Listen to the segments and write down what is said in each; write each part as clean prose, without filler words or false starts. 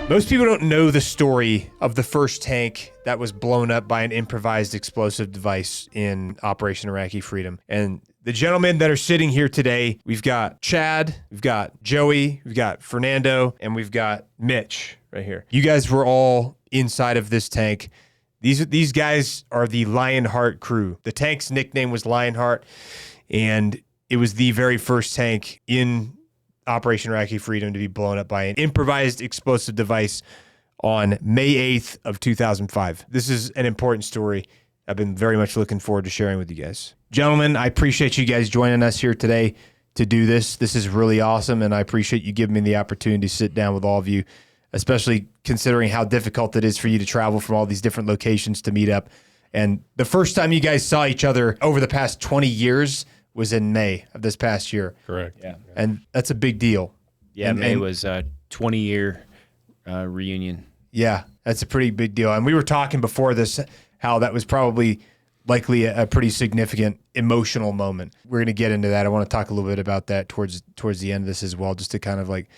Most people don't know the story of the first tank that was blown up by an improvised explosive device in Operation Iraqi Freedom. And the gentlemen that are sitting here today, we've got Chad, we've got Joey, we've got Fernando, and we've got Mitch right here. You guys were all inside of this tank. These guys are the Lionheart crew. The tank's nickname was Lionheart, and it was the very first tank in Operation Iraqi Freedom to be blown up by an improvised explosive device on May 8th of 2005. This is an important story. I've been very much looking forward to sharing with you guys. Gentlemen, I appreciate you guys joining us here today to do this. This is really awesome, and I appreciate you giving me the opportunity to sit down with all of you, especially considering how difficult it is for you to travel from all these different locations to meet up. And the first time you guys saw each other over the past 20 years was in May of this past year. Correct. Yeah. And that's a big deal. Yeah, May was a 20-year reunion. Yeah, that's a pretty big deal. And we were talking before this how that was probably likely a pretty significant emotional moment. We're going to get into that. I want to talk a little bit about that towards the end of this as well, just to kind of like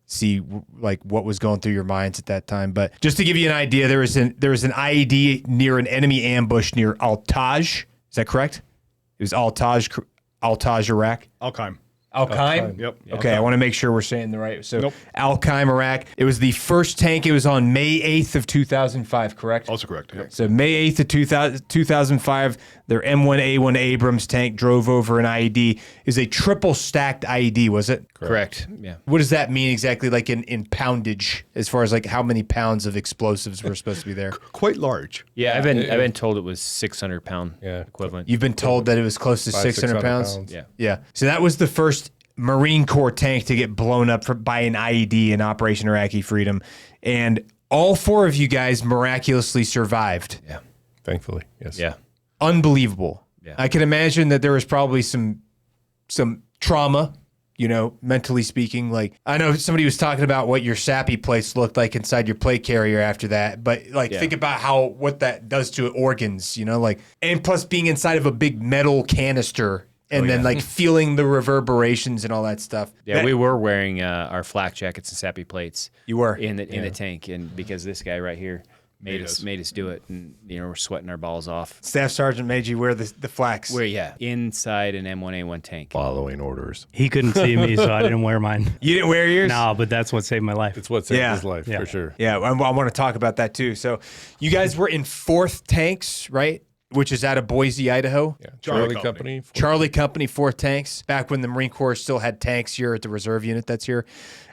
see like what was going through your minds at that time. But just to give you an idea, there was an IED near an enemy ambush near Al-Taj. Is that correct? It was Al-Taj, Iraq. Al-Qaim. Al-Qaim? Yep. Okay, I want to make sure we're saying the right. So Nope. Al-Qaim, Iraq. It was the first tank. It was on May 8th of 2005, correct? Also correct. Yep. So May 8th of 2005, their M1A1 Abrams tank drove over an IED. Is a triple stacked IED, was it? Correct. Yeah. What does that mean exactly, like in poundage, as far as like how many pounds of explosives were supposed to be there? Quite large. Yeah, I've been told it was 600-pound equivalent. You've been told that it was close to 600 pounds? Yeah. Yeah. So that was the first Marine Corps tank to get blown up by an IED in Operation Iraqi Freedom. And all four of you guys miraculously survived. Yeah. Thankfully, yes. Yeah. Unbelievable. Yeah. I can imagine that there was probably some trauma, you know, mentally speaking. Like, I know somebody was talking about what your sappy plates looked like inside your plate carrier after that, but like think about what that does to organs, you know, like, and plus being inside of a big metal canister and then like feeling the reverberations and all that stuff. Yeah, we were wearing our flak jackets and sappy plates. You were in the tank, and because this guy right here made us do it, and you know we're sweating our balls off. Staff Sergeant made you wear the flax. We're inside an M1A1 tank. Following orders. He couldn't see me, so I didn't wear mine. You didn't wear yours? No, but that's what saved my life. It's what saved his life, for sure. Yeah, I want to talk about that too. So you guys were in 4th Tanks, right? Which is out of Boise, Idaho. Yeah, Charlie Company. Charlie Company, 4th Tanks. Back when the Marine Corps still had tanks here at the reserve unit that's here.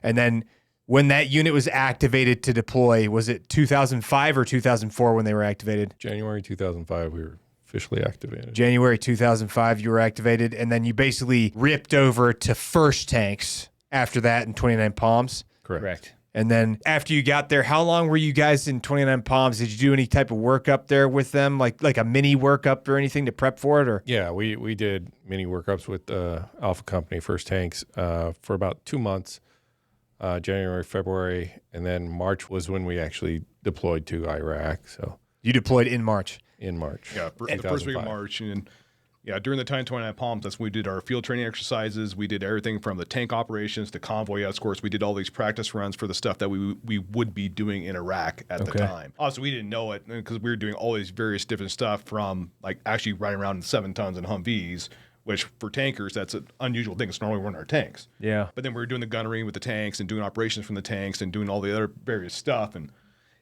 And then when that unit was activated to deploy, was it 2005 or 2004 when they were activated? January 2005, we were officially activated. January 2005, you were activated. And then you basically ripped over to 1st Tanks after that in 29 Palms. Correct. And then after you got there, how long were you guys in 29 Palms? Did you do any type of work up there with them, like a mini workup or anything to prep for it? Or Yeah, we did mini workups with Alpha Company, 1st Tanks, for about 2 months, January, February, and then March was when we actually deployed to Iraq. So you deployed in March? In March. Yeah, the first week of March. And yeah, during the time in 29 Palms, that's when we did our field training exercises. We did everything from the tank operations to convoy escorts. We did all these practice runs for the stuff that we would be doing in Iraq at the time. Obviously, we didn't know it because we were doing all these various different stuff from like actually riding around in 7 tons in Humvees, which for tankers, that's an unusual thing. It's normally we're in our tanks. Yeah. But then we were doing the gunnery with the tanks and doing operations from the tanks and doing all the other various stuff. And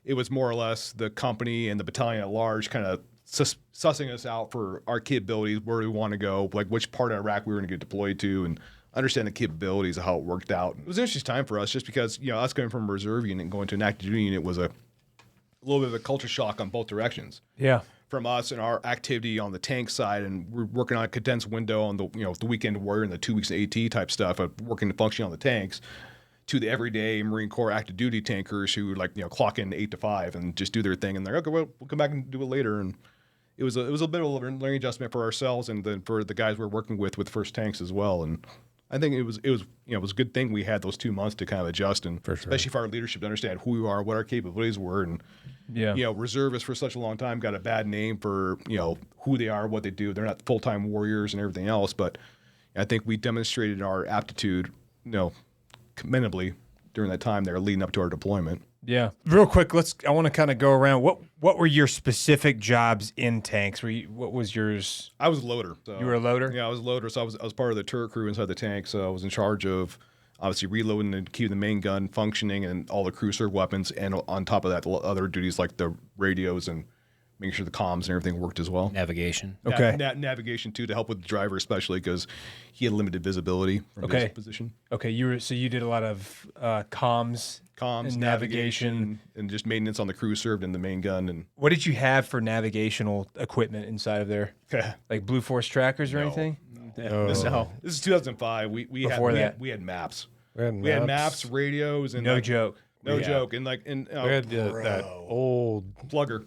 it was more or less the company and the battalion at large kind of sussing us out for our capabilities, where we want to go, like which part of Iraq we were going to get deployed to, and understand the capabilities of how it worked out. It was an interesting time for us just because, you know, us going from a reserve unit and going to an active duty unit was a little bit of a culture shock on both directions. Yeah. From us and our activity on the tank side, and we're working on a condensed window on the, you know, the weekend warrior and the 2 weeks AT type stuff of working and functioning on the tanks, to the everyday Marine Corps active duty tankers who like, you know, clock in 8 to 5 and just do their thing, and they're okay, well, we'll come back and do it later. And it was a bit of a learning adjustment for ourselves and then for the guys we're working with 1st Tanks as well. And I think it was a good thing we had those 2 months to kind of adjust, and especially for our leadership to understand who we are, what our capabilities were, and you know, reservists for such a long time got a bad name for, you know, who they are, what they do. They're not full-time warriors and everything else, but I think we demonstrated our aptitude, you know, commendably during that time there leading up to our deployment. Yeah. Real quick, I want to kind of go around. What were your specific jobs in tanks? What was yours? I was a loader. So, You were a loader? Yeah, I was a loader. So I was part of the turret crew inside the tank. So I was in charge of obviously reloading and keeping the main gun functioning and all the crew serve weapons. And on top of that, the other duties like the radios and making sure the comms and everything worked as well. Navigation. Okay. Navigation too, to help with the driver, especially because he had limited visibility from his position. Okay. You did a lot of comms and navigation, and just maintenance on the crew served and the main gun. And what did you have for navigational equipment inside of there? Like Blue Force trackers or anything? This is 2005. We had maps. We had maps, radios, and No joke. No joke. And we had that old plugger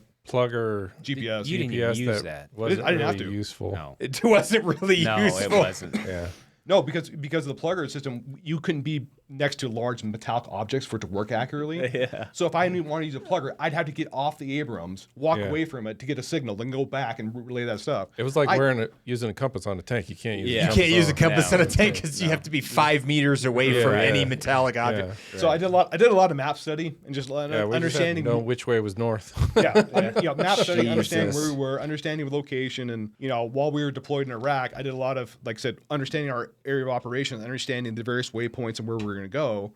GPS. You didn't even use that. Wasn't I didn't really have to. useful. No. It wasn't really useful. It wasn't. Yeah. No, because of the plugger system, you couldn't be next to large metallic objects for it to work accurately. Yeah. So if I didn't want to use a plugger, I'd have to get off the Abrams, walk away from it to get a signal, then go back and relay that stuff. It was like using a compass on a tank. You can't use. Yeah. You can't use a compass No. on a tank because you have to be 5 meters away from any metallic object. Yeah. So I did a lot of map study and just We understanding. just had to know which way was north. Map study, understanding Jesus. where we were, understanding the location, and while we were deployed in Iraq, I did a lot of, like I said, understanding our area of operations, understanding the various waypoints and where we were going to go.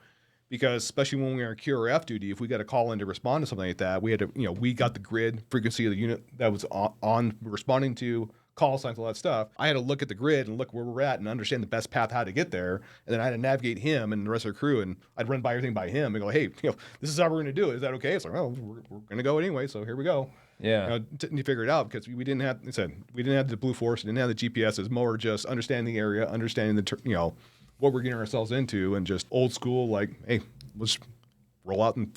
Because especially when we were on QRF duty, if we got a call in to respond to something like that, we had to, we got the grid frequency of the unit that was on responding to call signs, all that stuff. I had to look at the grid and look where we're at and understand the best path how to get there. And then I had to navigate him and the rest of the crew, and I'd run by everything by him and go, hey, this is how we're going to do it. Is that okay? It's like, well, we're going to go anyway, so here we go. Yeah. To figure it out, because we didn't have the Blue Force, we didn't have the GPS. It's more just understanding the area, understanding the what we're getting ourselves into, and just old school, like, hey, let's roll out and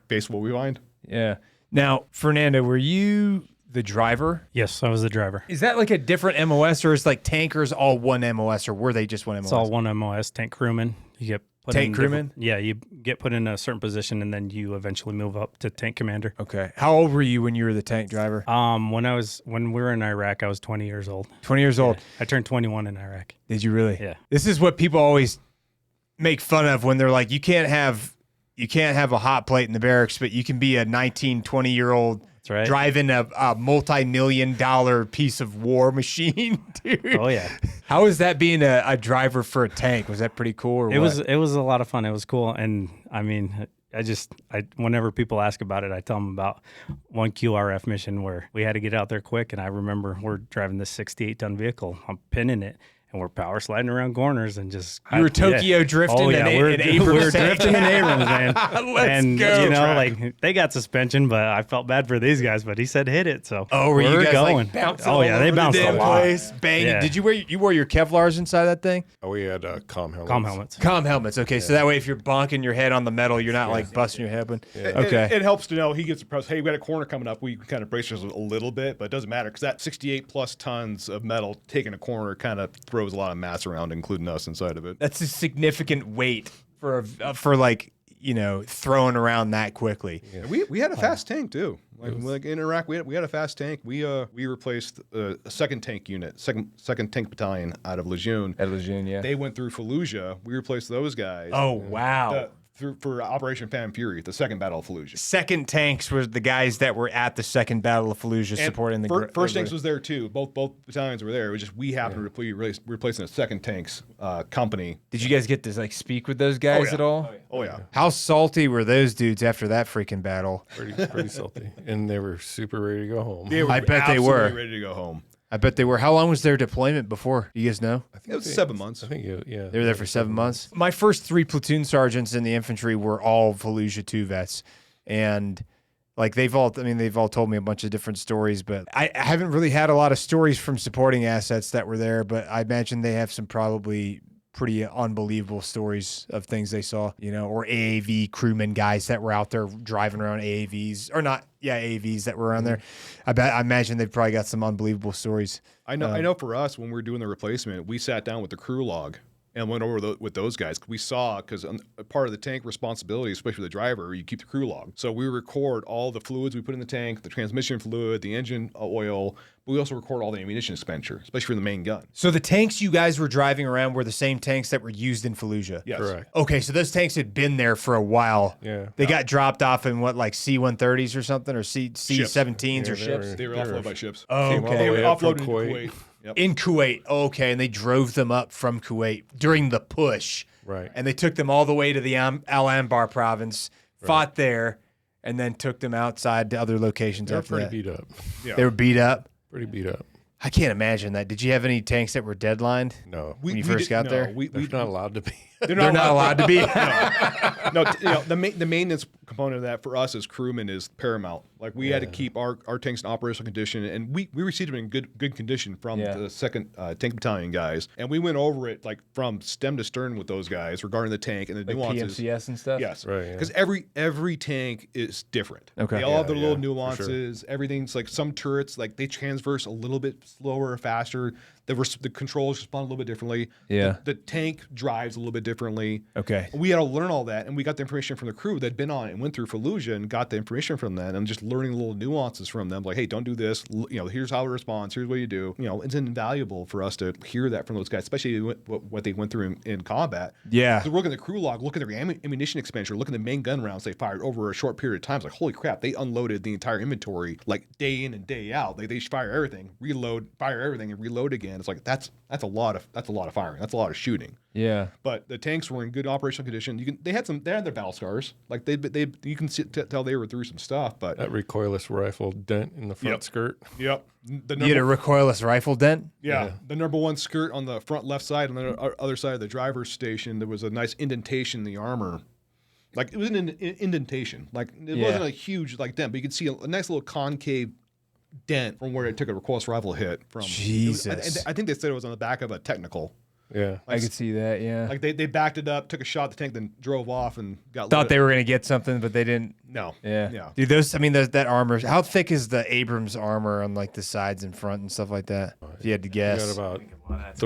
face what we find. Yeah. Now, Fernando, were you the driver? Yes, I was the driver. Is that like a different MOS, or is like tankers all one MOS, or were they just one MOS? It's all one MOS, tank crewman. You get put Tank in crewman? Yeah, you get put in a certain position, and then you eventually move up to tank commander. Okay. How old were you when you were the tank driver? When we were in Iraq, I was 20 years old. 20 years old. I turned 21 in Iraq. Did you really? Yeah. This is what people always make fun of when they're like, you can't have a hot plate in the barracks, but you can be a 19, 20-year-old That's right. driving a multi-million-dollar piece of war machine, dude. Oh yeah. How is that being a driver for a tank? Was that pretty cool? Or It what? was a lot of fun. It was cool, and I mean, I whenever people ask about it, I tell them about one QRF mission where we had to get out there quick, and I remember we're driving this 68-ton vehicle. I'm pinning it, and we're power sliding around corners and just You were Tokyo drifting Oh yeah, an we're Abrams tank. drifting in Abrams, man. Let's and go. like they got suspension, but I felt bad for these guys. But he said hit it, so Oh, were you we're guys going. like bouncing? Oh yeah, all they over the bounced a damn lot. place, banging. Yeah. Did you wore your Kevlars inside that thing? Oh, we had comm helmets. Comm helmets. Comm helmets. Okay, so that way if you're bonking your head on the metal, you're not like busting your head open. Okay. It helps to know he gets approached. Hey, we got a corner coming up. We kind of brace ourselves a little bit, but it doesn't matter because that 68 plus tons of metal taking a corner kind of throws a lot of mass around, including us inside of it. That's a significant weight for like throwing around that quickly. Yeah. We had a fast tank too. Like in Iraq, we had a fast tank. We replaced a second tank unit, second Tank Battalion out of Lejeune. At Lejeune, yeah. They went through Fallujah. We replaced those guys. Oh wow. For Operation Fan Fury, the second Battle of Fallujah. Second tanks were the guys that were at the second Battle of Fallujah supporting the first tanks was there too. Both battalions were there. It was just we happened to be replacing a second tanks company. Did you guys get to like speak with those guys at all? Oh yeah. How salty were those dudes after that freaking battle? Pretty salty, and they were super ready to go home. They were I bet they were. absolutely ready to go home. I bet they were. How long was their deployment before? Do you guys know? I think It was 7 months. I think yeah. They were there for 7 months. My first 3 platoon sergeants in the infantry were all Fallujah 2 vets. And like they've all told me a bunch of different stories, but I haven't really had a lot of stories from supporting assets that were there, but I imagine they have some probably pretty unbelievable stories of things they saw, or AAV crewmen guys that were out there driving around AAVs AAVs that were around there. I imagine they've probably got some unbelievable stories. I know for us, when we were doing the replacement, we sat down with the crew log and went over with those guys. We saw, because part of the tank responsibility, especially for the driver, you keep the crew log. So we record all the fluids we put in the tank, the transmission fluid, the engine oil, but we also record all the ammunition expenditure, especially for the main gun. So the tanks you guys were driving around were the same tanks that were used in Fallujah? Yes. Correct. Okay, so those tanks had been there for a while. Yeah. They got dropped off in what, like C-130s or something, or C-17s or ships? They were offloaded by ships. Oh, Came all okay. the They were way up from offloaded in Kuwait. Kuwait. Yep. In Kuwait. Okay, and they drove them up from Kuwait during the push. Right. And they took them all the way to the Anbar Province, fought there, and then took them outside to other locations They were after pretty that. beat up. Yeah. They were beat up. Pretty beat up. I can't imagine that. Did you have any tanks that were deadlined? No. When you first got there? They're not allowed to be. They're They're not allowed to be. No, the maintenance component of that for us as crewmen is paramount. Like we had to keep our tanks in operational condition, and we received them in good condition from the second Tank Battalion guys, and we went over it like from stem to stern with those guys regarding the tank and the Like nuances. PMCS and stuff? Yes, Right, yeah. Because every tank is different. Okay. They all have their little for nuances. Everything's like some turrets, like they transverse a little bit slower or faster. The controls respond a little bit differently. Yeah. The tank drives a little bit differently. Okay. We had to learn all that, and we got the information from the crew that'd been on it and went through Fallujah and got the information from that, and just learning little nuances from them, like, hey, don't do this. Here's how it responds. Here's what you do. It's invaluable for us to hear that from those guys, especially what they went through in combat. Yeah. So look at the crew log, look at their ammunition expenditure, look at the main gun rounds they fired over a short period of time. It's like, holy crap, they unloaded the entire inventory like day in and day out. They fire everything, reload, fire everything, and reload again. It's like that's a lot of firing. That's a lot of shooting. Yeah. But the tanks were in good operational condition. They had their battle scars. Like you can tell they were through some stuff. But That recoilless rifle dent in the front skirt. yep, You had a recoilless rifle dent? the number one skirt on the front left side, on the other side of the driver's station, there was a nice indentation in the armor. Like it was an indentation. Like it wasn't a huge like dent, but you could see a nice little concave dent from where it took a recoilless rifle hit from. Jesus. I think they said it was on the back of a technical. Yeah. I could see that, yeah. Like they backed it up, took a shot at the tank, then drove off and got. Thought they were going to get something, but they didn't. No. Yeah. Dude, that armor, how thick is the Abrams armor on like the sides and front and stuff like that? If you had to You guess. got about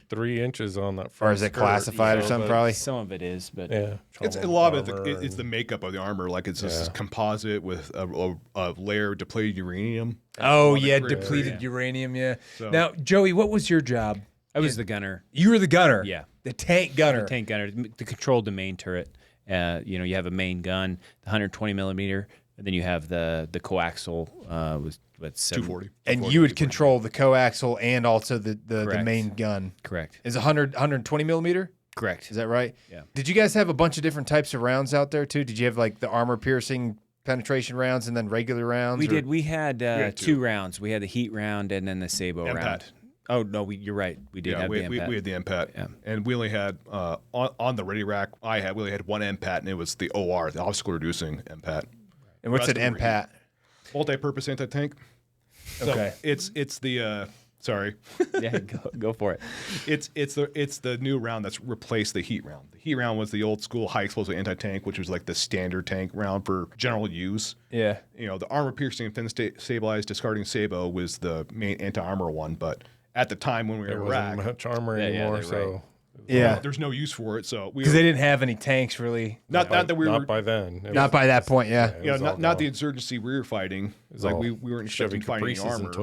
3 inches on that front Or is it skirt, classified or so, something but- probably? Some of it is, but Yeah. It's a lot of it. It's the makeup of the armor. Like it's just this composite with a layer of depleted uranium. Oh, All the yeah, grit. depleted uranium, yeah. So- Now, Joey, what was your job? I was the gunner. You were the gunner. Yeah. The tank gunner. The tank gunner to control the main turret. You have a main gun, the 120 millimeter, and then you have the coaxial was 240. And you would control the coaxial and also the Correct. main gun. Correct. Is 120 millimeter? Correct. Is that right? Yeah. Did you guys have a bunch of different types of rounds out there too? Did you have like the armor piercing penetration rounds and then regular rounds? We or- did. We had had 2 two. rounds. We had the heat round and then the Sabo MPAT. round. Oh no, you're right. We did have we the MPAT. had the MPAT, Yeah. and we only had on the ready rack. We only had one MPAT, and it was the OR, the obstacle reducing MPAT, And what's an Rest of MPAT? multi-purpose anti-tank. Okay. So it's the sorry, Yeah, go for it. it's the new round that's replaced the heat round. The heat round was the old school high explosive anti-tank, which was like the standard tank round for general use. Yeah. The armor piercing and fin stabilized discarding Sabo was the main anti-armor one, but at the time when we were There in wasn't Iraq, much armor Yeah, anymore, they're so right. Yeah. there's no use for it. So we Because were, they didn't have any tanks really. not that we were not by then. It Not was- by that point, yeah. it was all not the gone. insurgency we were fighting. It was Like all we weren't Chevy expecting fighting Caprices armor. and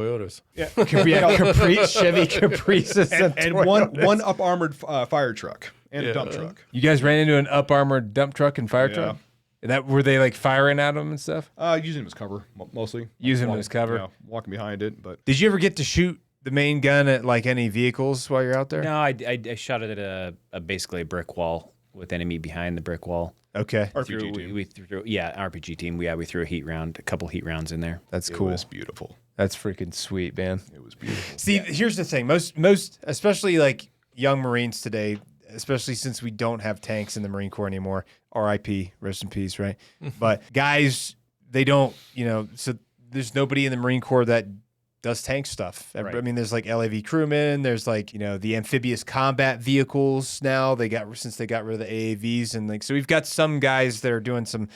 Toyotas. Chevy Caprices and one up armored fire truck and a dump truck. You guys ran into an up armored dump truck and fire Yeah. truck? And that were they like firing at them and stuff? Using them as cover mostly. Using them as cover. Yeah, walking behind it, but Did you ever get to shoot the main gun at like any vehicles while you're out there? No, I shot it at basically a brick wall with enemy behind the brick wall. Okay. RPG team. We threw RPG team. We threw a couple heat rounds in there. That's It cool. was beautiful. That's freaking sweet, man. It was beautiful. See, here's the thing. Most especially like young Marines today, especially since we don't have tanks in the Marine Corps anymore. RIP, rest in peace, right? But guys, they don't, so there's nobody in the Marine Corps that does tank stuff. Right. I mean, there's like LAV crewmen. There's like, the amphibious combat vehicles now. Since they got rid of the AAVs, and like, so we've got some guys that are doing some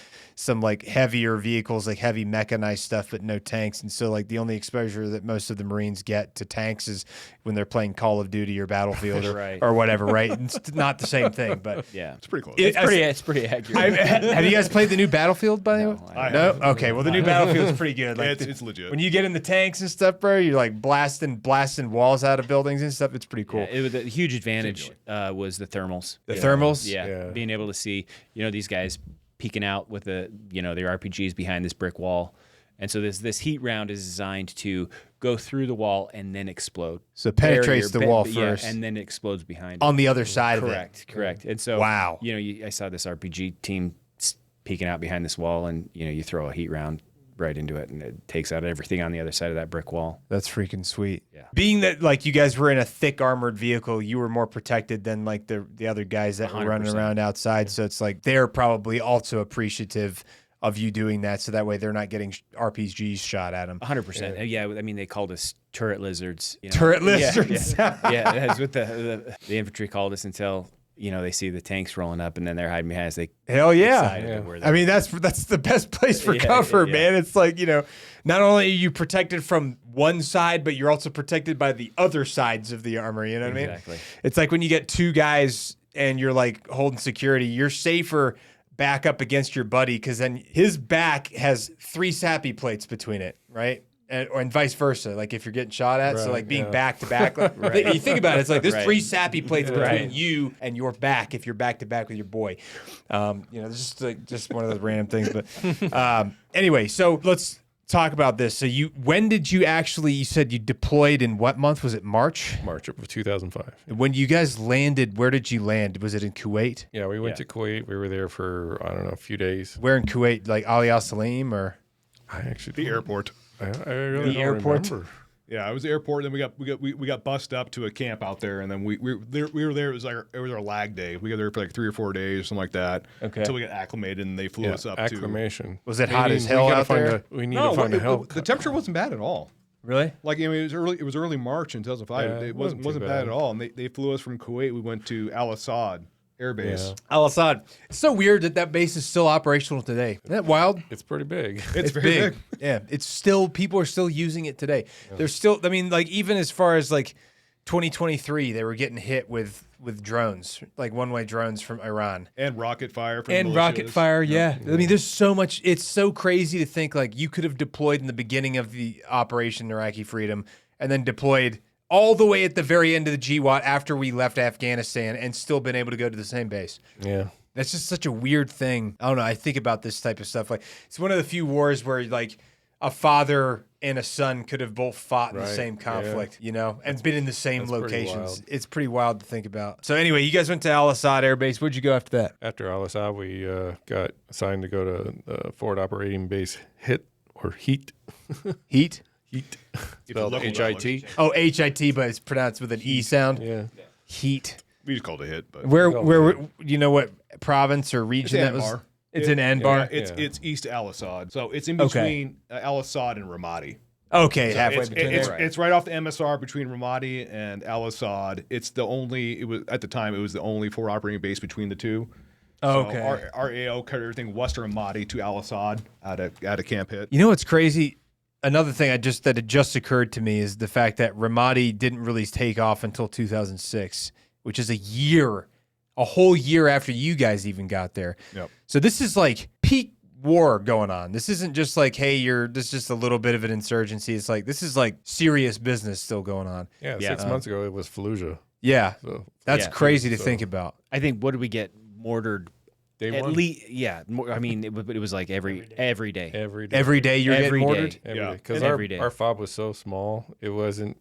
like heavier vehicles, like heavy mechanized stuff, but no tanks. And so like the only exposure that most of the Marines get to tanks is when they're playing Call of Duty or Battlefield Right. or whatever, right? It's not the same thing, but Yeah. It's pretty close. It's pretty accurate. have you guys played the new Battlefield by the way? I No? Okay, well the new Battlefield is pretty good. Like It's legit. when you get in the tanks and stuff, bro, you're like blasting walls out of buildings and stuff. It's pretty cool. Yeah, it was a huge advantage was the thermals. The thermals? Yeah, being able to see, these guys peeking out with their RPGs behind this brick wall. And so this heat round is designed to go through the wall and then explode. So it penetrates the wall first. and then it explodes behind it. On the other side of it. Correct. And so, Wow. I saw this RPG team peeking out behind this wall, and, you throw a heat round right into it, and it takes out everything on the other side of that brick wall. That's freaking sweet. Yeah. Being that like you guys were in a thick armored vehicle, you were more protected than like the other guys that were running 100%. around outside. So it's like they're probably also appreciative of you doing that, so that way they're not getting RPGs shot at them. 100%. Yeah, I mean, they called us turret lizards. Turret lizards. Yeah, that's what the infantry called us until they see the tanks rolling up, and then they're hiding behind us. They Hell yeah. excited that we're there. I mean, that's the best place for cover, man. It's like, not only are you protected from one side, but you're also protected by the other sides of the armor. You know what I mean? Exactly. It's like when you get two guys and you're like holding security, you're safer back up against your buddy because then his back has 3 sappy plates between it, right? And vice versa, like if you're getting shot at. So like being back to back. Like, you think about it, it's like there's 3 sappy plates between you and your back if you're back to back with your boy. This is just one of those random things. But anyway, so let's talk about this. So when did you said you deployed in what month? Was it March? March of 2005. When you guys landed, where did you land? Was it in Kuwait? Yeah, we went to Kuwait. We were there for, I don't know, a few days. Where in Kuwait? Like Ali Al Salim or? I actually The airport. I really The don't airport? remember. Yeah, it was the airport. Then we got bussed up to a camp out there, and then we were there. It was our lag day. We got there for like 3 or 4 days, something like that. Okay. Until we got acclimated, and they flew us up acclimation. Was it hot as hell we gotta out find there? we need to find a help. The temperature wasn't bad at all. Really? Like it was early. It was early March in 2005. Yeah, it wasn't wasn't too bad bad. at all. And they flew us from Kuwait. We went to Al Asad Air Base. Yeah. Al Asad. It's so weird that base is still operational today. Isn't that wild? It's pretty big. It's very big. Yeah, it's still, people are still using it today. There's still, I mean, like even as far as like 2023, they were getting hit with drones, like one-way drones from Iran. And rocket fire. From And militias. rocket fire, yeah. I mean, there's so much. It's so crazy to think like you could have deployed in the beginning of the Operation Iraqi Freedom and then deployed all the way at the very end of the GWAT after we left Afghanistan and still been able to go to the same base. Yeah. That's just such a weird thing. I don't know. I think about this type of stuff. Like it's one of the few wars where like a father and a son could have both fought in the Right, same conflict, yeah. and been in the same That's pretty locations. wild. It's pretty wild to think about. So anyway, you guys went to Al Asad Air Base. Where'd you go after that? After Al Asad, we got assigned to go to the Forward Operating Base HIT or HEAT. Heat? HEAT. If you Spelled look at HIT. Oh, HIT, but it's pronounced with an E sound. Yeah. Heat. We just called it a hit, but Where you know what province or region It's that was? Anbar. It's in Anbar. It's east Al Asad, so it's in between Al Asad and Ramadi. Okay, So halfway it's, between it's, there. it's right off the MSR between Ramadi and Al Asad. It's the only. It was at the time. It was the only forward operating base between the two. Oh, So okay. our AO cut everything west of Ramadi to Al Asad at a camp hit. You know what's crazy? Another thing that it just occurred to me is the fact that Ramadi didn't really take off until 2006, which is a whole year after you guys even got there. Yep. So this is like peak war going on. This isn't just like, hey, this is just a little bit of an insurgency. It's like, this is like serious business still going on. Yeah, Yeah. 6 months ago, it was Fallujah. Yeah. So That's Yeah. crazy to think about. I think, what did we get mortared? day At one. least, yeah. I mean, it was like every day. Every day. Every day you're Every getting day. mortared? Every Yeah. day. Because Every day. our fob was so small, it wasn't.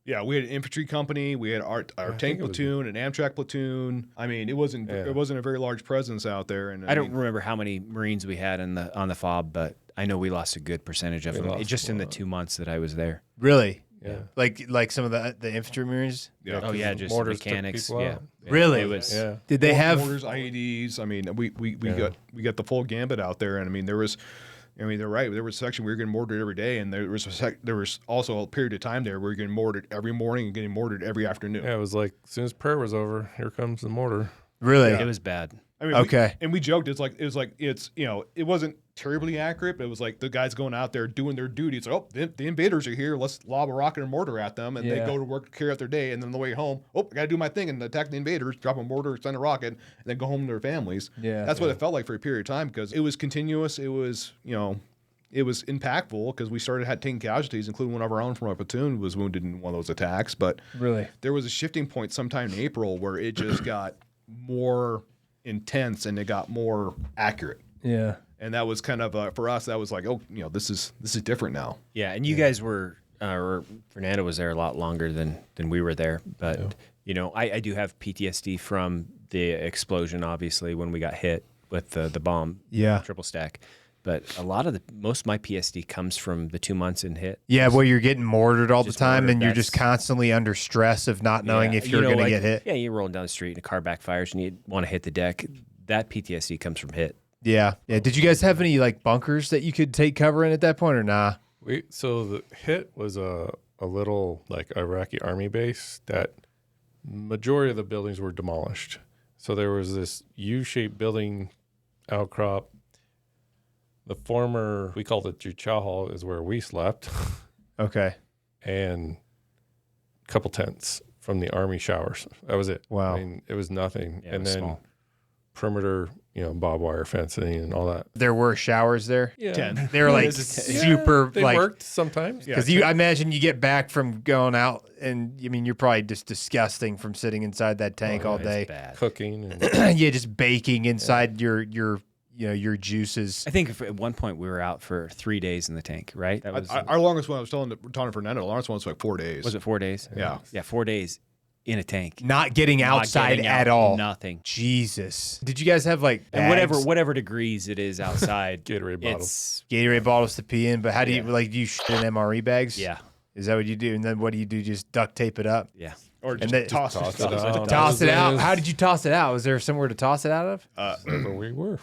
Yeah, we had an infantry company. We had our think tank it was- platoon, an Amtrak platoon. I mean, it wasn't a very large presence out there. And I don't mean, remember how many Marines we had on the FOB, but I know we lost a good percentage of We them lost just a in the lot. 2 months that I was there. Really? Yeah. Like some of the infantry marines? Yeah. Oh yeah, just mortars took mechanics. people Yeah. out. Yeah. Really? It was. Yeah. Did they have mortars, IEDs? I mean, we got the full gambit out there, and I mean, there was, I mean, they're right. There was a section we were getting mortared every day, and there was also a period of time there where we were getting mortared every morning and getting mortared every afternoon. Yeah, it was like as soon as prayer was over, here comes the mortar. Really? It was bad. I mean, Okay. we joked it's you know, it wasn't terribly accurate, but it was like the guys going out there doing their duty. It's like, oh, the invaders are here. Let's lob a rocket or mortar at them, and they go to work, carry out their day, and then on the way home, oh, I got to do my thing and attack the invaders, drop a mortar, send a rocket, and then go home to their families. Yeah. That's what it felt like for a period of time because it was continuous. It was, you know, it was impactful because we had taking casualties, including one of our own from our platoon was wounded in one of those attacks. But Really? there was a shifting point sometime in April where it just got more intense and it got more accurate. Yeah. And that was kind of for us. That was like, oh, you know, this is different now. Yeah, and you guys were, or Fernando was there a lot longer than we were there. But you know, I do have PTSD from the explosion, obviously, when we got hit with the bomb, triple stack. But most of my PSD comes from the 2 months in hit. Yeah, well, you're getting mortared all the Just time, mortared, and you're just constantly under stress of not knowing if you're going to get hit. Yeah, you're rolling down the street and a car backfires and you want to hit the deck. That PTSD comes from hit. Yeah. Did you guys have any like bunkers that you could take cover in at that point, or nah? So the hit was a little like Iraqi army base that majority of the buildings were demolished. So there was this U-shaped building outcrop. The former, we called it Jucha Hall, is where we slept. Okay. And a couple tents from the army showers. That was it. Wow. I mean, it was nothing. Yeah, it and was then small. perimeter, barbed wire fencing and all that. There were showers there. Yeah. They were like super They like worked sometimes. because I imagine you get back from going out and I mean you're probably just disgusting from sitting inside that tank all It's day. bad. Cooking. And Yeah, just baking inside your your juices. I think at one point we were out for 3 days in the tank, right? That was, Our longest one, I was telling Fernando, the longest one was like 4 days. was it 4 days? Yeah. Yeah, 4 days in a tank. Not getting outside getting at out, all. Nothing. Jesus. Did you guys have like And bags? whatever degrees it is outside, Gatorade bottles. it's Gatorade bottles to pee in, but how do you like do you shit in MRE bags? yeah, Is that what you do? And then what do you do? Just duct tape it up? yeah. Or just then- toss Toss it. it out. Toss it out. That How did you toss it out? Was there somewhere to toss it out of? wherever we were.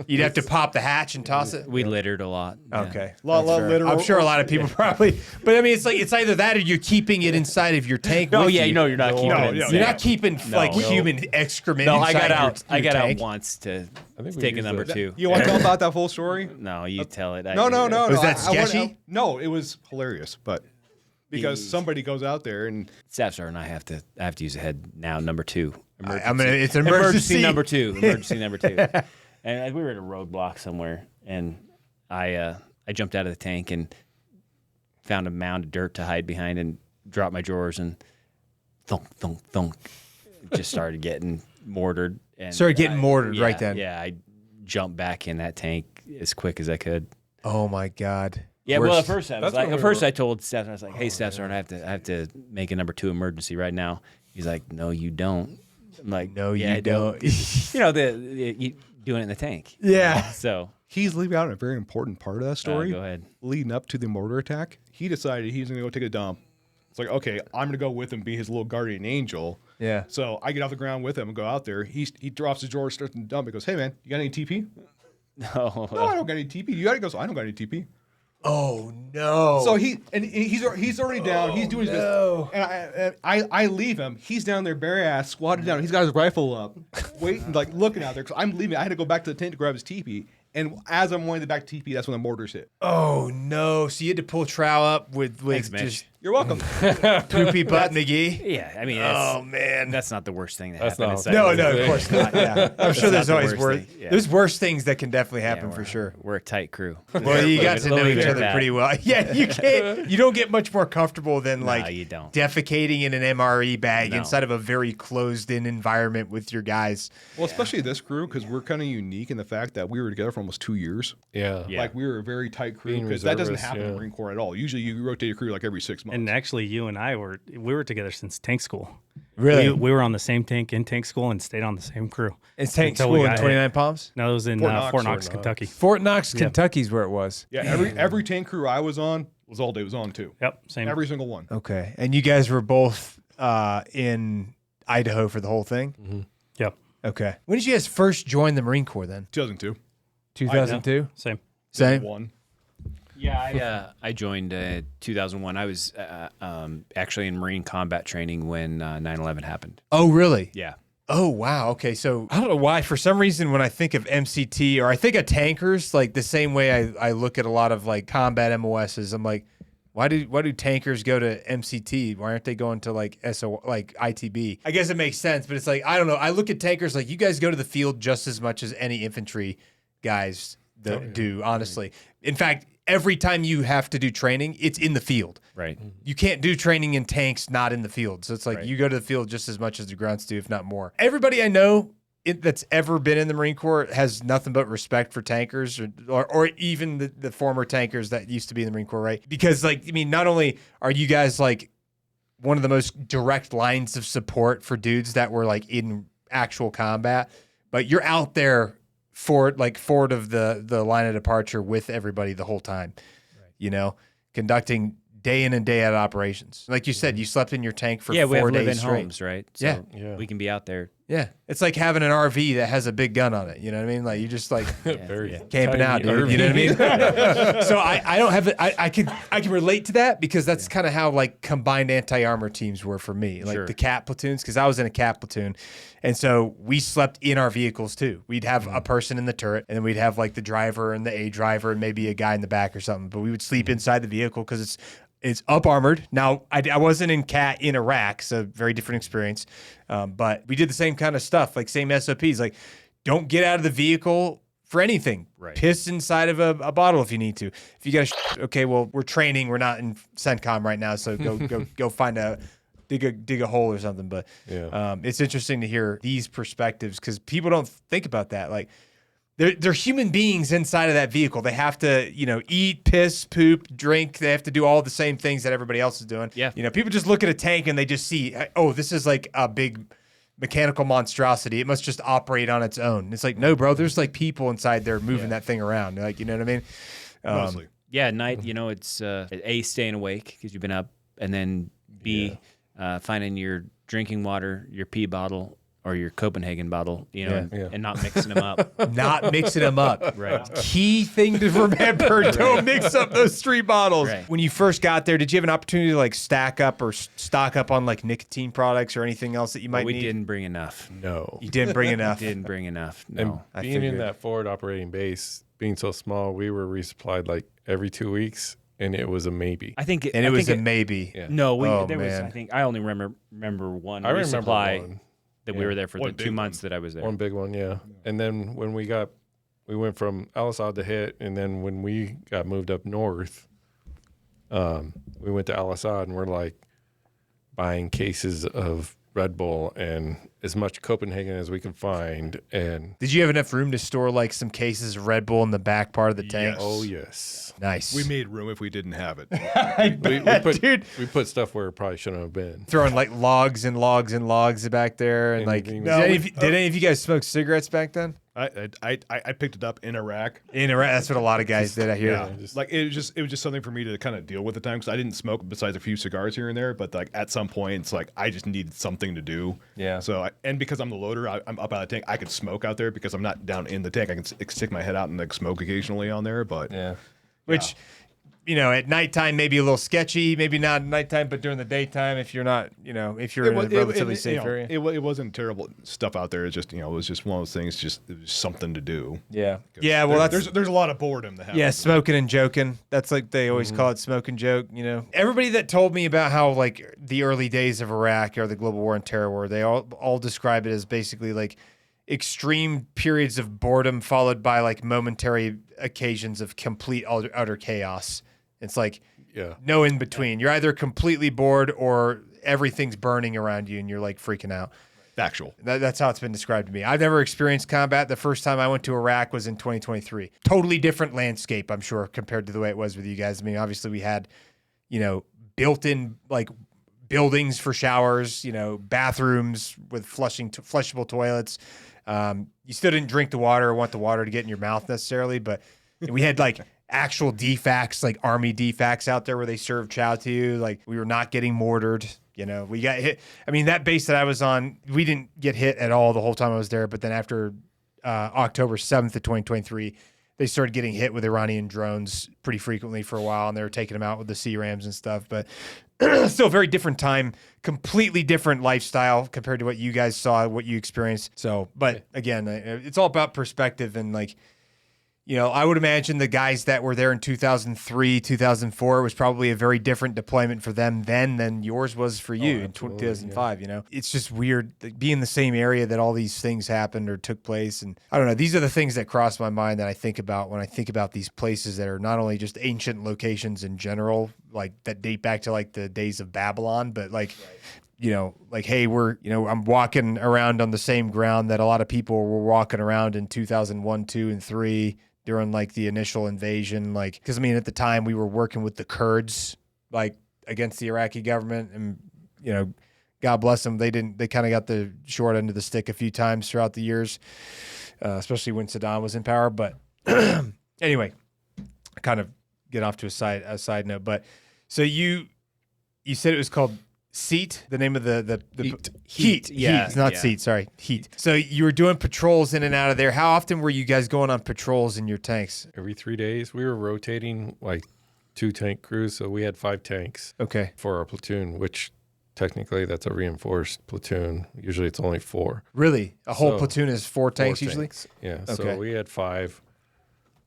You'd have to pop the hatch and toss it. We littered a lot. Yeah. Okay. Lot That's fair. literal- I'm sure a lot of people probably, but I mean, it's either that or you're keeping it inside of your tank. No, with yeah, you. no, you're not keeping it. yeah, You're not keeping like human excrement. No, I inside got out. Your I got tank. out once to think we take a used number that. two. You want to tell about that full story? No, you tell it. No. Was that I wanna- sketchy? no, it was hilarious, but because somebody goes out there and Staff Sergeant and I have to use a head now. Number two. I'm gonna. It's an Emergency emergency. number two. Emergency number two. And we were at a roadblock somewhere, and I jumped out of the tank and found a mound of dirt to hide behind, and dropped my drawers, and thunk, thunk, thunk, just started getting mortared. And Started getting mortared yeah, right then. Yeah, I jumped back in that tank as quick as I could. Oh my God. Yeah, well, Worst- at first I was That's like, when at we first were- I told Staff Sergeant, I was like, "Hey, Staff Sergeant, I have to make a number two emergency right now." He's like, "No, you don't." I'm like, No, "Yeah, you I do." don't. You know, you doing it in the tank. Yeah. So he's leaving out a very important part of that story. go ahead. Leading up to the mortar attack, he decided he's going to go take a dump. It's like, okay, I'm going to go with him, be his little guardian angel. Yeah. So I get off the ground with him and go out there. He drops his drawer, starts to dump. He goes, "Hey man, you got any TP?" No, No, I don't got any TP. You got it? He goes, "I don't got any TP." Oh no. So he's already down. He's doing his no. and I leave him. He's down there bare ass, squatted down. He's got his rifle up, waiting, like looking out there. Cause I'm leaving. I had to go back to the tent to grab his teepee. And as I'm going back to TP, that's when the mortars hit. Oh no. So you had to pull trow up with Thanks, Mitch. just You're welcome. poopy butt McGee. yeah, I mean, Oh man. that's not the worst thing that That's happened. not- inside No, of no, the of course not. Yeah. I'm sure there's not the always worst worse. thing. Yeah. There's worse things that can definitely happen Yeah, for sure. We're a tight crew. Well, you got to know Leave each it at other that. pretty well. Yeah, you can't. You don't get much more comfortable than like you don't. defecating in an MRE bag No. inside of a very closed-in environment with your guys. Well, especially this crew, because we're kind of unique in the fact that we were together for almost 2 years. Yeah. Yeah. Like we were a very tight crew Being because that doesn't reservists, happen in the yeah. Marine Corps at all. Usually you rotate your crew like every 6 months. And actually, you and I were together since tank school. Really? We were on the same tank in tank school and stayed on the same crew. It's tank Until we school in got 29 Palms? No, it was in Fort Knox. Fort Knox, Fort Knox. Kentucky. Fort Knox, Kentucky's where it was. yeah, every tank crew I was on was all day was on too. Yep, same. Every single one. Okay. And you guys were both in Idaho for the whole thing? Yep, Okay. When did you guys first join the Marine Corps then? 2002. 2002? same. Same. One. Yeah, I joined 2001. I was actually in Marine combat training when 9/11 happened. Oh, really? Yeah. Oh, wow. Okay. So I don't know why, for some reason, when I think of MCT or I think of tankers, like the same way I look at a lot of like combat MOSs, I'm like, why do tankers go to MCT? Why aren't they going to like like ITB? I guess it makes sense, but it's like, I don't know. I look at tankers like you guys go to the field just as much as any infantry guys do, honestly. In fact, every time you have to do training, it's in the field. Right. You can't do training in tanks not in the field. So it's like you go to the field just as much as the grunts do, if not more. Everybody I know that's ever been in the Marine Corps has nothing but respect for tankers or even the former tankers that used to be in the Marine Corps, right? Because, like, I mean, not only are you guys like one of the most direct lines of support for dudes that were like in actual combat, but you're out there forward of the line of departure with everybody the whole time, you know, conducting day in and day out operations. Like you said, you slept in your tank for 4 days we have live-in straight. homes, right? So we can be out there. Yeah, it's like having an RV that has a big gun on it. You know what I mean? Like you just like Very camping tiny out, dude. RV. You know what I mean? So I don't have it. I can relate to that because that's kind of how like combined anti-armor teams were for me, like the cat platoons, because I was in a cat platoon, and so we slept in our vehicles too. We'd have a person in the turret, and then we'd have like the driver and the A driver, and maybe a guy in the back or something. But we would sleep inside the vehicle because it's up armored. Now, I wasn't in CAT in Iraq, so very different experience. But we did the same kind of stuff, like same SOPs. Like, don't get out of the vehicle for anything. Right. Piss inside of a bottle if you need to. If you got to, okay, well, we're training. We're not in CENTCOM right now, so go find dig a hole or something. But it's interesting to hear these perspectives because people don't think about that. Like, they're human beings inside of that vehicle. They have to, you know, eat, piss, poop, drink. They have to do all the same things that everybody else is doing. Yeah. You know, people just look at a tank and they just see, oh, this is like a big mechanical monstrosity. It must just operate on its own. It's like, no, bro, there's like people inside there moving that thing around. Like, you know what I mean? Mostly. Yeah, at night, you know, it's A, staying awake because you've been up, and then B, finding your drinking water, your pee bottle, or your Copenhagen bottle, you know, and not mixing them up. Not mixing them up. Right. Key thing to remember, don't mix up those 3 bottles. Right. When you first got there, did you have an opportunity to like stack up or stock up on like nicotine products or anything else that you might We need? didn't bring enough. No. You didn't bring enough. Didn't bring enough. And No. being in figured. that forward operating base, being so small, we were resupplied like every 2 weeks, and it was a maybe. I think And it was a maybe. Yeah. No, Oh, there was. man. I think I only remember one I remember resupply one. that we were there for One the big 2 months that I was there. One big one, yeah. And then when we went from Al Asad to Hit, and then when we got moved up north, we went to Al Asad, and we're like buying cases of Red Bull and as much Copenhagen as we could find. And Did you have enough room to store like some cases of Red Bull in the back part of the tank? Yes. oh yes, Nice. We made room if we didn't have it. we put stuff where it probably shouldn't have been. throwing like logs and logs and logs back there, and like, Anything. did any of you guys smoke cigarettes back then? I picked it up in Iraq. In Iraq, that's what a lot of guys did. I hear. Yeah, like it was just something for me to kind of deal with at the time because I didn't smoke besides a few cigars here and there. But like at some point, it's like I just needed something to do. Yeah. So and because I'm the loader, I'm up out of the tank. I could smoke out there because I'm not down in the tank. I can stick my head out and like smoke occasionally on there. But Which, you know, at nighttime maybe a little sketchy, maybe not at nighttime, but during the daytime, if you're not, you know, if you're in a relatively safe area. It wasn't terrible stuff out there. It's just, you know, it was just one of those things. It was something to do. Yeah. Yeah. Well, there's a lot of boredom that happens. yeah, smoking and joking. That's like they always call it, smoke and joke. You know, everybody that told me about how like the early days of Iraq or the global war and terror war, they all describe it as basically like extreme periods of boredom followed by like momentary occasions of complete utter chaos. It's like no in between. You're either completely bored or everything's burning around you and you're like freaking out. Factual. That's how it's been described to me. I've never experienced combat. The first time I went to Iraq was in 2023. Totally different landscape, I'm sure, compared to the way it was with you guys. I mean, obviously we had, you know, built-in like buildings for showers, you know, bathrooms with flushable toilets. You still didn't drink the water or want the water to get in your mouth necessarily, but we had like actual defacts, like army defacts out there where they served chow to you. Like we were not getting mortared. You know, we got hit. I mean, that base that I was on, we didn't get hit at all the whole time I was there. But then after October 7th of 2023, they started getting hit with Iranian drones pretty frequently for a while, and they were taking them out with the C-Rams and stuff. But still a very different time, completely different lifestyle compared to what you guys saw, what you experienced. So, but again, it's all about perspective. And like, you know, I would imagine the guys that were there in 2003, 2004, it was probably a very different deployment for them then than yours was for you in 2005, you know? It's just weird being in the same area that all these things happened or took place. And I don't know, these are the things that cross my mind that I think about when I think about these places that are not only just ancient locations in general, like that date back to like the days of Babylon, but like, you know, like, hey, I'm walking around on the same ground that a lot of people were walking around in 2001, 2, and 3 during like the initial invasion. Like, because I mean, at the time we were working with the Kurds, like against the Iraqi government, and, you know, God bless them. They kind of got the short end of the stick a few times throughout the years, especially when Saddam was in power. But anyway, I kind of get off to a side note. But so you said it was called Seat, the name of the Heat. Yeah, Heat, not Seat. Sorry, Heat. So you were doing patrols in and out of there. How often were you guys going on patrols in your tanks? Every 3 days. We were rotating like 2 tank crews, so we had 5 tanks. Okay. For our platoon, which technically that's a reinforced platoon. Usually it's only 4. Really, a whole platoon is 4 tanks usually. Yeah. Okay. So we had 5.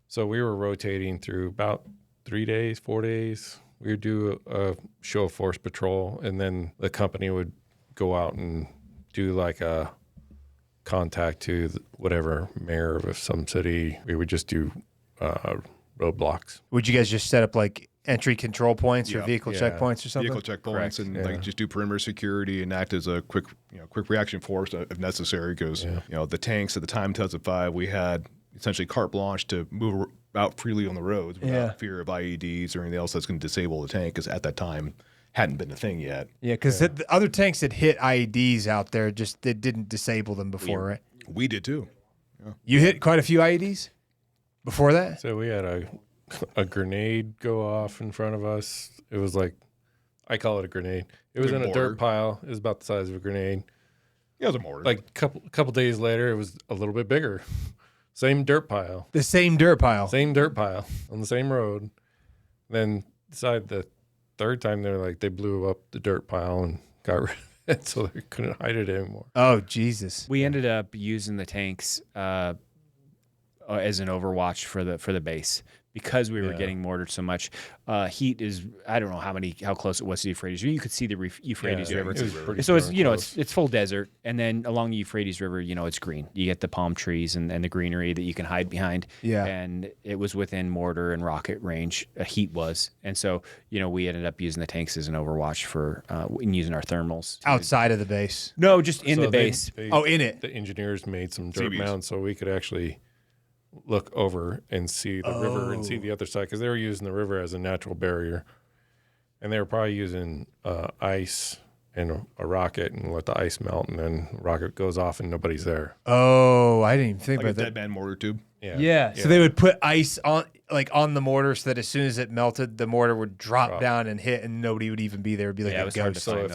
So we were rotating through about 3 days, 4 days. We would do a show of force patrol, and then the company would go out and do like a contact to whatever mayor of some city. We would just do roadblocks. Would you guys just set up like entry control points or vehicle checkpoints or something? Vehicle checkpoints and like just do perimeter security and act as a quick reaction force if necessary. Because you know, the tanks at the time, 2005, we had essentially carte blanche to move out freely on the roads without fear of IEDs or anything else that's going to disable the tank, because at that time hadn't been a thing yet. Yeah, because the other tanks that hit IEDs out there they didn't disable them before, right? We did too. Yeah. You hit quite a few IEDs before that? So we had a grenade go off in front of us. It was like, I call it a grenade. It was in a dirt pile. It was about the size of a grenade. Yeah, it was a mortar. Like a couple days later, it was a little bit bigger. Same dirt pile. The same dirt pile. Same dirt pile on the same road. Then decided the third time they blew up the dirt pile and got rid of it, so they couldn't hide it anymore. Oh, Jesus. We ended up using the tanks as an overwatch for the base, because we were getting mortared so much. Heat is, I don't know how close it was to the Euphrates River. You could see the Euphrates River. So it's, you know, it's full desert. And then along the Euphrates River, you know, it's green. You get the palm trees and the greenery that you can hide behind. Yeah. And it was within mortar and rocket range. Heat was. And so, you know, we ended up using the tanks as an overwatch for and using our thermals. Outside of the base? No, just in the base. In it. The engineers made some dirt mounds so we could actually look over and see the river and see the other side, because they were using the river as a natural barrier, and they were probably using ice and a rocket and let the ice melt, and then the rocket goes off and nobody's there. Oh, I didn't even think like about a that. dead man mortar tube. Yeah. So they would put ice on the mortar so that as soon as it melted, the mortar would drop down and hit, and nobody would even be there. It'd be like a ghost. So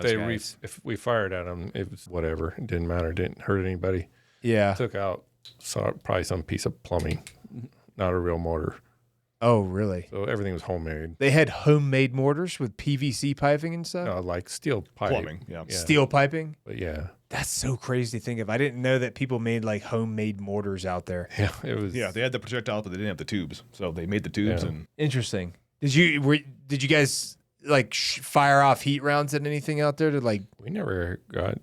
if we fired at them, it was whatever. It didn't matter. It didn't hurt anybody. Yeah. Took out probably some piece of plumbing, not a real mortar. Oh, really? So everything was homemade. They had homemade mortars with PVC piping and stuff? No, like steel pipe. Plumbing, yeah. Steel piping? But yeah. That's so crazy to think of. I didn't know that people made like homemade mortars out there. Yeah, it was. Yeah, they had the projectile, but they didn't have the tubes. So they made the tubes and. Interesting. Did you guys like fire off heat rounds at anything out there to like? We never got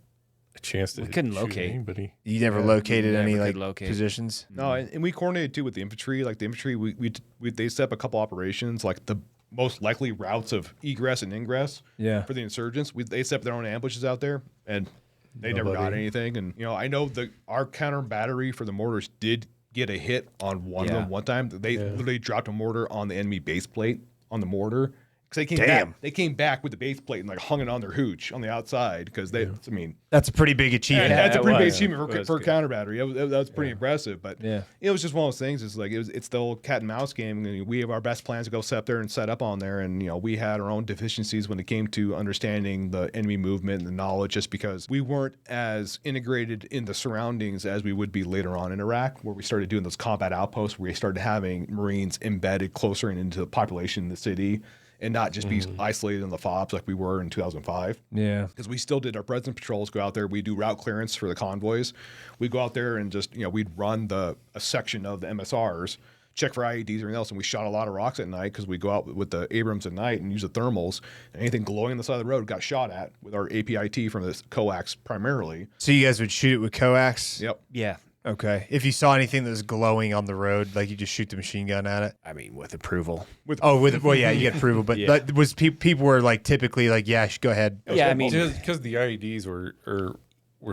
a chance to. We couldn't shoot locate anybody. You never located any like locate positions? No, and we coordinated too with the infantry. Like the infantry, they set up a couple operations, like the most likely routes of egress and ingress. Yeah. For the insurgents, they set up their own ambushes out there, and they never got anything. And you know, I know our counter battery for the mortars did get a hit on one of them one time. They literally dropped a mortar on the enemy base plate on the mortar, They came back with the base plate and like hung it on their hooch on the outside because they. I mean, That's a pretty big achievement. that's a pretty big was. achievement It was for good. counter battery. That was pretty impressive. But Yeah. it was just one of those things. It's the old cat and mouse game. And we have our best plans to go set up there and set up on there, and we had our own deficiencies when it came to understanding the enemy movement and the knowledge, just because we weren't as integrated in the surroundings as we would be later on in Iraq, where we started doing those combat outposts, where we started having Marines embedded closer and into the population in the city, and not just be isolated in the FOBs like we were in 2005. Yeah. Because we still did our presence patrols, go out there. We do route clearance for the convoys. We go out there and just, we'd run a section of the MSRs, check for IEDs or anything else, and we shot a lot of rocks at night because we go out with the Abrams at night and use the thermals. And anything glowing on the side of the road got shot at with our APIT from the coax primarily. So you guys would shoot it with coax? Yep. Yeah. Okay. If you saw anything that was glowing on the road, like you just shoot the machine gun at it? I mean, with approval. Well, yeah, you get approval. But Yeah. was people were like typically like, yeah, go ahead. Yeah, I mean, Because the IEDs were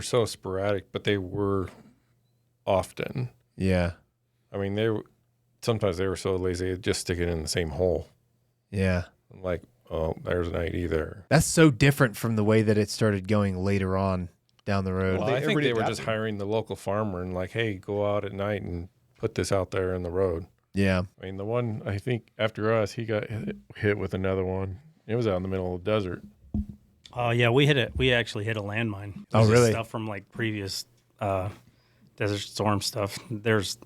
so sporadic, but they were often. Yeah. I mean, sometimes they were so lazy, they'd just stick it in the same hole. Yeah. I'm like, oh, there's an IED there. That's so different from the way that it started going later on down the road. Well, I think everybody they were just adapted. hiring the local farmer and like, hey, go out at night and put this out there in the road. Yeah. I mean, the one, I think after us, he got hit with another one. It was out in the middle of the desert. Oh yeah, we actually hit a landmine. Oh, This is really? Stuff from like previous Desert Storm stuff. There's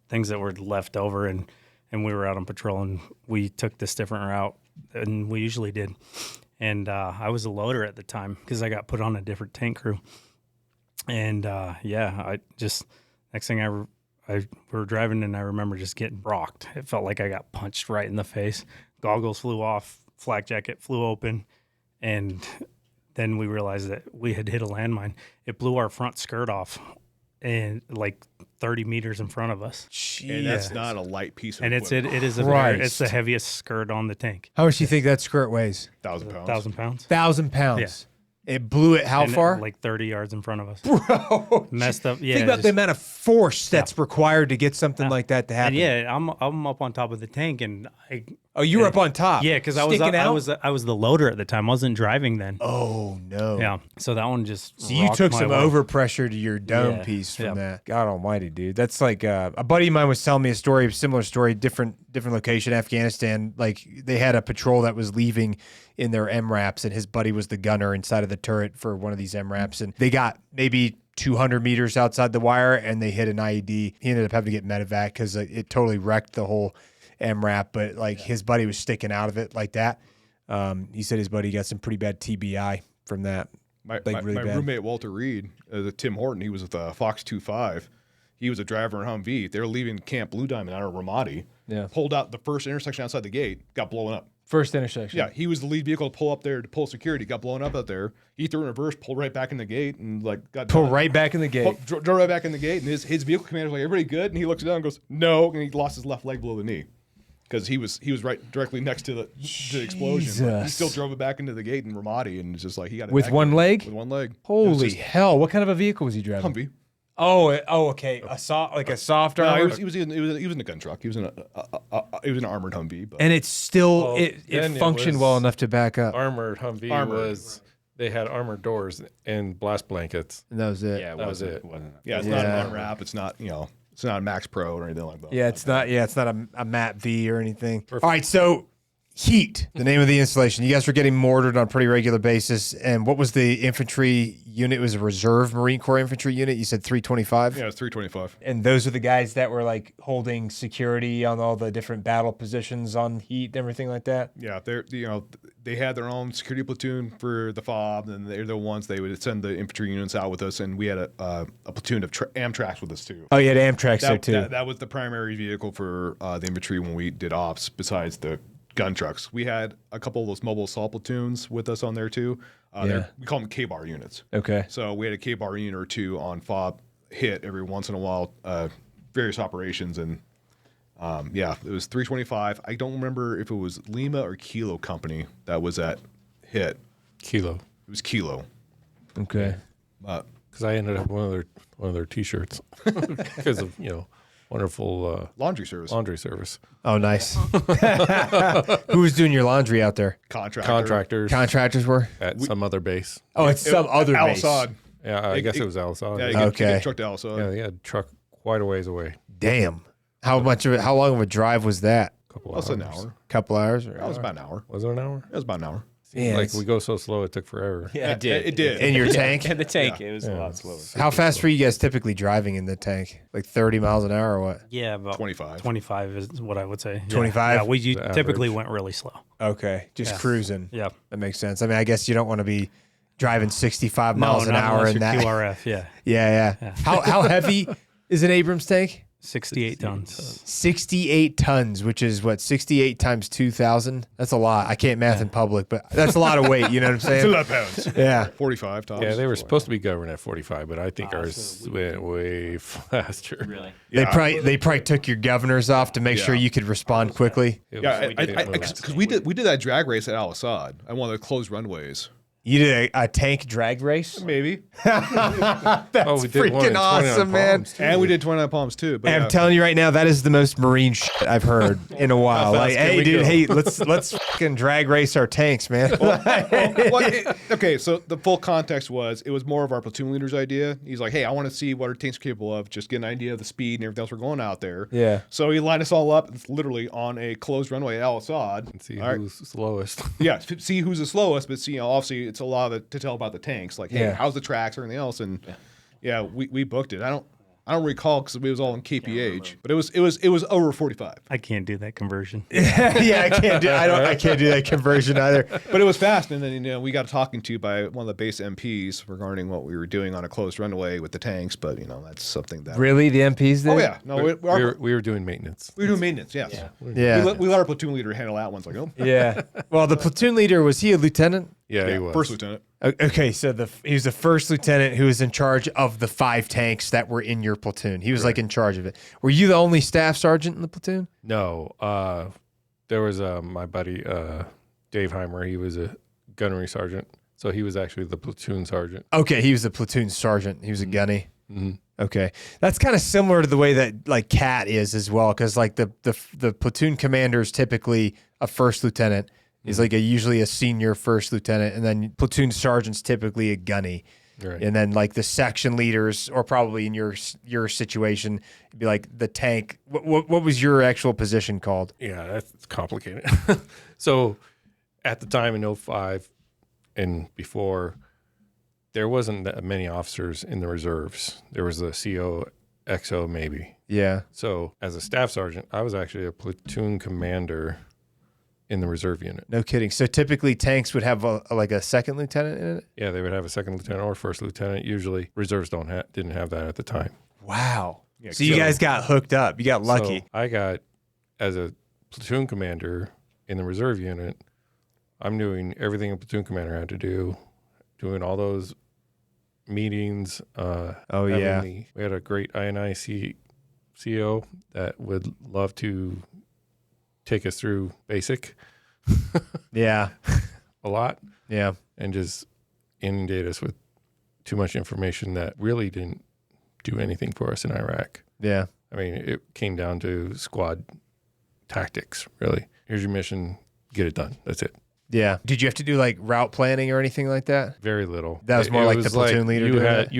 things that were left over, and we were out on patrol, and we took this different route than we usually did. And I was a loader at the time because I got put on a different tank crew. And I just next thing we were driving, and I remember just getting rocked. It felt like I got punched right in the face. Goggles flew off, flak jacket flew open, and then we realized that we had hit a landmine. It blew our front skirt off, and like 30 meters in front of us. And that's not a light piece of And equipment. it is Christ. it's the heaviest skirt on the tank. How much do you think that skirt weighs? 1,000 pounds. 1,000 pounds. 1,000 pounds. It blew it how And far? Like 30 yards in front of us. Bro. Messed up. Yeah. Think about just- the amount of force that's required to get something like that to happen. And yeah, I'm up on top of the tank, and Oh, you were up on top. yeah, because I was the loader at the time. I wasn't driving then. Oh no. Yeah, so that one just. So you rocked took my some world. overpressure to your dome Yeah. piece from Yeah. that. God Almighty, dude. That's like a buddy of mine was telling me a story, a similar story, different location, Afghanistan. Like they had a patrol that was leaving in their MRAPs, and his buddy was the gunner inside of the turret for one of these MRAPs, and they got maybe 200 meters outside the wire, and they hit an IED. He ended up having to get medevac because it totally wrecked the whole MRAP. But like his buddy was sticking out of it like that. He said his buddy got some pretty bad TBI from that. My really bad. roommate Walter Reed, Tim Horton, he was with Fox 25. He was a driver in Humvee. They were leaving Camp Blue Diamond out of Ramadi. Yeah. Pulled out the first intersection outside the gate, got blown up. First intersection. Yeah, he was the lead vehicle to pull up there to pull security. Got blown up out there. He threw in reverse, pulled right back in the gate, and like got Pull done. right back in the gate. Drove right back in the gate. And his vehicle commander was like, "Everybody good?" And he looks down and goes, "No," and he lost his left leg below the knee because he was right directly next to the explosion. But he Jesus. still drove it back into the gate in Ramadi, and it's just like he got it With back one in- leg? With one leg. It was Holy just hell! What kind of a vehicle was he driving? Humvee. Oh, okay. A soft No, armor. he was in a gun truck. He was in an armored Humvee. But And it's still Well, it then it functioned was- well enough to back up. Armored Humvee Armored. they had armored doors and blast blankets. And that was it. Yeah, That was it. Wasn't yeah, it's not Yeah. an unwrap. It's not it's not a Max Pro or anything like that. Yeah, it's not. Yeah, it's not a map V or anything. All right, so Heat, the name of the installation. You guys were getting mortared on a pretty regular basis. And what was the infantry unit? It was a reserve Marine Corps infantry unit. You said 325. Yeah, it's 325. And those are the guys that were like holding security on all the different battle positions on Heat and everything like that. Yeah, they had their own security platoon for the FOB, and they're the ones they would send the infantry units out with us, and we had a platoon of Amtraks with us too. Oh, you had Amtrak there too. That was the primary vehicle for the infantry when we did ops, besides the gun trucks. We had a couple of those mobile assault platoons with us on there too. We call them K-bar units. Okay. So we had a K-bar unit or two on FOB hit every once in a while, various operations, and it was 325. I don't remember if it was Lima or Kilo Company that was at hit. Kilo. It was Kilo. Okay. Because I ended up one of their T-shirts because of wonderful Laundry service. laundry service. Oh, nice. Who was doing your laundry out there? Contractors Contractors were? at some other base. Oh, it's some other Al base. Assad. Yeah, I guess it was Al Assad. Yeah, you Yeah, get, Okay. you get trucked to Al Assad. they had a truck quite a ways away. Damn. How long of a drive was that? Couple That's hours. an hour. Couple hours? Or? That was about an hour. Was it an hour? It was about an hour. Yeah, Like it's- we go so slow, it took forever. Yeah, it did. It did. in your tank? In the tank, it was a lot slower. How fast were you guys typically driving in the tank? Like 30 miles an hour or what? Yeah, about 25. 25 is what I would say. 25? Yeah, we The typically average. went really slow. Okay. Just Yeah. cruising. Yeah. That makes sense. I mean, I guess you don't want to be driving 65 miles an not hour unless in you're that. QRF. Yeah, Yeah. How heavy is an Abrams tank? 68 tons. 68 tons, which is what, 68 times 2,000? That's a lot. I can't math in public, but that's a lot of weight. You know what I'm It's a saying? lot of pounds. Yeah. 45 tops. Yeah, they were supposed to be governed at 45, but I think ours went way faster. Really? They probably took your governors off to make sure Yeah. you could respond quickly. It Yeah, was- because we did that drag race at Al Assad at one of the closed runways. You did a tank drag race? Maybe. That's Oh, we did one freaking in 29 awesome, man. Palms, too. And we did 29 Palms too. But I'm telling you right now, that is the most Marine shit I've heard in a while. fast Like, can hey, we dude, go? hey, let's fucking drag race our tanks, man. okay, so the full context was it was more of our platoon leader's idea. He's like, hey, I want to see what our tanks are capable of, just get an idea of the speed and everything else we're going out there. Yeah. So he lined us all up. It's literally on a closed runway at Al Assad. And see All right. who's slowest. Yeah, see who's the slowest, but see, obviously it's a lot to tell about the tanks. Like, hey, Yeah. how's the tracks, everything else, and yeah, we booked it. I don't recall because we was all in KPH, but it was over 45. I can't do that conversion. Yeah, I can't do that conversion either. But it was fast, and then we got talking to by one of the base MPs regarding what we were doing on a closed runway with the tanks. But that's something that Really, the MPs did? Oh yeah, no, We were doing maintenance. we were doing maintenance. Yes, Yeah. We let our platoon leader handle that one. It's like, oh, Yeah. Well, the platoon leader, was he a lieutenant? Yeah, he was. first lieutenant. Okay, so he was the first lieutenant who was in charge of the 5 tanks that were in your platoon. He was like in charge of it. Were you the only staff sergeant in the platoon? No, there was my buddy Dave Heimer. He was a gunnery sergeant, so he was actually the platoon sergeant. Okay, he was the platoon sergeant. He was a gunny. Mm-hmm. Okay, that's kind of similar to the way that like Cat is as well, because like the platoon commander is typically a first lieutenant. He's like usually a senior first lieutenant, and then platoon sergeant's typically a gunny. Right. And then like the section leaders, or probably in your situation, it'd be like the tank. What was your actual position called? Yeah, that's complicated. So at the time in 05 and before, there wasn't that many officers in the reserves. There was the CO, XO maybe. Yeah. So as a staff sergeant, I was actually a platoon commander in the reserve unit. No kidding. So typically tanks would have like a second lieutenant in it. Yeah, they would have a second lieutenant or first lieutenant. Usually reserves didn't have that at the time. Wow. Yeah, So you guys got hooked up. You got lucky. So I got, as a platoon commander in the reserve unit, I'm doing everything a platoon commander had to do, doing all those meetings. Oh, yeah. We had a great INI CO that would love to take us through basic Yeah. a lot Yeah. and just inundate us with too much information that really didn't do anything for us in Iraq. Yeah. I mean, it came down to squad tactics, really. Here's your mission, get it done. That's it. Yeah. Did you have to do like route planning or anything like that? Very little. That was more like the platoon leader You doing had that?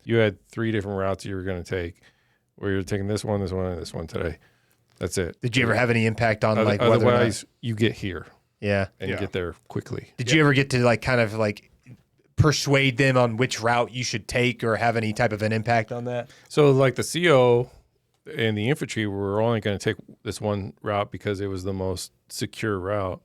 you had 3 different routes you were going to take, where you're taking this one, and this one today. That's it. Did you ever have any impact on like whether or not- Otherwise, you get here Yeah. and Yeah. you get there quickly. Did you ever get to like kind of like persuade them on which route you should take or have any type of an impact on that? So like the CO and the infantry were only going to take this one route because it was the most secure route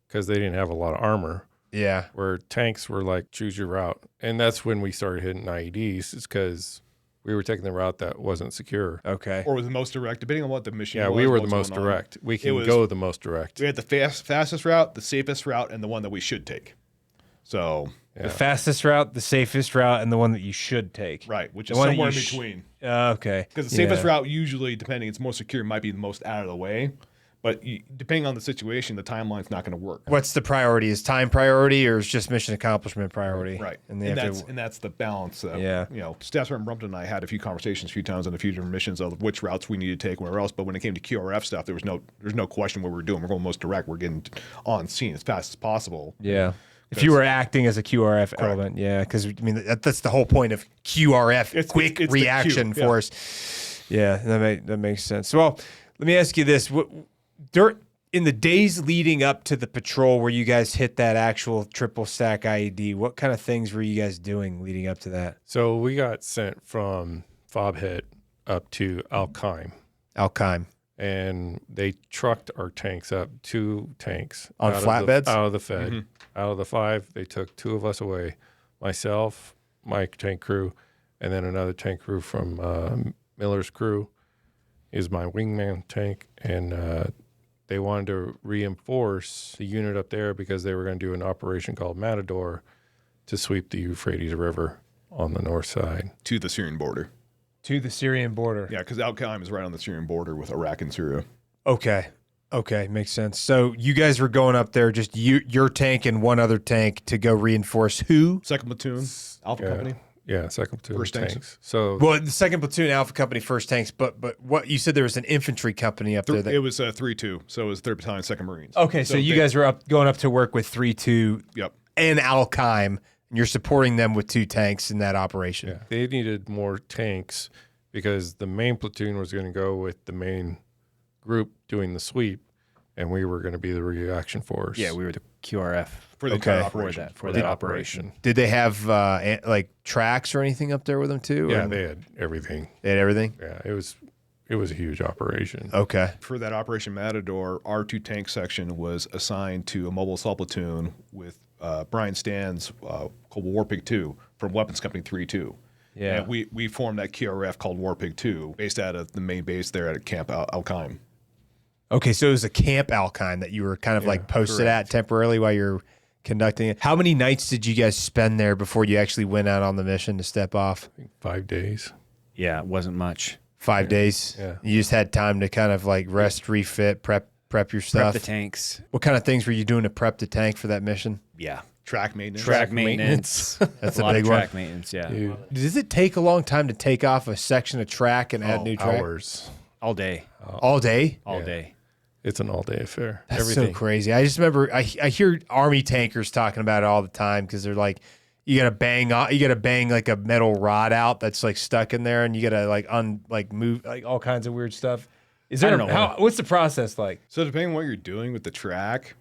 because they didn't have a lot of armor. Yeah. Where tanks were like, choose your route. And that's when we started hitting IEDs, is because we were taking the route that wasn't secure. Okay. Or was the most direct, depending on what the mission Yeah, was. we were what the was most going on. direct. We can was- go the most direct. We had the fastest route, the safest route, and the one that we should take. So, The fastest route, the safest route, and the one that you should take. right, which The is one that somewhere in you between. Okay. Because the safest route, usually, depending, it's more secure, might be the most out of the way. But depending on the situation, the timeline's not going to work. What's the priority? Is time priority or is just mission accomplishment priority? Right. And that's the balance. That, Staff Sergeant Brumpton and I had a few conversations a few times on a few different missions of which routes we need to take, where else. But when it came to QRF stuff, there's no question what we're doing. We're going most direct. We're getting on scene as fast as possible. Yeah. If you were acting as a QRF element, yeah, because I mean that's the whole point of QRF, it's reaction force. Yeah, that makes sense. Well, let me ask you this: in the days leading up to the patrol, where you guys hit that actual triple stack IED, what kind of things were you guys doing leading up to that? So we got sent from Fallujah up to Al-Qaim. And they trucked our tanks up, 2 tanks. On flatbeds? Out of the Fed. Mm-hmm. Out of the 5, they took 2 of us away. Myself, my tank crew, and then another tank crew from Miller's crew is my wingman tank. And they wanted to reinforce the unit up there because they were going to do an operation called Matador to sweep the Euphrates River on the north side. To the Syrian border. To the Syrian border. Yeah, because Al-Qaim is right on the Syrian border with Iraq and Syria. Okay, makes sense. So you guys were going up there, just your tank and one other tank to go reinforce who? 2nd Platoon, Alpha Company. Yeah, 2nd Platoon First tanks. So the 2nd Platoon, Alpha Company, 1st tanks. But what you said there was an infantry company up there. It was 3-2, so it was 3rd Battalion, 2nd Marines. Okay, so you guys were going up to work with 3-2 Yep. and Al-Qaim, and you're supporting them with 2 tanks in that operation. Yeah, they needed more tanks because the main platoon was going to go with the main group doing the sweep, and we were going to be the reaction force. Yeah, we were the QRF for the entire operation. For that operation. Did they have like tracks or anything up there with them too? Yeah, they had everything. They had everything? Yeah, it was a huge operation. Okay. For that Operation Matador, our 2 tank section was assigned to a mobile assault platoon with Brian Stan's called Warpig 2 from Weapons Company 3-2. Yeah. And we formed that QRF called Warpig 2 based out of the main base there at Camp Al-Qaim. Okay, so it was a Camp Al-Qaim that you were kind of like posted at temporarily while you're conducting it. How many nights did you guys spend there before you actually went out on the mission to step off? I think 5 days. Yeah, it wasn't much. 5 days? Yeah. You just had time to kind of like rest, refit, prep your stuff? Prep the tanks. What kind of things were you doing to prep the tank for that mission? Yeah. Track maintenance. Track maintenance. That's a a lot big of one. track maintenance, yeah. Dude, Does it take a long time to take off a section of track and add new track? hours. All day. All day? All Yeah. day. It's an all-day affair. That's Everything. so crazy. I just remember I hear Army tankers talking about it all the time because they're like, you gotta bang like a metal rod out that's like stuck in there, and you gotta move like all kinds of weird stuff. Is there what's the process like? So depending on what you're doing with the track,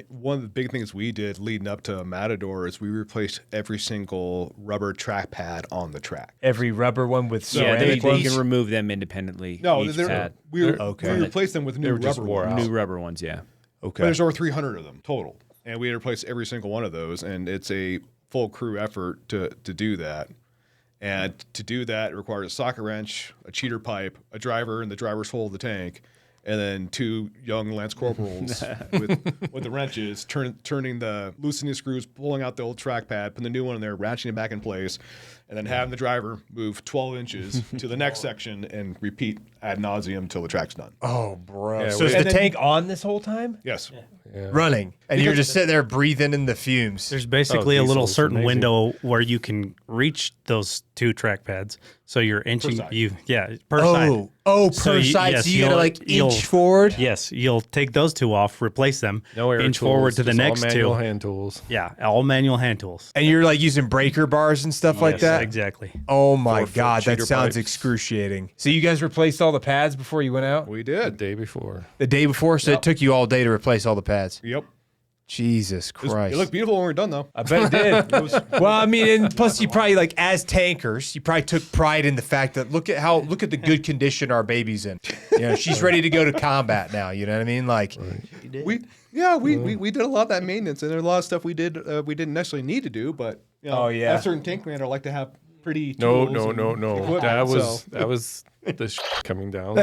one of the big things we did leading up to Matador is we replaced every single rubber track pad on the track. Every rubber one with Yeah, ceramic they ones? can remove them independently. No, each pad. we replaced them with new just rubber wore ones. out. New rubber ones, yeah. But there's over 300 of them total, and we had to replace every single one of those, and it's a full crew effort to do that. And to do that, it requires a socket wrench, a cheater pipe, a driver in the driver's hole of the tank, and then 2 young lance corporals with the wrenches, loosening the screws, pulling out the old track pad, putting the new one in there, ratcheting it back in place, and then having the driver move 12 inches to the next section and repeat ad nauseum until the track's done. Oh, bro. Yeah, So is the tank on this whole time? Yes. Yeah. Running. And you're just sitting there breathing in the fumes. There's basically a little diesel's certain amazing. window where you can reach those 2 track pads. So you're inching side. per side. Per So side. yes, So you gotta you'll- inch forward? Yes, you'll take those 2 off, replace them, No air inch tools, forward to the just next all manual 2. hand tools. Yeah, all manual hand tools. And you're like using breaker bars and stuff like Yes, that? exactly. Oh my 4-foot God, that cheater sounds pipes. excruciating. So you guys replaced all the pads before you went out? We The did. day before. The day before? So it took you all day to replace all the pads? Yep. Jesus Christ. It looked beautiful when we were done, though. I bet it did. Well, I mean, and plus you probably like as tankers, you probably took pride in the fact that look at the good condition our baby's in. You know, she's ready to go to combat now. You know what I mean? Like, We did a lot of that maintenance, and there's a lot of stuff we didn't necessarily need to do, but you know, Oh, yeah. a certain tank commander like to have pretty No. equipment, That was the coming down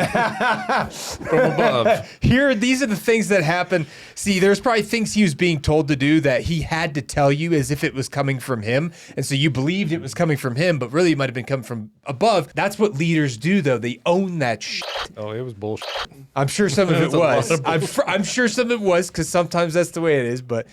from above. These are the things that happen. See, there's probably things he was being told to do that he had to tell you as if it was coming from him. And so you believed it was coming from him, but really it might have been coming from above. That's what leaders do, though. They own that shit. Oh, it was bullshit. I'm sure some of it was. I'm sure some of it was, because sometimes that's the way it is. But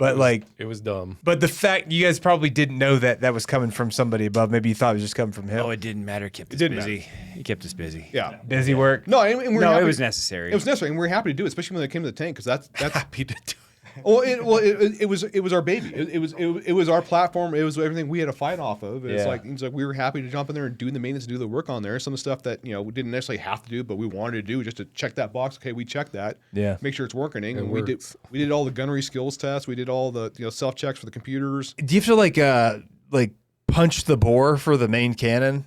it was dumb. But the fact you guys probably didn't know that was coming from somebody above. Maybe you thought it was just coming from him. Oh, it didn't matter. It kept us busy. He kept us busy. Yeah. Busy work. No, and we're No, happy. it was necessary. It was necessary, and we're happy to do it, especially when they came to the tank, because that's happy to do it. It was our baby. It was our platform. It was everything we had to fight off of. It's like we were happy to jump in there and do the maintenance, do the work on there. Some of the stuff that we didn't necessarily have to do, but we wanted to do just to check that box. Okay, we checked that. Yeah. Make sure it's working. And we did all the gunnery skills tests. We did all the self checks for the computers. Do you have to like punch the bore for the main cannon?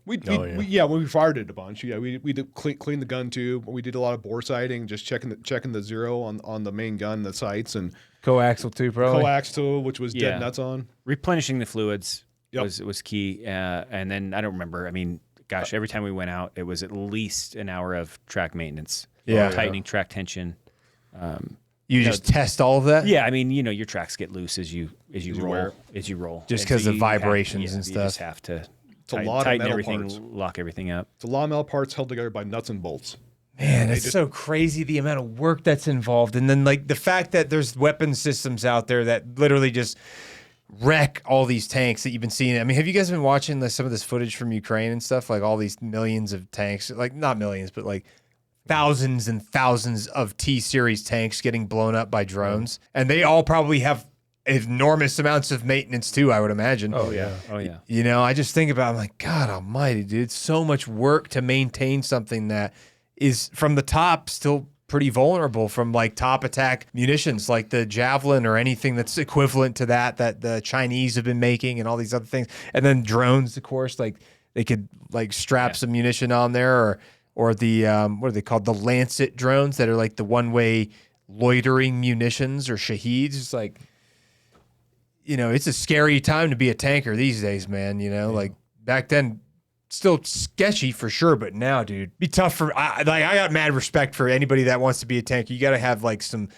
When we fired it a bunch. Yeah, we did clean the gun tube. We did a lot of bore sighting, just checking the zero on the main gun, the sights, and Coaxial too, probably. coaxial, which was dead nuts on. Replenishing the fluids Yep. was key. And then I don't remember. I mean, gosh, every time we went out, it was at least an hour of track maintenance. Yeah. Tightening track tension. You just test all of that? Yeah, I mean, your tracks get loose as you roll. Just And 'cause of you vibrations and You stuff. just have to a lot of tighten metal everything, parts. lock everything up. It's a lot of metal parts held together by nuts and bolts. Man, it's so crazy the amount of work that's involved. And then like the fact that there's weapon systems out there that literally just wreck all these tanks that you've been seeing. I mean, have you guys been watching some of this footage from Ukraine and stuff? Like all these millions of tanks, like not millions, but like thousands and thousands of T-series tanks getting blown up by drones. And they all probably have enormous amounts of maintenance too, I would imagine. Oh yeah. I just think about, I'm like, God almighty, dude, so much work to maintain something that is from the top still pretty vulnerable from like top attack munitions like the Javelin or anything that's equivalent to that the Chinese have been making and all these other things. And then drones, of course, like they could like strap some munition on there or the what are they called? The Lancet drones that are like the one-way loitering munitions or Shaheeds. It's like, it's a scary time to be a tanker these days, man. Like back then, still sketchy for sure, but now, dude, be tough for. I got mad respect for anybody that wants to be a tanker. You got to have like some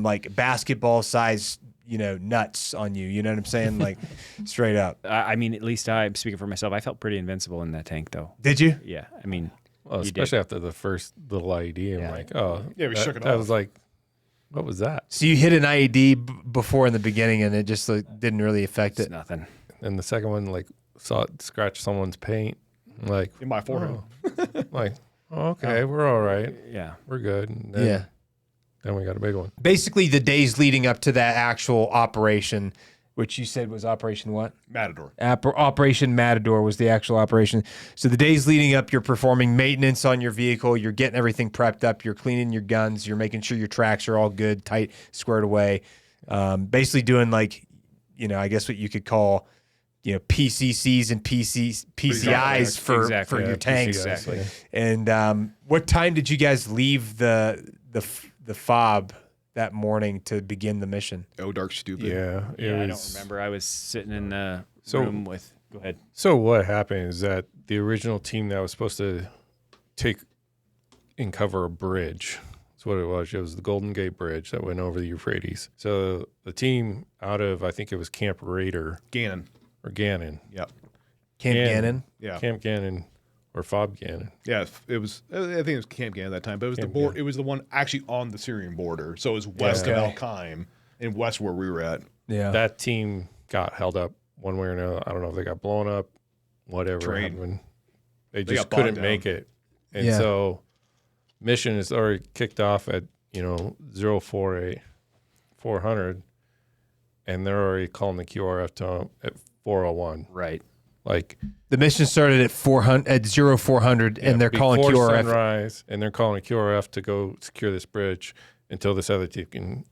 like basketball size, nuts on you. You know what I'm saying? Like straight up. I mean, at least I'm speaking for myself. I felt pretty invincible in that tank, though. Did you? Yeah, I mean, Well, especially after the first little IED, I'm like, oh, we shook it I off. was like, what was that? So you hit an IED before in the beginning, and it just didn't really affect it's it. nothing. And the second one, like, saw it scratch someone's paint, like In my forehead. like, oh, okay, we're all right, Yeah. we're good. And then, then we got a big one. Basically, the days leading up to that actual operation, which you said was Operation what? Matador. Operation Matador was the actual operation. So the days leading up, you're performing maintenance on your vehicle. You're getting everything prepped up. You're cleaning your guns. You're making sure your tracks are all good, tight, squared away. Basically doing like, I guess what you could call, PCCs and PCIs for your tanks. Exactly. And what time did you guys leave the FOB that morning to begin the mission? Oh, dark stupid. Yeah, I don't remember. I was sitting in the room with. Go ahead. So what happened is that the original team that was supposed to take and cover a bridge, that's what it was. It was the Golden Gate Bridge that went over the Euphrates. So the team out of, I think it was Camp Raider. Gannon. Or Gannon. Yep. Camp Gannon? Yeah. Camp Gannon or FOB Gannon. Yeah, it was. I think it was Camp Gannon at that time, but it was the board. It was the one actually on the Syrian border, so it was west of Al Qaim and west where we were at. Yeah. That team got held up one way or another. I don't know if they got blown up, whatever happened. They just couldn't make it, and so mission is already kicked off at 048 400, and they're already calling the QRF to at 401. Right. Like the mission started at 0400, and they're calling before QRF. sunrise, and they're calling a QRF to go secure this bridge until this other team can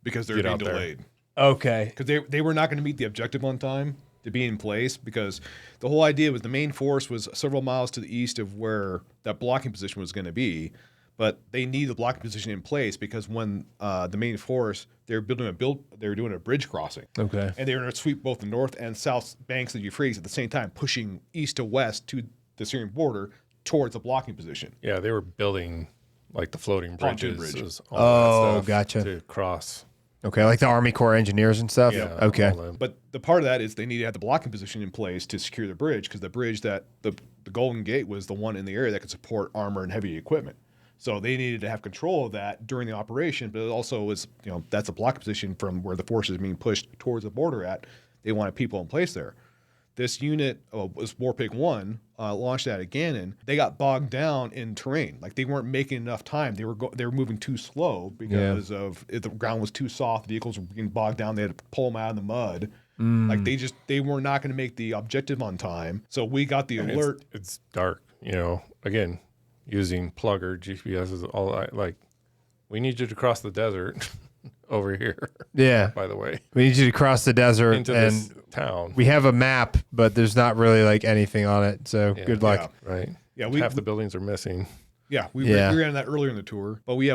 because they're get being out there. delayed. Okay. Because they were not going to meet the objective on time to be in place, because the whole idea was the main force was several miles to the east of where that blocking position was going to be, But they need the blocking position in place because when the main force, they were doing a bridge crossing. Okay. And they were going to sweep both the north and south banks of the Euphrates at the same time, pushing east to west to the Syrian border towards the blocking position. Yeah, they were building like the floating Pontoon bridges. bridge. All that stuff gotcha. To cross. Okay, like the Army Corps engineers and stuff? Yeah. Okay. all them. But the part of that is they need to have the blocking position in place to secure the bridge because the bridge that the Golden Gate was the one in the area that could support armor and heavy equipment. So they needed to have control of that during the operation, but it also was, that's a blocking position from where the forces are being pushed towards the border at. They wanted people in place there. This unit was Warpig 1, launched out of Gannon. They got bogged down in terrain. Like they weren't making enough time. They were moving too slow because the ground was too soft. The vehicles were getting bogged down. They had to pull them out of the mud. Like they were not going to make the objective on time. So we got the alert. It's dark, again, using plugger GPS is all like, we need you to cross the desert over here. Yeah. By the way, We need you to cross the desert into and this town. we have a map, but there's not really like anything on it. So good luck. Right. Yeah, Half the buildings are missing. Yeah, we ran that earlier in the tour, but we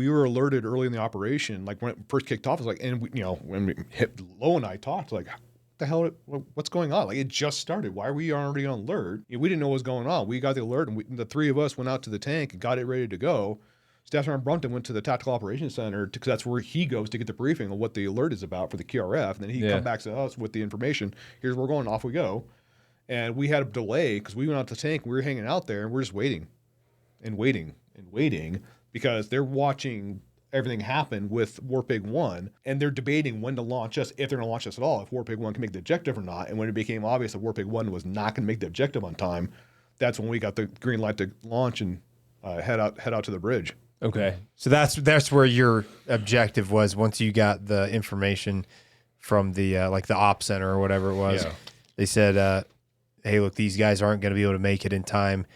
were alerted early in the operation. Like when it first kicked off, it was like, and when we hit Low and I talked, like, what the hell? What's going on? Like it just started. Why are we already on alert? We didn't know what was going on. We got the alert, and the three of us went out to the tank and got it ready to go. Staff Sergeant Brunton went to the Tactical Operations Center because that's where he goes to get the briefing on what the alert is about for the QRF. And then he come back to us with the information. Here's where we're going. Off we go. And we had a delay because we went out to the tank. We were hanging out there, and we're just waiting and waiting and waiting because they're watching everything happen with Warpig 1, and they're debating when to launch us, if they're going to launch us at all, if Warpig 1 can make the objective or not. And when it became obvious that Warpig 1 was not going to make the objective on time, that's when we got the green light to launch and head out to the bridge. Okay. So that's where your objective was once you got the information from the like the op center or whatever it was. Yeah. They said, hey, look, these guys aren't going to be able to make it in time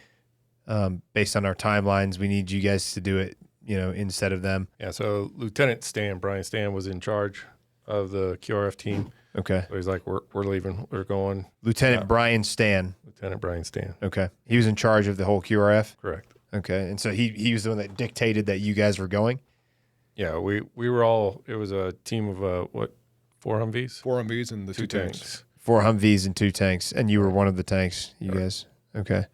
based on our timelines. We need you guys to do it, instead of them. Yeah. So Lieutenant Brian Stan was in charge of the QRF team. Okay. So he's like, we're leaving. We're going. Lieutenant Brian Stan. Lieutenant Brian Stan. Okay. He was in charge of the whole QRF? Correct. Okay. And so he was the one that dictated that you guys were going? Yeah. We were all, it was a team of 4 Humvees? 4 Humvees and the 2 tanks. tanks. 4 Humvees and 2 tanks. And you were one of the tanks, you guys. Okay.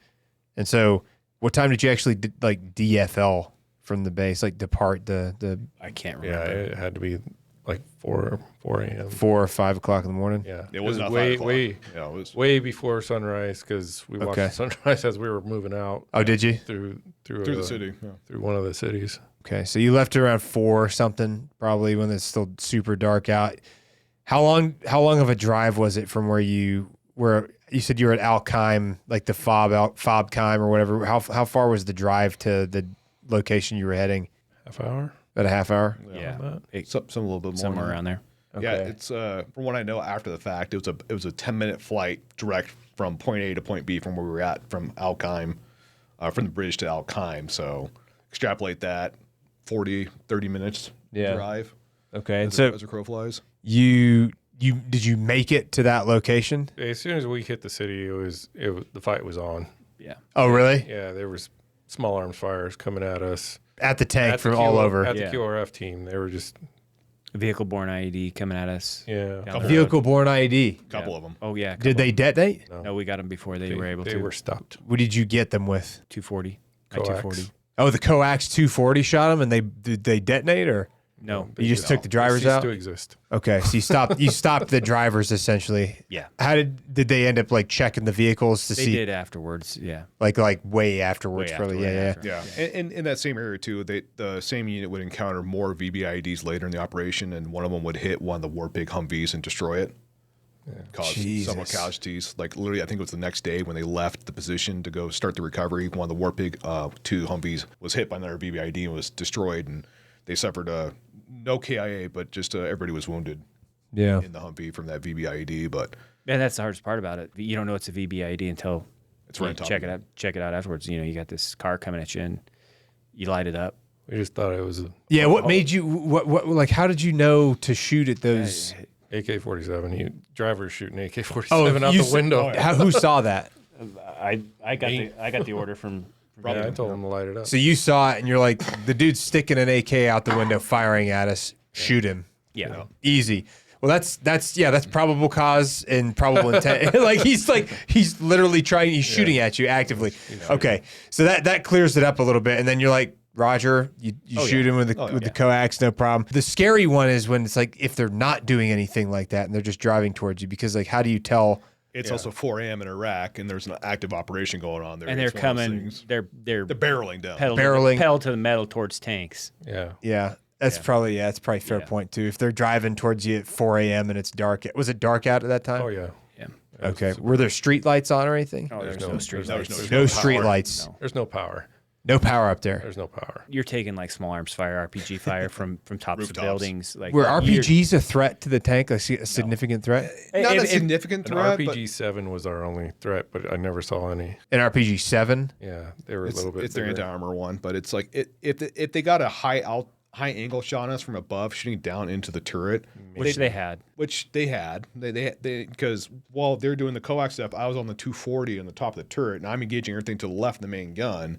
And so what time did you actually DFL from the base, like depart the I can't Yeah, remember. it had to be like 4 a.m. 4 or 5 o'clock in the morning? Yeah, It was not 5 way o'clock. way Yeah, it was. way before sunrise because we watched Okay. the sunrise as we were moving out. Oh, did you? through Through the city. Yeah. through one of the cities? Okay. So you left around 4 or something, probably when it's still super dark out. How long of a drive was it from where you said you were at Al-Qaim, like the Fob-Qaim or whatever? How far was the drive to the location you were heading? Half hour. About a half hour? Yeah, Some a little bit more. somewhere around there. Yeah, it's from what I know after the fact, it was a 10-minute flight direct from point A to point B from where we were at from Al-Qaim, from the bridge to Al-Qaim. So extrapolate that, 30 minutes drive. Okay. And As so a crow flies. did you make it to that location? As soon as we hit the city, the fight was on. Yeah. Oh, really? Yeah, there was small arms fires coming at us. At the tank At from the all over. At Yeah. the QRF team, they were just Vehicle-borne IED coming at us. yeah. Down A the vehicle-borne IED. Couple of them. Oh yeah. Did they detonate? No, we got them before they were able They to. were stopped. What did you get them with? 240. Coax. 240. Oh, the coax 240 shot them, and did they detonate, or No. you just took the They drivers ceased out? to exist. Okay, so you stopped the drivers essentially. Yeah. How did they end up like checking the vehicles to They see did afterwards. Yeah. like way afterwards? Way Probably. afterward, Yeah. after. Yeah, and in that same area too, the same unit would encounter more VBIEDs later in the operation, and one of them would hit one of the Warpig Humvees and destroy it. Cause several Jesus. casualties. Like literally, I think it was the next day when they left the position to go start the recovery. One of the Warpig 2 Humvees was hit by another VBIED and was destroyed, and they suffered no KIA, but just everybody was wounded Yeah. in the Humvee from that VBIED. But And that's the hardest part about it. You don't know it's a VBIED until it's right on top check of it out. Check it out afterwards. You got this car coming at you, and you light it up. We just thought it was Yeah. What made you? What? Like, how did you know to shoot at those? AK-47. Drivers shooting AK-47 Oh, out you the window. Who saw that? I got the order from Yeah, I told him to light it up. So you saw it, and you're like, the dude's sticking an AK out the window, firing at us. Shoot him. Yeah. Easy. Well, that's probable cause and probable intent. he's literally trying. He's shooting at you actively. Okay, so that clears it up a little bit, and then you're like, Roger, you shoot him with the coax, no problem. The scary one is when it's like if they're not doing anything like that and they're just driving towards you, because like, how do you tell? It's also 4 a.m. in Iraq, and there's an active operation going on there. And they're coming. They're barreling down. Pedal to the metal towards tanks. Yeah. Yeah. That's probably a fair point too. If they're driving towards you at 4 a.m. and it's dark, was it dark out at that time? Oh yeah. Yeah. Okay. Were there street lights on or anything? Oh, there's no street lights. No street lights. No. There's no power. No power up there. There's no power. You're taking like small arms fire, RPG fire from tops of buildings. Like were RPGs a threat to the tank? A significant threat? Not a significant threat. RPG-7 was our only threat, but I never saw any. An RPG-7? Yeah, they were a little bit. It's their anti-armor one, but it's like if they got a high angle shot on us from above, shooting down into the turret, which they had. They because while they're doing the coax stuff, I was on the 240 on the top of the turret, and I'm engaging everything to the left of the main gun.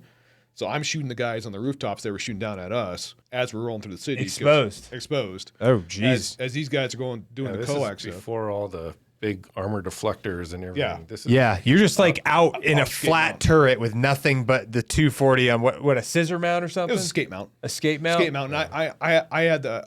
So I'm shooting the guys on the rooftops. They were shooting down at us as we're rolling through the city. Exposed. Oh, jeez. As these guys are doing the coax is stuff. before all the big armor deflectors and everything. Yeah. You're just like out in a flat turret with nothing but the 240 on what a scissor mount or something? It was a skate mount. A skate mount? Skate mount. And I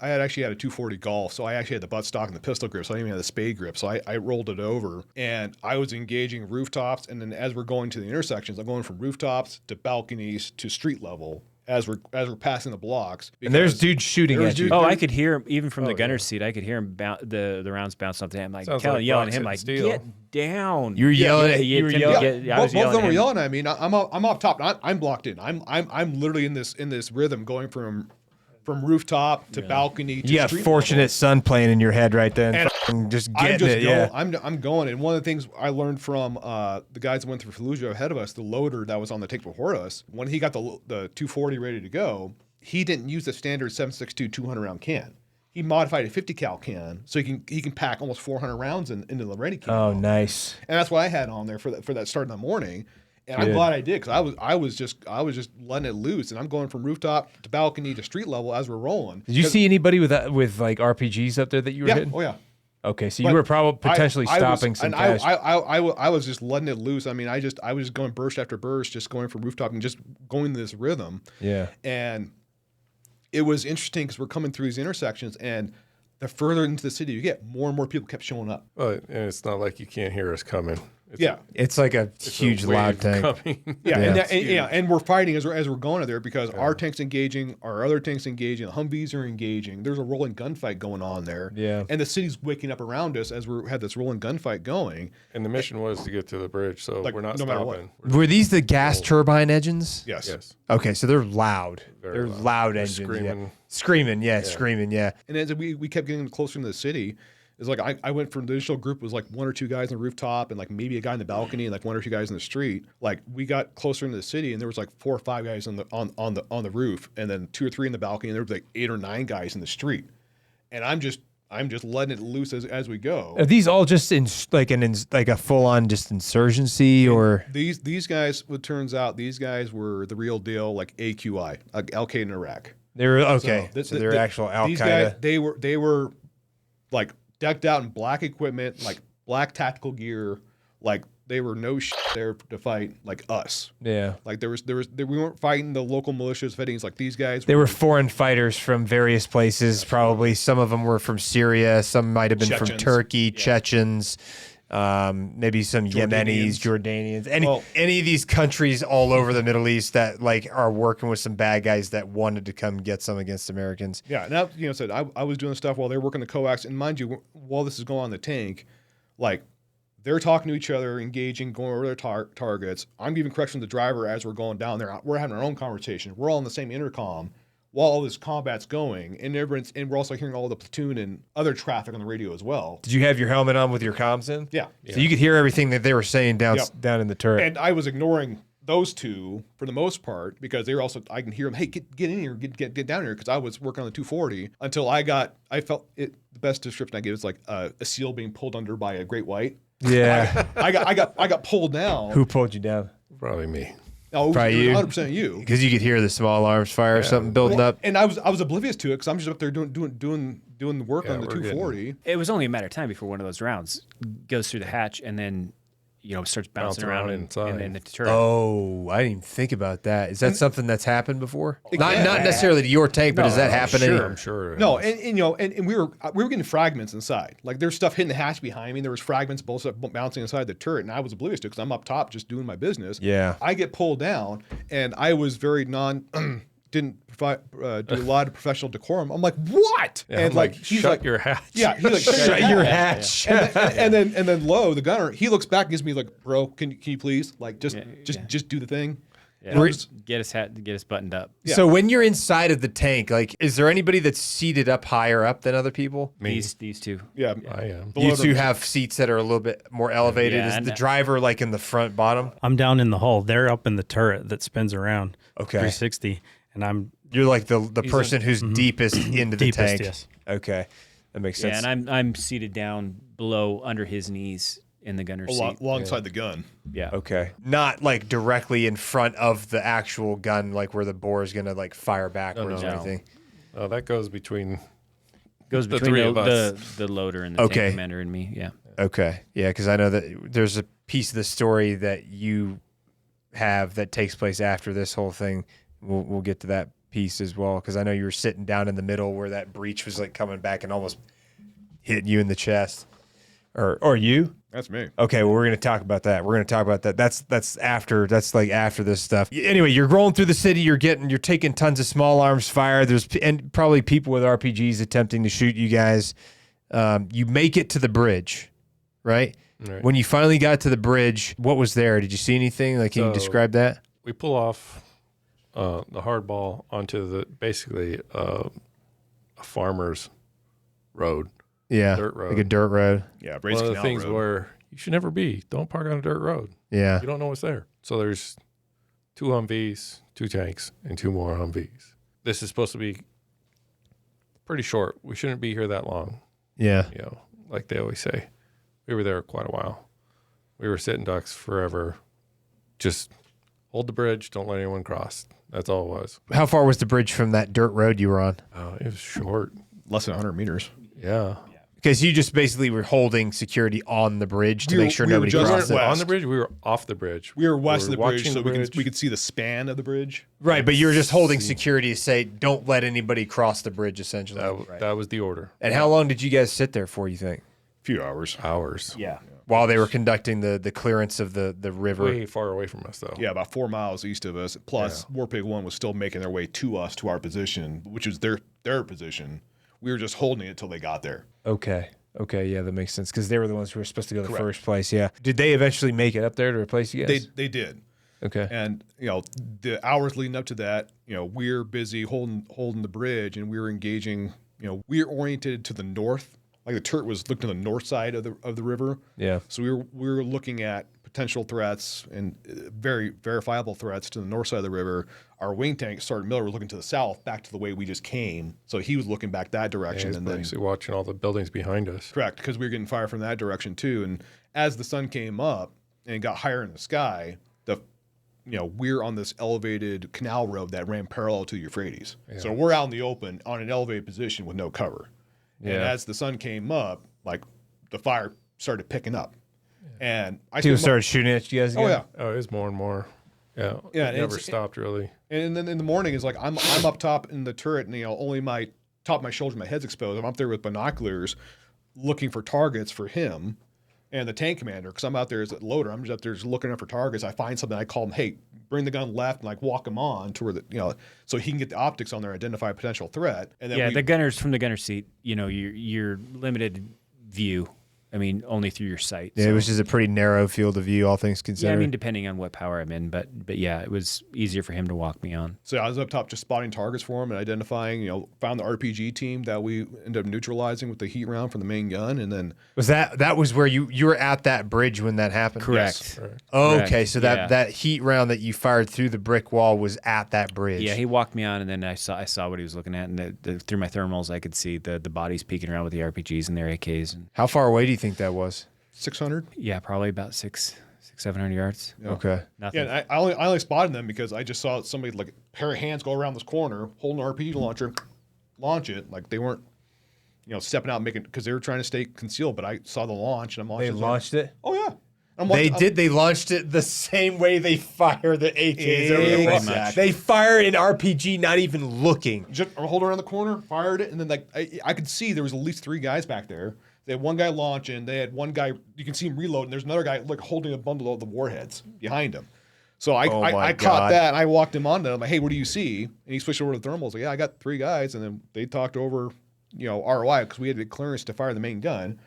actually had a 240 Golf, so I actually had the butt stock and the pistol grip, so I didn't even have the spade grip. So I rolled it over, and I was engaging rooftops, and then as we're going to the intersections, I'm going from rooftops to balconies to street level. As we're passing the blocks, and there's dudes shooting at you. Oh, I could hear him even from the gunner's seat. I could hear him the rounds bounce off to him. Like yelling at him, like, "Get down!" You were yelling at you. Both of them were yelling at me. I'm up top. I'm blocked in. I'm literally in this rhythm going from rooftop to balcony. To you got fortunate sun playing in your head right then. Just getting it. I'm going. And one of the things I learned from the guys that went through Fallujah ahead of us, the loader that was on the tank before us, when he got the 240 ready to go, he didn't use the standard 7.62 200 round can. He modified a 50 cal can so he can pack almost 400 rounds into the ready can. Oh, nice. And that's what I had on there for that start in the morning. And I'm glad I did, because I was just letting it loose, and I'm going from rooftop to balcony to street level as we're rolling. Did you see anybody with like RPGs up there that you were hitting? Oh yeah. Okay, so you were probably potentially stopping some guys. I was just letting it loose. I mean, I was just going burst after burst, just going from rooftop and just going to this rhythm. Yeah. And it was interesting because we're coming through these intersections, and the further into the city you get, more and more people kept showing up. Well, and it's not like you can't hear us coming. It's like a huge loud tank. And we're fighting as we're going out there, because our tank's engaging, our other tank's engaging, the Humvees are engaging. There's a rolling gunfight going on there. Yeah. And the city's waking up around us as we had this rolling gunfight going. And the mission was to get to the bridge, so we're not stopping. Were these the gas turbine engines? Yes. Okay, so they're loud. They're loud engines. Screaming, yeah. And as we kept getting closer to the city, it's like I went from the initial group was like 1 or 2 guys on the rooftop and like maybe a guy in the balcony and like 1 or 2 guys in the street. Like we got closer into the city and there was like 4 or 5 guys on the roof, and then 2 or 3 in the balcony, and there was like 8 or 9 guys in the street. And I'm just letting it loose as we go. Are these all just in like a full on just insurgency, or these guys? It turns out these guys were the real deal, like AQI, like Al Qaeda in Iraq. They were okay. So they're actual Al Qaeda. They were like decked out in black equipment, like black tactical gear, like they were no shit there to fight like us. Yeah. Like we weren't fighting the local militias fighting. Like these guys. They were foreign fighters from various places. Probably some of them were from Syria. Some might have been Chechens. from Turkey, Chechens, maybe some Yemenis, Jordanians. Any of these countries all over the Middle East that like are working with some bad guys that wanted to come get some against Americans. Yeah. Now, said I was doing stuff while they were working the coax, and mind you, while this is going on in the tank, like they're talking to each other, engaging, going over their targets. I'm giving correction to the driver as we're going down there. We're having our own conversation. We're all on the same intercom while all this combat's going, and we're also hearing all the platoon and other traffic on the radio as well. Did you have your helmet on with your comms in? Yeah. So you could hear everything that they were saying down in the turret. And I was ignoring those two for the most part, because they were also, I can hear them, hey, get in here, get down here, because I was working on the 240 until I felt it. The best description I give is like a seal being pulled under by a great white. Yeah. I got pulled down. Who pulled you down? Probably me. Oh, Probably you. 100% you. Because you could hear the small arms fire or something building up. And I was oblivious to it because I'm just up there doing the work on the 240. It was only a matter of time before one of those rounds goes through the hatch and then, starts bouncing around in the turret. Oh, I didn't even think about that. Is that something that's happened before? Not necessarily to your tank, but does that happen? I'm sure. No, and we were getting fragments inside. Like there's stuff hitting the hatch behind me. There was fragments both bouncing inside the turret, and I was oblivious to it because I'm up top just doing my business. Yeah. I get pulled down, and I was very didn't do a lot of professional decorum. I'm like, what? Yeah, and like, he's shut like, your hatch. Yeah, he's like, Shut your hatch. and then Lowe, the gunner, he looks back and gives me like, bro, can you please just do the thing? Yeah. Get us buttoned up. Yeah. So when you're inside of the tank, like, is there anybody that's seated up higher up than other people? These two. Yeah, I am. You two have seats that are a little bit more elevated. Yeah, Is the driver like in the front bottom? I'm down in the hull. They're up in the turret that spins around. Okay. 360, and You're like the person who's deepest into the Deepest, tank. yes. Okay, that makes sense. Yeah, and I'm seated down below under his knees in the gunner's seat. alongside the gun. Yeah. Okay, not like directly in front of the actual gun, like where the bore is gonna like fire backwards or No. anything. Oh, that goes between. Goes the between three of us. the loader and the Okay. tank commander and me. Yeah. Okay, yeah, because I know that there's a piece of the story that you have that takes place after this whole thing. We'll get to that piece as well, because I know you were sitting down in the middle where that breach was like coming back and almost hitting you in the chest, or you. That's me. Okay, well, we're going to talk about that. We're going to talk about that. That's after this stuff. Anyway, you're rolling through the city. You're taking tons of small arms fire. And probably people with RPGs attempting to shoot you guys. You make it to the bridge, right? Right. When you finally got to the bridge, what was there? Did you see anything? Like, can you describe that? We pull off the hardball onto basically a farmer's road. Yeah, dirt road. like a dirt road. Yeah, One of the things where you should never be. Don't park on a dirt road. Yeah. You don't know what's there. So there's 2 Humvees, 2 tanks, and 2 more Humvees. This is supposed to be pretty short. We shouldn't be here that long. Yeah. Like they always say. We were there quite a while. We were sitting ducks forever. Just hold the bridge. Don't let anyone cross. That's all it was. How far was the bridge from that dirt road you were on? It was short. less than 100 meters. Yeah. Because you just basically were holding security on the bridge to make sure nobody just crossed it. west. On the bridge, we were off the bridge. We were west of the bridge, watching so the we could see the span of the bridge. Right, but you were just holding security to say, don't let anybody cross the bridge, essentially. That was the order. And how long did you guys sit there for, you think? A few hours. Hours. Yeah. While they were conducting the clearance of the river. Way far away from us, though. Yeah, about 4 miles east of us. Plus, Warpig 1 was still making their way to us, to our position, which was their position. We were just holding it till they got there. Okay, yeah, that makes sense. Because they were the ones who were supposed to go the first place, yeah. Did they eventually make it up there to replace you guys? They did. Okay. And, the hours leading up to that, we're busy holding the bridge, and we were engaging, we were oriented to the north. Like the turret was looking to the north side of the river. Yeah. So we were looking at potential threats and very verifiable threats to the north side of the river. Our wing tank, Sergeant Miller, was looking to the south, back to the way we just came. So he was looking back that direction. He's basically watching all the buildings behind us. Correct, because we were getting fire from that direction too. And as the sun came up and got higher in the sky, we're on this elevated canal road that ran parallel to the Euphrates. Yeah. So we're out in the open on an elevated position with no cover. Yeah. And as the sun came up, like the fire started picking up. Yeah. And People started shooting at you guys again? Oh, yeah. Oh, it was more and more. Yeah. Yeah. It never stopped, really. And then in the morning, it's like I'm up top in the turret, and only my top of my shoulders, my head's exposed. I'm up there with binoculars looking for targets for him and the tank commander, because I'm out there as a loader. I'm just up there just looking up for targets. I find something, I call him, hey, bring the gun left, and walk him on to where so he can get the optics on there, identify a potential threat. And then the gunners from the gunner seat, your limited view. I mean, only through your sight. Yeah, so. it was just a pretty narrow field of view, all things considered. Yeah, I mean, depending on what power I'm in, but yeah, it was easier for him to walk me on. So I was up top just spotting targets for him and identifying, found the RPG team that we ended up neutralizing with the heat round from the main gun. And then was that was where you were at that bridge when that happened? Correct. Yes. Oh, okay, so that heat round that you fired through the brick wall was at that bridge. Yeah, he walked me on, and then I saw what he was looking at, and through my thermals I could see the bodies peeking around with the RPGs and their AKs. And how far away do you think that was? 600? Yeah, probably about 600 700 yards. Okay. Nothing. Yeah, and I only spotted them because I just saw somebody like a pair of hands go around this corner, holding an RPG launcher, launch it. Like they weren't, stepping out and making, because they were trying to stay concealed. But I saw the launch and I'm launching. They launched it? Oh yeah. They launched it the same way they fire the AKs. Exactly. They fire an RPG not even looking. Just hold around the corner, fired it, and then I could see there was at least 3 guys back there. They had one guy launching. They had one guy, you can see him reload, and there's another guy like holding a bundle of the warheads behind him. So I caught that, and I walked him on to him. I'm like, hey, what do you see? And he switched over to the thermals. Like, yeah, I got 3 guys. And then they talked over, ROI, because we had the clearance to fire the main gun.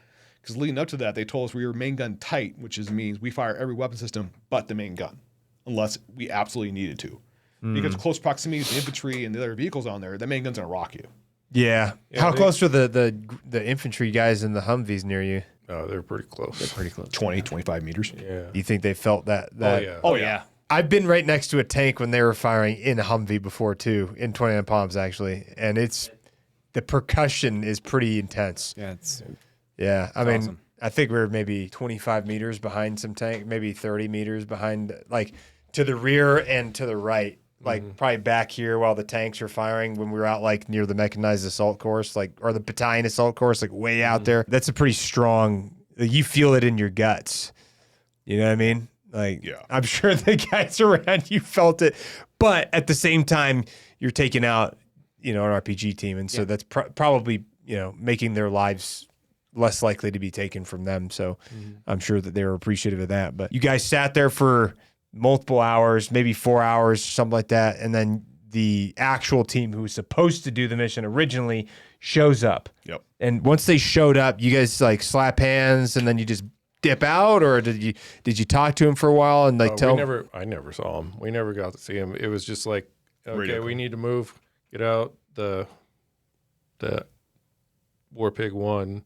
Because leading up to that, they told us we were main gun tight, which means we fire every weapon system but the main gun, unless we absolutely needed to. Because close proximity to the infantry and the other vehicles on there, the main gun's going to rock you. Yeah. How close were the infantry guys in the Humvees near you? Oh, they're pretty close. They're pretty close. 20, 25 meters. Yeah. Do you think they felt that? Oh, yeah. I've been right next to a tank when they were firing in a Humvee before too, in 29 Palms actually, and the percussion is pretty intense. Yeah, I mean, awesome. I think we were maybe 25 meters behind some tank, maybe 30 meters behind, like to the rear and to the right. Like probably back here while the tanks were firing when we were out like near the mechanized assault course, or the battalion assault course, like way out there. That's a pretty strong, you feel it in your guts. You know what I mean? Like, yeah. I'm sure the guys around you felt it, but at the same time, you're taking out, an RPG team. And so that's probably, making their lives less likely to be taken from them. So I'm sure that they were appreciative of that. But you guys sat there for multiple hours, maybe 4 hours, something like that. And then the actual team who was supposed to do the mission originally shows up. Yep. And once they showed up, you guys like slap hands and then you just dip out, or did you talk to him for a while and like tell him? I never saw him. We never got to see him. It was just like, okay, Radio we need to move, get out. The War Pig 1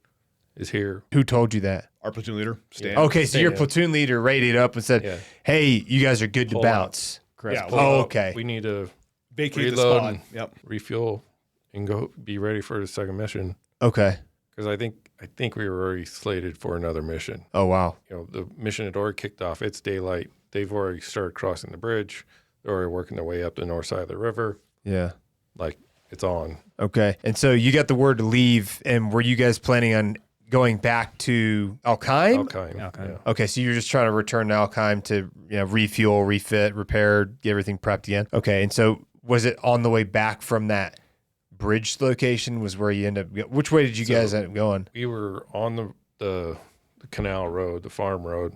is here. Who told you that? Our platoon leader, Stan. Okay, so your Stan. platoon leader radied up and said, hey, you guys are good to Pull bounce. Correct. Yeah, Pull Oh, out. okay. We need to vacate the reload spot. and Yep. refuel and go be ready for the second mission. Okay. Because I think we were already slated for another mission. Oh, wow. The mission had already kicked off. It's daylight. They've already started crossing the bridge. They're already working their way up the north side of the river. Yeah. Like, it's on. Okay. And so you got the word to leave, and were you guys planning on going back to Al-Qaim? Al-Qaim. Okay. Yeah. Okay, so you're just trying to return to Al-Qaim to refuel, refit, repair, get everything prepped again. Okay, and so was it on the way back from that bridge location was where you end up? Which way did you guys end up going? We were on the canal road, the farm road.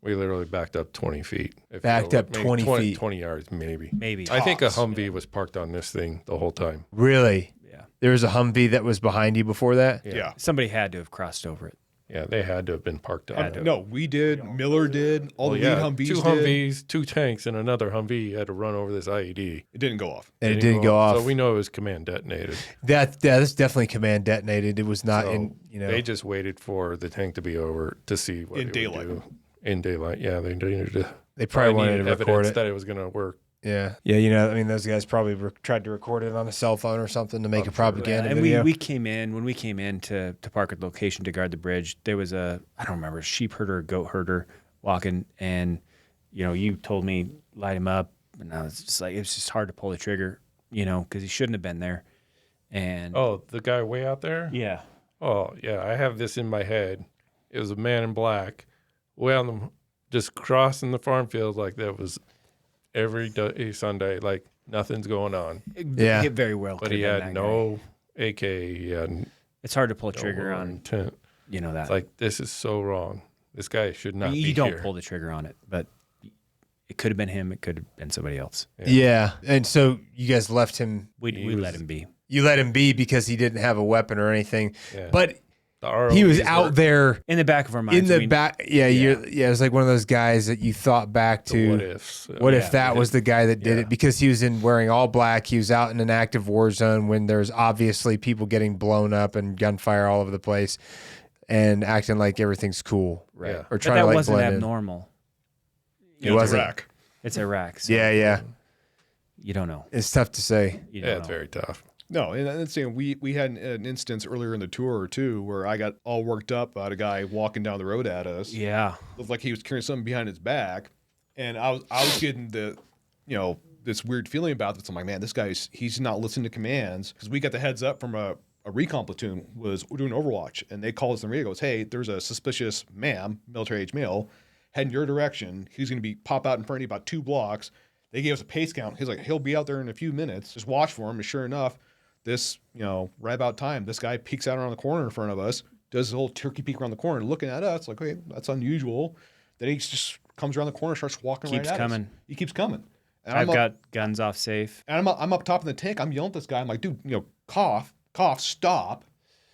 We literally backed up 20 feet. Backed up Maybe 20 feet. 20 yards, maybe. Maybe. I think a Tops. Humvee was parked on this thing the whole time. Really? Yeah. There was a Humvee that was behind you before that? Yeah. Somebody had to have crossed over it. Yeah, they had to have been parked on. No, we did. Miller did. All the lead Humvees 2 did. Humvees, 2 tanks, and another Humvee had to run over this IED. It didn't go off. And it didn't go off. So we know it was command detonated. That's definitely command detonated. It was not So in, They just waited for the tank to be over to see what In it daylight. would do. In daylight, yeah. They needed to. They probably wanted needed to record evidence it. that it was going to work. Yeah. Those guys probably tried to record it on a cell phone or something to make a propaganda And video. we came in, when we came in to park at the location to guard the bridge, there was I don't remember, a sheep herder or goat herder walking, and, you told me, light him up, and I was just like, it was just hard to pull the trigger, because he shouldn't have been there. And Oh, the guy way out there? yeah. Oh, yeah. I have this in my head. It was a man in black, way on the, just crossing the farm field like that was every day, Sunday, like nothing's going on. Yeah. It very well But could he have been had that no AK. He had no It's hard to pull a trigger on, intent. that. It's like, this is so wrong. This guy should not be you don't here. pull the trigger on it, but it could have been him. It could have been somebody else. Yeah. And so you guys left him. We let him be. You let him be because he didn't have a weapon or anything. Yeah. But The he was ROVs out were- there In the back of our minds. in the we- back. Yeah, it was like one of those guys that you thought back the to. what ifs. What Yeah. if that was the guy that did Yeah. it? Because he was wearing all black. He was out in an active war zone when there's obviously people getting blown up and gunfire all over the place, and acting like everything's cool, Right. or But trying that to like wasn't blend in. abnormal. It wasn't. Iraq. It's Iraq. So Yeah. You don't know. It's tough to say. You don't Yeah, it's know. very tough. No, and that's saying we had an instance earlier in the tour or two where I got all worked up about a guy walking down the road at us. Yeah. Looked like he was carrying something behind his back, and I was getting this weird feeling about this. I'm like, man, he's not listening to commands, because we got the heads up from a recon platoon was doing Overwatch, and they called us in the radio. Goes, hey, there's a suspicious military age male, heading your direction. He's going to pop out in front of you about 2 blocks. They gave us a pace count. He's like, he'll be out there in a few minutes. Just watch for him. And sure enough, this, right about time, this guy peeks out around the corner in front of us, does his little turkey peek around the corner, looking at us like, okay, that's unusual. Then he just comes around the corner, starts walking right at us. He keeps coming. And I've got guns off safe. And I'm up top of the tank. I'm yelling at this guy. I'm like, dude, cough, stop.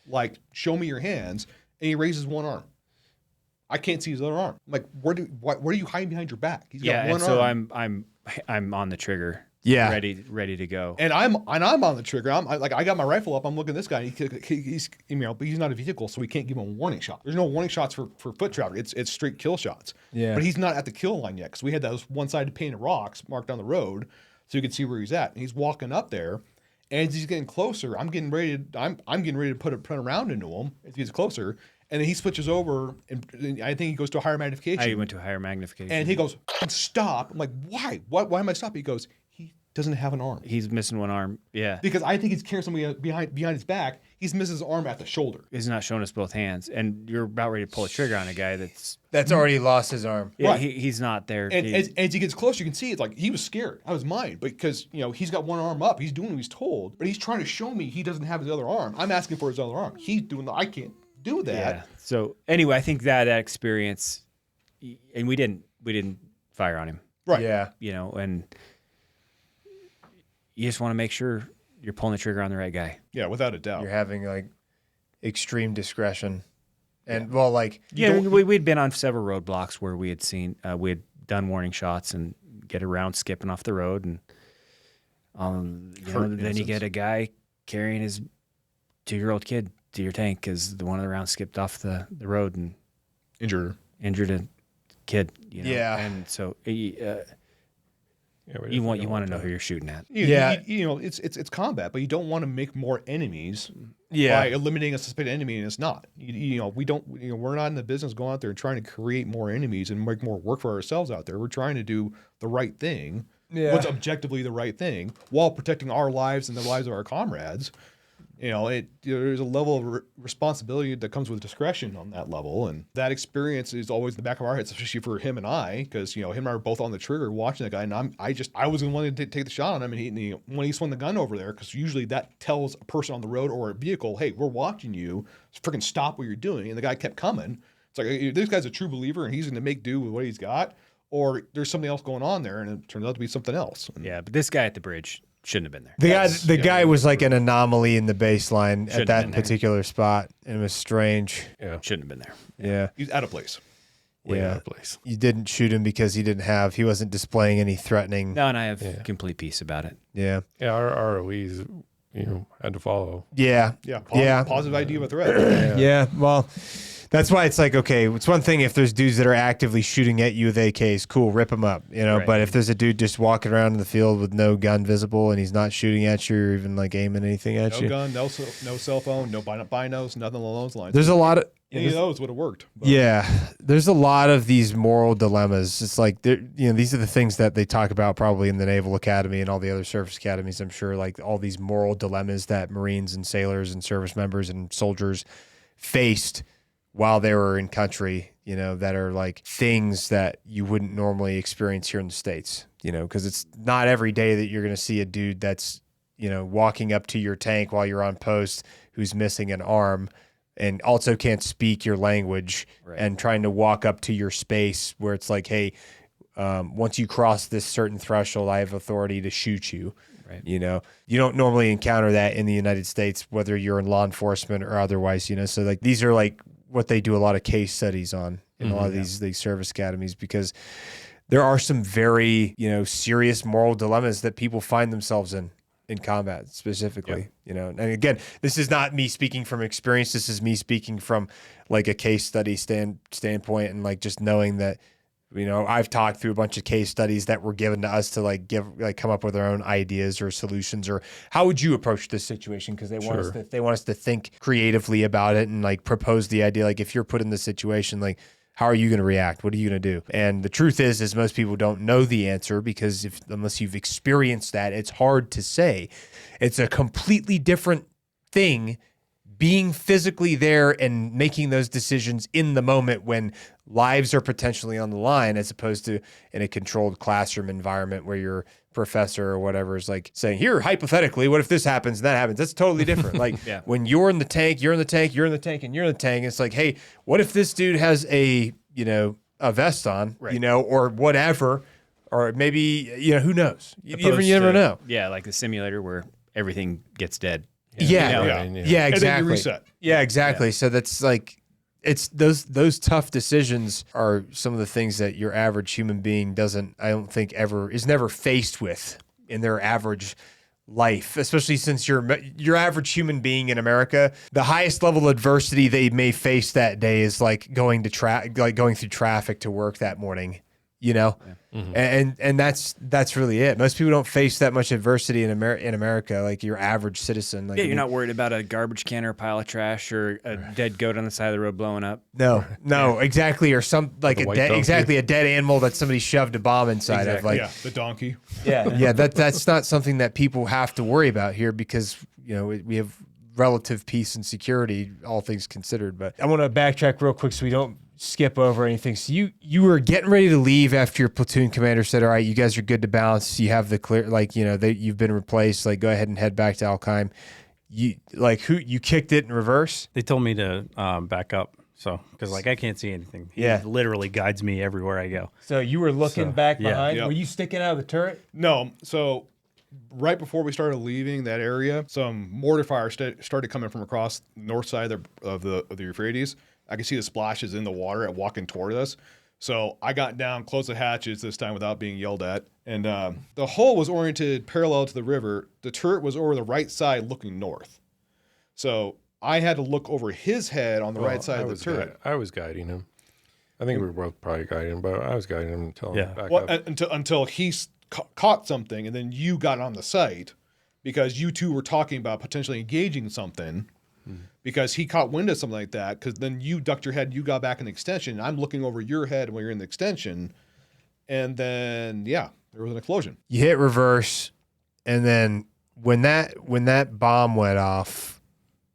Like, show me your hands. And he raises one arm. I can't see his other arm. I'm like, where are you hiding behind your back? He's got one arm. So I'm on the trigger. Yeah. Ready to go. And I'm on the trigger. I got my rifle up. I'm looking at this guy. He's but he's not a vehicle, so we can't give him a warning shot. There's no warning shots for foot traffic. It's straight kill shots. Yeah. But he's not at the kill line yet, because we had those one-sided painted rocks marked down the road, so you can see where he's at. And he's walking up there, and as he's getting closer, I'm getting ready to put a round into him as he gets closer. And then he switches over, and I think he goes to a higher magnification. I went to a higher magnification. And he goes, stop. I'm like, why? Why am I stopping? He goes, he doesn't have an arm. He's missing one arm. Yeah. Because I think he's carrying somebody behind his back. He's missing his arm at the shoulder. He's not showing us both hands. And you're about ready to pull a trigger on a guy that's already lost his arm. Yeah, right. He's not there. And as he gets closer, you can see it's like he was scared. I was mine. Because, he's got one arm up. He's doing what he's told. But he's trying to show me he doesn't have his other arm. I'm asking for his other arm. He's doing I can't do that. Yeah. So anyway, I think that experience, and we didn't fire on him. Right. Yeah. And you just want to make sure you're pulling the trigger on the right guy. Yeah, without a doubt. You're having like extreme discretion. And we'd been on several roadblocks where we had done warning shots and get around skipping off the road, and then you get a guy carrying his 2-year-old kid to your tank because one of the rounds skipped off the road and injured a kid. Yeah. And so you want to know who you're shooting at. It's combat, but you don't want to make more enemies by eliminating a suspected enemy, and it's not. We're not in the business going out there and trying to create more enemies and make more work for ourselves out there. We're trying to do the right thing, what's objectively the right thing, while protecting our lives and the lives of our comrades. There's a level of responsibility that comes with discretion on that level, and that experience is always in the back of our heads, especially for him and I, because him and I were both on the trigger watching that guy, and I was the one to take the shot on him, and when he swung the gun over there, because usually that tells a person on the road or a vehicle, hey, we're watching you, freaking stop what you're doing, and the guy kept coming. It's like, this guy's a true believer, and he's going to make do with what he's got, or there's something else going on there, and it turns out to be something else. Yeah, but this guy at the bridge shouldn't have been there. The guy was like an anomaly in the baseline at that particular spot, and it was strange. Yeah, shouldn't have been there. Yeah, he's out of place. Way out of place. You didn't shoot him because he wasn't displaying any threatening. No, and I have complete peace about it. Yeah. Yeah, our ROEs, had to follow. Yeah. Yeah. Positive ID of a threat. Yeah. Well, that's why it's like, okay, it's one thing if there's dudes that are actively shooting at you with AKs, cool, rip them up, Right. But if there's a dude just walking around in the field with no gun visible and he's not shooting at you or even like aiming anything at you. No gun, no cell phone, no binos, nothing along those lines. There's a lot of... Any of those would have worked. But. Yeah, there's a lot of these moral dilemmas. It's like, these are the things that they talk about probably in the Naval Academy and all the other service academies, I'm sure, like all these moral dilemmas that Marines and sailors and service members and soldiers faced while they were in country, that are like things that you wouldn't normally experience here in the States, because it's not every day that you're going to see a dude that's, walking up to your tank while you're on post who's missing an arm and also can't speak your language and trying to walk up to your space where it's like, hey, once you cross this certain threshold, I have authority to shoot you. Right. You don't normally encounter that in the United States, whether you're in law enforcement or otherwise, so like these are like what they do a lot of case studies on in a lot of these service academies, because there are some very, serious moral dilemmas that people find themselves in combat specifically, and again, this is not me speaking from experience. This is me speaking from like a case study standpoint and like just knowing that I've talked through a bunch of case studies that were given to us to come up with our own ideas or solutions. Or how would you approach this situation? Because they want us to think creatively about it and like propose the idea. Like if you're put in this situation, like how are you going to react? What are you going to do? And the truth is most people don't know the answer because unless you've experienced that, it's hard to say. It's a completely different thing being physically there and making those decisions in the moment when lives are potentially on the line, as opposed to in a controlled classroom environment where your professor or whatever is like saying, here, hypothetically, what if this happens and that happens? That's totally different. Like when you're in the tank, you're in the tank, you're in the tank, and you're in the tank. It's like, hey, what if this dude has a vest on, or whatever, or maybe, who knows? You never know. Yeah, like the simulator where everything gets dead. Yeah, exactly. And then you reset. Yeah, exactly. So that's like, it's those tough decisions are some of the things that your average human being is never faced with in their average life, especially since your average human being in America, the highest level of adversity they may face that day is like going through traffic to work that morning. And that's really it. Most people don't face that much adversity in America, like your average citizen. Like, you're not worried about a garbage can or a pile of trash or a dead goat on the side of the road blowing up. No, exactly. Or some like a dead animal that somebody shoved a bomb inside of. Like the donkey. Yeah, that's not something that people have to worry about here because we have relative peace and security, all things considered. But I want to backtrack real quick so we don't skip over anything. So you were getting ready to leave after your platoon commander said, all right, you guys are good to bounce. You have the clear, you've been replaced. Like, go ahead and head back to Al-Qaim. You kicked it in reverse? They told me to back up. So, because I can't see anything. He literally guides me everywhere I go. So you were looking back behind? Yep. Were you sticking out of the turret? No. So right before we started leaving that area, some mortar fire started coming from across the north side of the Euphrates. I could see the splashes in the water and walking toward us. So I got down, closed the hatches this time without being yelled at. And the hull was oriented parallel to the river. The turret was over the right side looking north. So I had to look over his head on the right side of the turret. I was guiding him. I think we were both probably guiding him, but I was guiding him until back up. Until he caught something, and then you got on the site because you two were talking about potentially engaging something. Because he caught wind of something like that, because then you ducked your head, you got back in the extension. I'm looking over your head when you're in the extension. And then, there was an explosion. You hit reverse, and then when that bomb went off,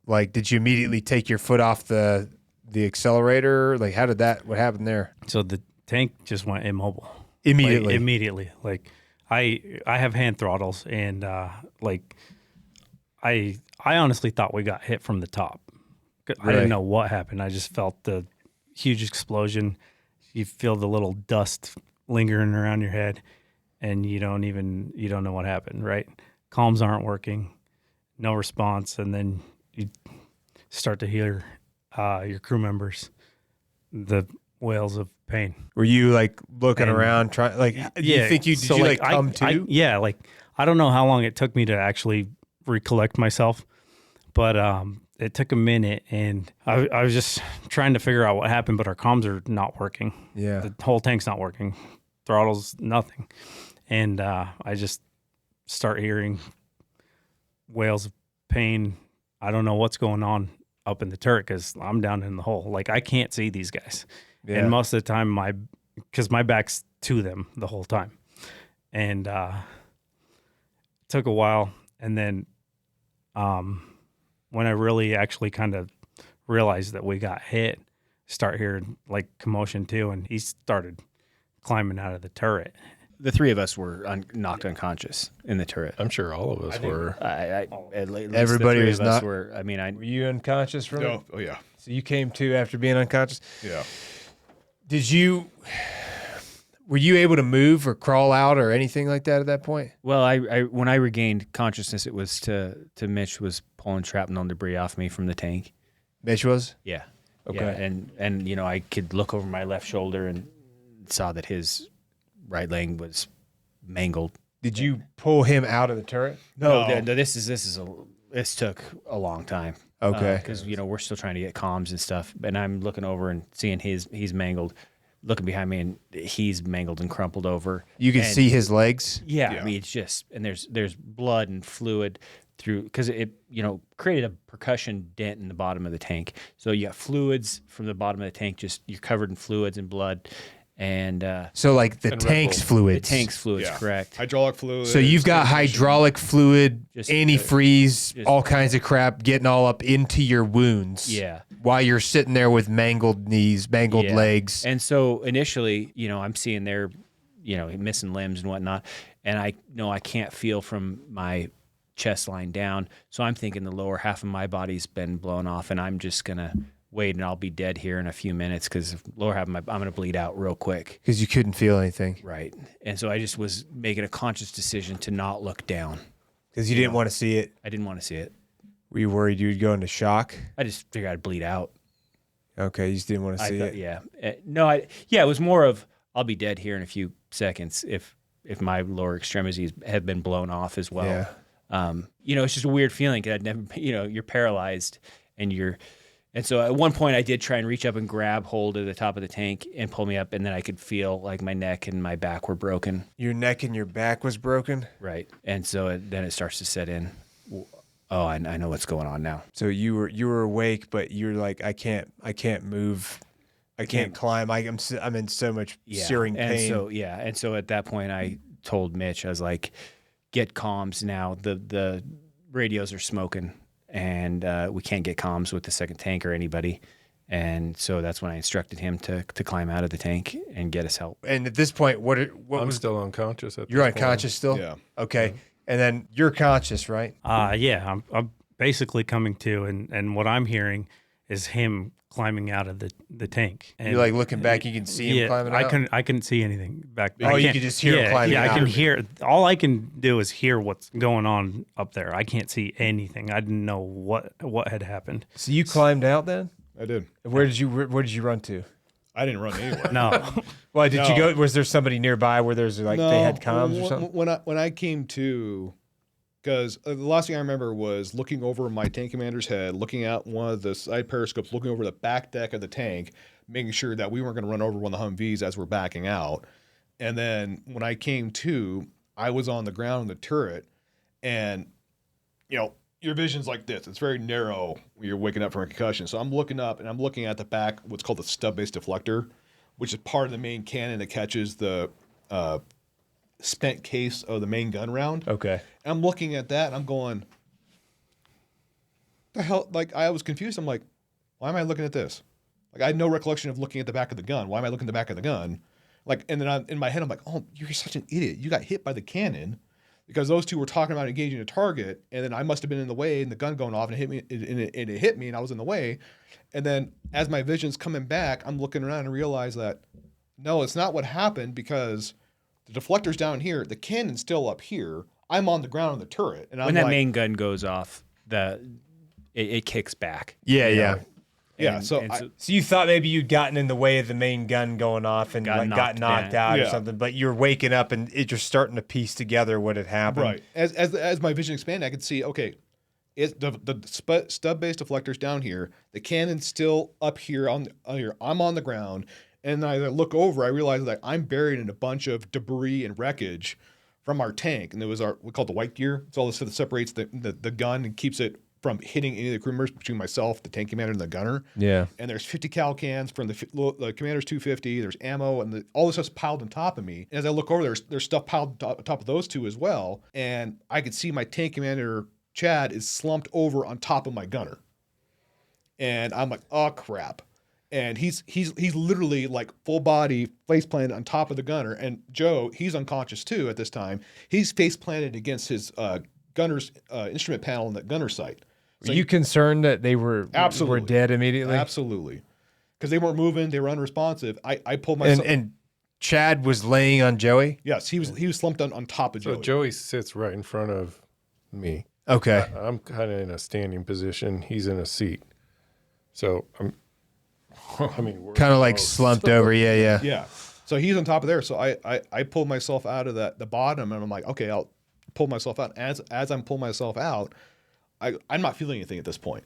like, did you immediately take your foot off the accelerator? Like, what happened there? So the tank just went immobile. Immediately? Immediately. Like, I have hand throttles, and I honestly thought we got hit from the top. I didn't know what happened. I just felt the huge explosion. You feel the little dust lingering around your head, and you don't know what happened, right? Comms aren't working, no response, and then you start to hear your crew members, the wails of pain. Were you like looking around, trying you think you did come to? I don't know how long it took me to actually recollect myself, but it took a minute, and I was just trying to figure out what happened, but our comms are not working. Yeah. The whole tank's not working. Throttles, nothing. And I just start hearing wails of pain. I don't know what's going on up in the turret because I'm down in the hole. Like, I can't see these guys. Yeah. And most of the time, because my back's to them the whole time. And it took a while. And then when I really actually kind of realized that we got hit, start hearing like commotion too, and he started climbing out of the turret. The three of us were knocked unconscious in the turret. I'm sure all of us were. At least everybody was not. Were, were you unconscious from it? Oh yeah. So you came to after being unconscious? Yeah. Were you able to move or crawl out or anything like that at that point? Well, when I regained consciousness, it was to Mitch was pulling shrapnel and debris off me from the tank. Mitch was? Yeah. Okay. Yeah. And I could look over my left shoulder and saw that his right leg was mangled. Did you pull him out of the turret? No. This took a long time. Okay. Because we're still trying to get comms and stuff, and I'm looking over and seeing he's mangled. looking behind me, and he's mangled and crumpled over. You can And- see his legs. Yeah, Yeah. I mean, it's just, and there's blood and fluid through, because it created a percussion dent in the bottom of the tank. So you got fluids from the bottom of the tank, just you're covered in fluids and blood, and So like the And tank's Red Bull. fluids. the tank's fluids, Yeah. correct? Hydraulic fluid. So you've got hydraulic fluid, Just- antifreeze, just- all kinds of crap getting all up into your wounds. Yeah. While you're sitting there with mangled knees, mangled Yeah. legs. And so initially, I'm seeing their, missing limbs and whatnot, and I know I can't feel from my chest line down. So I'm thinking the lower half of my body's been blown off, and I'm just gonna wait, and I'll be dead here in a few minutes because lower half of I'm gonna bleed out real quick. Because you couldn't feel anything. Right. And so I just was making a conscious decision to not look down. Because you didn't want to see it. I didn't want to see it. Were you worried you'd go into shock? I just figured I'd bleed out. Okay, you just didn't want to see it. Yeah. It was more of I'll be dead here in a few seconds if my lower extremities have been blown off as well. Yeah. It's just a weird feeling because I'd never, you're paralyzed and so at one point I did try and reach up and grab hold of the top of the tank and pull me up, and then I could feel like my neck and my back were broken. Your neck and your back was broken? Right. And so then it starts to set in. Oh, I know what's going on now. So you were awake, but you're like, I can't move. I can't climb. I'm in so much searing pain. And so at that point I told Mitch, I was like, get comms now. The radios are smoking, and we can't get comms with the second tank or anybody. And so that's when I instructed him to climb out of the tank and get us help. And at this point, what I'm was still unconscious. you're this point. unconscious still? Yeah. Okay. And then you're conscious, right? Yeah, I'm basically coming to, and what I'm hearing is him climbing out of the tank. And You're like looking back, you can see him climbing out. I couldn't see anything back. Oh, you could just hear him climbing Yeah, out. I can hear. All I can do is hear what's going on up there. I can't see anything. I didn't know what had happened. So you climbed out then? I did. Where did you run to? I didn't run anywhere. No, Well, did you go? Was there somebody nearby where there's like they had comms or something? When I came to, because the last thing I remember was looking over my tank commander's head, looking out one of the side periscopes, looking over the back deck of the tank, making sure that we weren't going to run over one of the Humvees as we're backing out. And then when I came to, I was on the ground in the turret, and your vision's like this. It's very narrow when you're waking up from a concussion. So I'm looking up, and I'm looking at the back, what's called the stub-based deflector, which is part of the main cannon that catches the spent case of the main gun round. Okay. And I'm looking at that, and I'm going, the hell? Like, I was confused. I'm like, why am I looking at this? Like, I had no recollection of looking at the back of the gun. Why am I looking at the back of the gun? Like, and then in my head, I'm like, oh, you're such an idiot. You got hit by the cannon because those two were talking about engaging a target, and then I must have been in the way, and the gun going off, and it hit me, and it hit me, and I was in the way. And then as my vision's coming back, I'm looking around and realize that, no, it's not what happened, because the deflector's down here, the cannon's still up here. I'm on the ground in the turret, and I'm When that like, main gun goes off, it kicks back. Yeah, you yeah. know? Yeah, And- so and I- So you thought maybe you'd gotten in the way of the main gun going off and Got got knocked knocked out or Yeah. something, but you're waking up and you're starting to piece together what had happened. right. As my vision expanded, I could see, okay, the stub-based deflector's down here. The cannon's still up here on here. I'm on the ground, and I look over. I realize that I'm buried in a bunch of debris and wreckage from our tank, and there was we call it the white gear. It's all the stuff that separates the gun and keeps it from hitting any of the crew members between myself, the tank commander, and the gunner. Yeah. And there's 50 cal cans from the commander's 250. There's ammo, and all this stuff's piled on top of me. And as I look over, there's stuff piled on top of those two as well. And I could see my tank commander, Chad, is slumped over on top of my gunner. And I'm like, oh crap. And he's literally like full body face planted on top of the gunner. And Joe, he's unconscious too at this time. He's face planted against his gunner's instrument panel in the gunner sight. Were you concerned that they were Absolutely. dead immediately? Absolutely. Because they weren't moving, they were unresponsive. I pulled myself. And Chad was laying on Joey? Yes, he was slumped on top of So Joey. Joey sits right in front of me. Okay. I'm kind of in a standing position. He's in a seat. So we're Kind of like close. slumped over. Yeah, yeah. Yeah. So he's on top of there. So I pulled myself out of the bottom, and I'm like, okay, I'll pull myself out. As I'm pulling myself out, I'm not feeling anything at this point.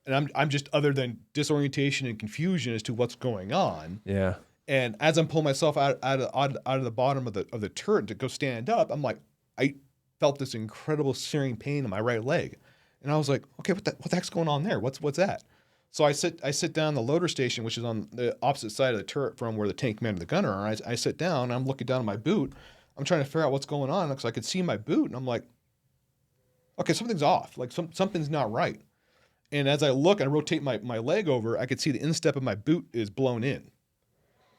And I'm just, other than disorientation and confusion as to what's going on. Yeah. And as I'm pulling myself out of the bottom of the turret to go stand up, I'm like, I felt this incredible searing pain in my right leg. And I was like, okay, what the heck's going on there? What's that? So I sit down in the loader station, which is on the opposite side of the turret from where the tank commander and the gunner are. I sit down, and I'm looking down at my boot. I'm trying to figure out what's going on because I could see my boot, and I'm like, okay, something's off. Like something's not right. And as I look and I rotate my leg over, I could see the instep of my boot is blown in.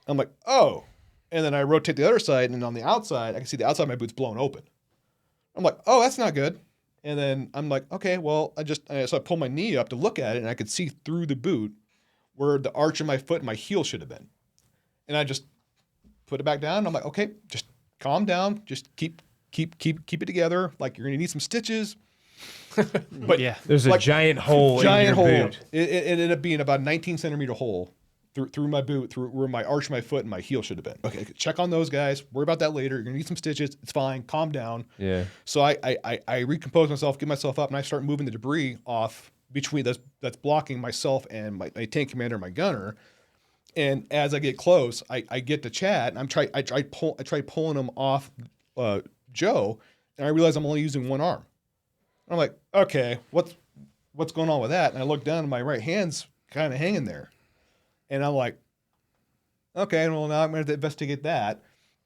I'm like, oh. And then I rotate the other side, and on the outside, I can see the outside of my boot's blown open. I'm like, oh, that's not good. And then I'm like, okay, well, so I pull my knee up to look at it, and I could see through the boot where the arch of my foot and my heel should have been. And I just put it back down. And I'm like, okay, just calm down. Just keep it together. Like, you're gonna need some stitches. But yeah, There's a giant hole in your boot. It ended up being about a 19-centimeter hole through my boot, through where my arch of my foot and my heel should have been. Okay, check on those guys. Worry about that later. You're gonna need some stitches. It's fine. Calm down. Yeah. So I recompose myself, get myself up, and I start moving the debris off between that's blocking myself and my tank commander and my gunner. And as I get close, I get to Chad, and I try pulling him off Joe, and I realize I'm only using one arm. I'm like, okay, what's going on with that? And I look down, and my right hand's kind of hanging there. And I'm like, okay, well, now I'm going to investigate that.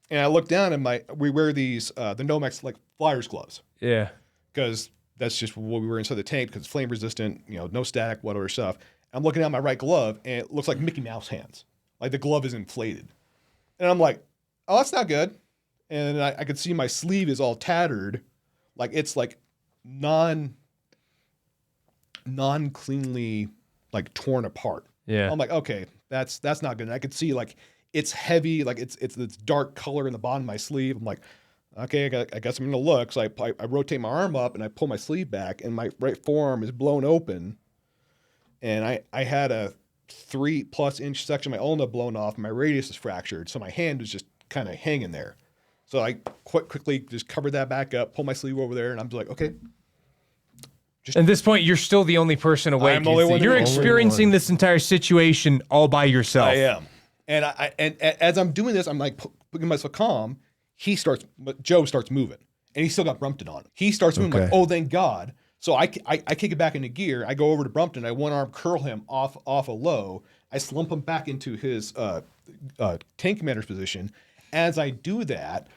And I look down, and we wear these, the Nomex, like, flyers gloves. Yeah. Because that's just what we were inside the tank, because it's flame resistant, no static, whatever stuff. I'm looking at my right glove, and it looks like Mickey Mouse hands. Like, the glove is inflated. And I'm like, oh, that's not good. And I could see my sleeve is all tattered. Like, it's like non-cleanly, like, torn apart. Yeah. I'm like, okay, that's not good. And I could see, like, it's heavy, like it's dark color in the bottom of my sleeve. I'm like, okay, I guess I'm gonna look. So I rotate my arm up and I pull my sleeve back, and my right forearm is blown open. And I had a 3+ inch section of my ulna blown off, and my radius is fractured. So my hand was just kind of hanging there. So I quickly just covered that back up, pull my sleeve over there, and I'm just like, okay. At this point, you're still the only person awake. I'm the only one. You're experiencing this entire situation all by yourself. I am. And as I'm doing this, I'm like putting myself calm. Joe starts moving, and he's still got Brumpton on him. He starts moving, like, oh, thank God. So I kick it back into gear. I go over to Brumpton. I one arm curl him off a low. I slump him back into his tank commander's position. As I do that,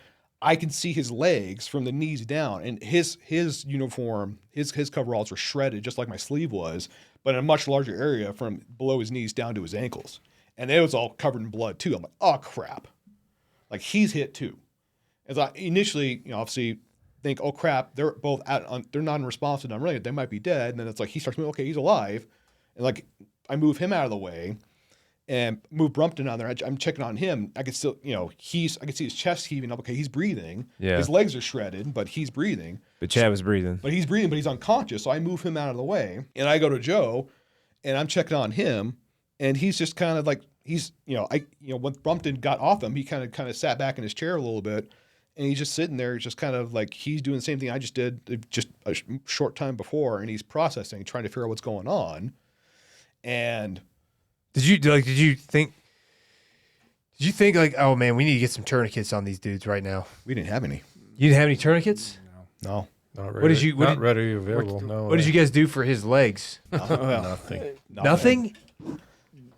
I can see his legs from the knees down, and his uniform, his coveralls were shredded just like my sleeve was, but in a much larger area from below his knees down to his ankles. And it was all covered in blood too. I'm like, oh crap. Like, he's hit too. As I initially, obviously think, oh crap, they're both they're non-responsive, they might be dead. And then it's like, he starts moving, okay, he's alive. And like, I move him out of the way and move Brumpton on there. I'm checking on him. I could still, I could see his chest heaving up. Okay, he's breathing. Yeah. His legs are shredded, but he's breathing. But Chad was breathing. But he's breathing, but he's unconscious. So I move him out of the way, and I go to Joe, and I'm checking on him, and he's just kind of like, when Brumpton got off him, he kind of sat back in his chair a little bit, and he's just sitting there, just kind of like he's doing the same thing I just did just a short time before, and he's processing, trying to figure out what's going on. And Did you think like, oh man, we need to get some tourniquets on these dudes right now? we didn't have any. You didn't have any tourniquents? No. Not ready. What did you? Not ready available. No. What did you guys do for his legs? Nothing. Nothing.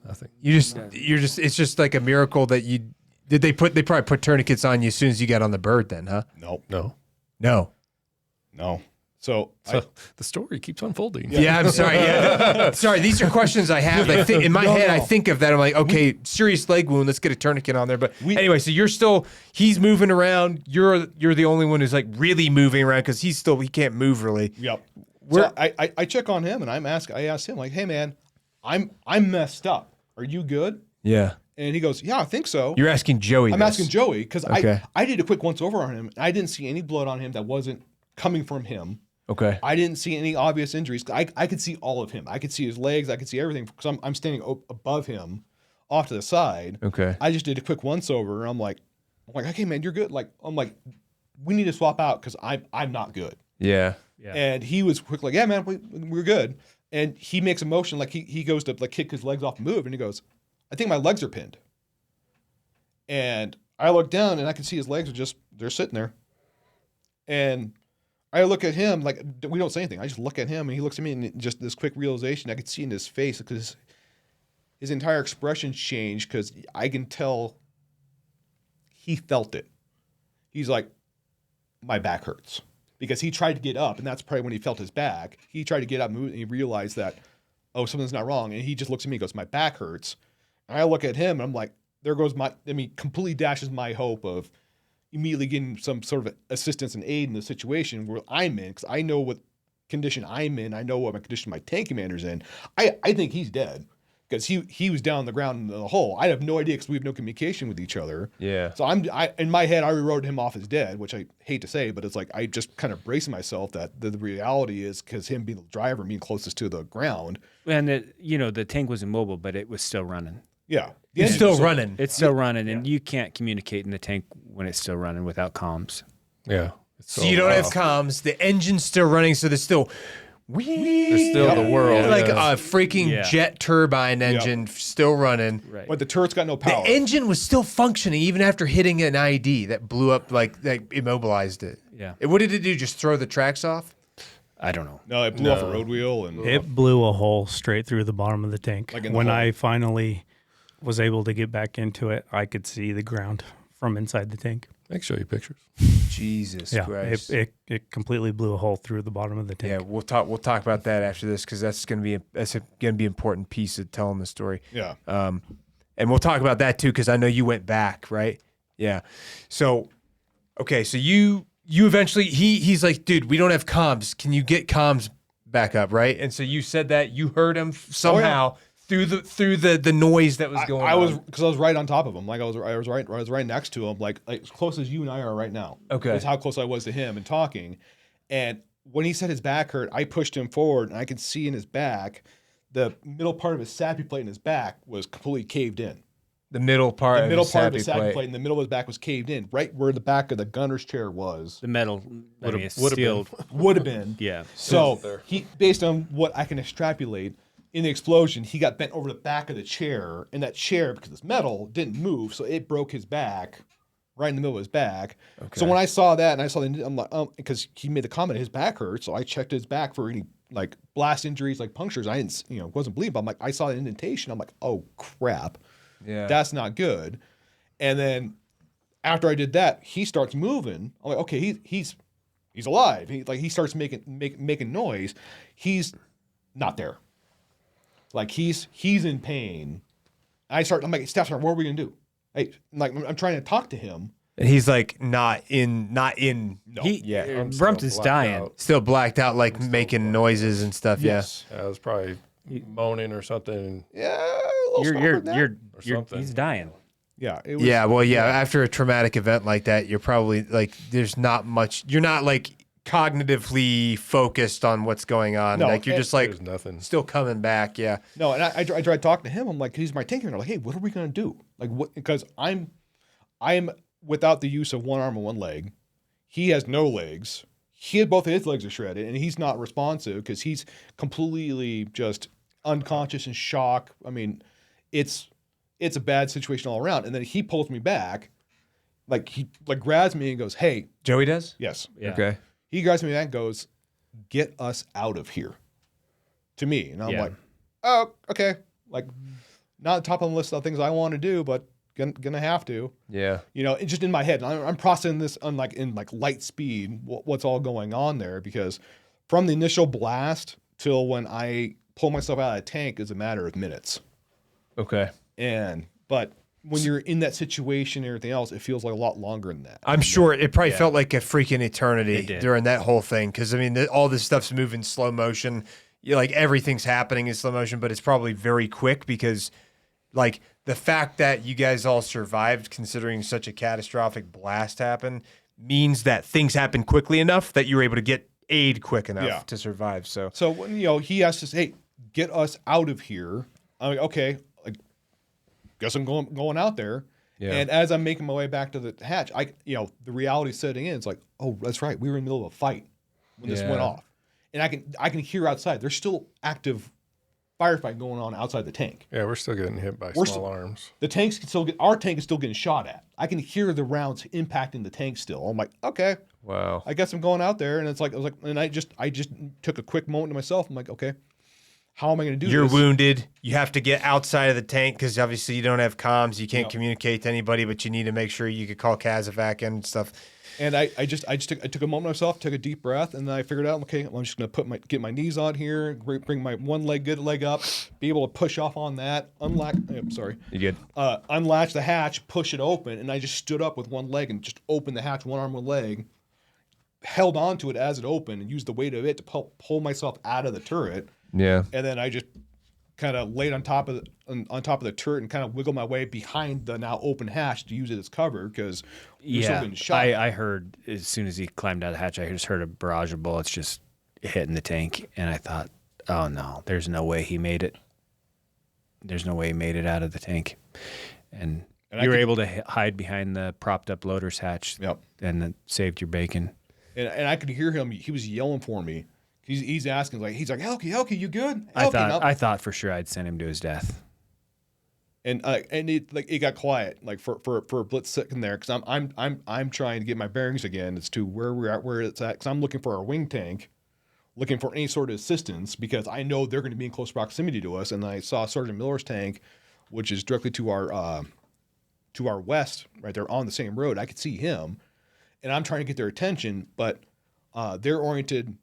Nothing. It's just like a miracle that you did. They probably put tourniquets on you as soon as you got on the bird, then, huh? Nope. No. So the story keeps unfolding. Yeah, I'm sorry. Yeah, sorry. These are questions I have. I think in my head, I think of that. I'm like, okay, serious leg wound. Let's get a tourniquet on there. But anyway, so he's moving around. You're the only one who's like really moving around because he can't move really. Yep. So I check on him, and I asked him, like, hey man, I'm messed up. Are you good? Yeah. And he goes, yeah, I think so. You're asking Joey. I'm asking Joey because Okay. I did a quick once over on him, and I didn't see any blood on him that wasn't coming from him. Okay. I didn't see any obvious injuries. I could see all of him. I could see his legs. I could see everything because I'm standing above him, off to the side. Okay. I just did a quick once over. I'm like, okay, man, you're good. Like, I'm like, we need to swap out because I'm not good. Yeah. And he was quick, like, yeah, man, we're good. And he makes a motion like he goes to like kick his legs off and move, and he goes, I think my legs are pinned. And I look down and I can see his legs they're sitting there. And I look at him like, we don't say anything. I just look at him and he looks at me, and just this quick realization I could see in his face, because his entire expression changed, because I can tell he felt it. He's like, my back hurts. Because he tried to get up, and that's probably when he felt his back. He tried to get up and he realized that, oh, something's not wrong. And he just looks at me and goes, my back hurts. And I look at him and I'm like, there goes completely dashes my hope of immediately getting some sort of assistance and aid in the situation where I'm in, because I know what condition I'm in. I know what condition my tank commander's in. I think he's dead, because he was down on the ground in the hole. I have no idea, because we have no communication with each other. Yeah. So I in my head, I wrote him off as dead, which I hate to say, but it's like I just kind of bracing myself that the reality is, because him being the driver, being closest to the ground. And the tank was immobile, but it was still running. Yeah. It's still running. It's still running, and you can't communicate in the tank when it's still running without comms. Yeah. So you don't have comms. The engine's still running, so there's still There's still the world. like a freaking jet turbine engine still running. Right. But the turret's got no power. The engine was still functioning even after hitting an IED that blew up, that immobilized it. Yeah. What did it do? Just throw the tracks off? I don't know. No, it blew off a road wheel. And It blew a hole straight through the bottom of the tank. Like in the when hole. I finally was able to get back into it, I could see the ground from inside the tank. I can show you pictures. Jesus Yeah, Christ. it completely blew a hole through the bottom of the tank. Yeah, we'll talk about that after this, because that's gonna be an important piece of telling the story. yeah. And we'll talk about that too, because I know you went back, right? Yeah. So, okay, so you eventually he's like, dude, we don't have comms. Can you get comms back up, right? And so you said that you heard him somehow through the noise that was going on. I was, because I was right on top of him. Like I was right next to him, like as close as you and I are right now. Okay. That's how close I was to him and talking. And when he said his back hurt, I pushed him forward, and I could see in his back, the middle part of his sappy plate in his back was completely caved in. The middle part of his sappy plate. plate in the middle of his back was caved in, right where the back of the gunner's chair was. The metal Would have Would have been. Yeah. So he, based on what I can extrapolate, in the explosion, he got bent over the back of the chair, and that chair, because it's metal, didn't move, so it broke his back, right in the middle of his back. Okay. So when I saw that, and I saw I'm like, because he made the comment, his back hurt, so I checked his back for any like blast injuries, like punctures. I didn't, wasn't bleeding, but I'm like, I saw the indentation. I'm like, oh crap, that's not good. And then after I did that, he starts moving. I'm like, okay, he's alive. He starts making noise. He's not there. Like he's in pain. I'm like, Steph, what are we gonna do? I'm trying to talk to him. And he's like not in. No. Brumpton's dying. Out. Still blacked out, like making noises and stuff. Yes. Yeah, I was probably moaning or something. Yeah. He's dying. Yeah. It was, After a traumatic event like that, you're probably like, there's not much. You're not like cognitively focused on what's going on. No, like you're just like There's nothing. still coming back. Yeah. No, and I tried talking to him. I'm like, he's my tank commander. Like, hey, what are we gonna do? Like, what? Because I'm without the use of one arm and one leg. He has no legs. Both of his legs are shredded, and he's not responsive because he's completely just unconscious and shock. I mean, it's a bad situation all around. And then he pulls me back, like he grabs me and goes, "Hey." Joey does? Yes. Yeah. Okay. He grabs me back and goes, "Get us out of here." To me. And I'm like, oh, okay. Like, not top on the list of things I want to do, but gonna have to. Yeah. It's just in my head. I'm processing this in light speed, what's all going on there, because from the initial blast till when I pull myself out of the tank is a matter of minutes. Okay. But when you're in that situation and everything else, it feels like a lot longer than that. I'm sure it probably felt like a freaking eternity during that whole thing. Because, I mean, all this stuff's moving slow motion. Like, everything's happening in slow motion, but it's probably very quick because, like, the fact that you guys all survived, considering such a catastrophic blast happened, means that things happen quickly enough that you were able to get aid quick enough to survive. So when, he asked us, "Hey, get us out of here." I'm like, okay, guess I'm going out there. Yeah. And as I'm making my way back to the hatch, the reality setting in. It's like, oh, that's right. We were in the middle of a fight when this went off. And I can hear outside. There's still active firefight going on outside the tank. Yeah, we're still getting hit by small arms. The tanks can still our tank is still getting shot at. I can hear the rounds impacting the tank still. I'm like, okay, Wow. I guess I'm going out there, and it's like and I just took a quick moment to myself. I'm like, okay, how am I going to do You're this? wounded. You have to get outside of the tank because obviously you don't have comms. You can't communicate to anybody, but you need to make sure you could call Evac and stuff. And I took a moment myself, took a deep breath, and then I figured out, okay, I'm just going to get my knees on here, bring my good leg up, be able to push off on that, unlatch the hatch, push it open, and I just stood up with one leg and just opened the hatch, one arm, one leg, held onto it as it opened, and used the weight of it to pull myself out of the turret. Yeah. And then I just kind of laid on top of the turret and kind of wiggled my way behind the now open hatch to use it as cover because we're still getting shot. I heard as soon as he climbed out of the hatch, I just heard a barrage of bullets just hitting the tank, and I thought, oh no, there's no way he made it. There's no way he made it out of the tank, and you were able to hide behind the propped up loader's hatch. Yep. And then saved your bacon. And I could hear him. He was yelling for me. He's asking he's like, Helky, you good? I thought for sure I'd send him to his death. And it got quiet for a blitz second there because I'm trying to get my bearings again as to where we're at, where it's at, because I'm looking for our wing tank, looking for any sort of assistance because I know they're going to be in close proximity to us. And I saw Sergeant Miller's tank, which is directly to our west, right there on the same road. I could see him, and I'm trying to get their attention, but they're oriented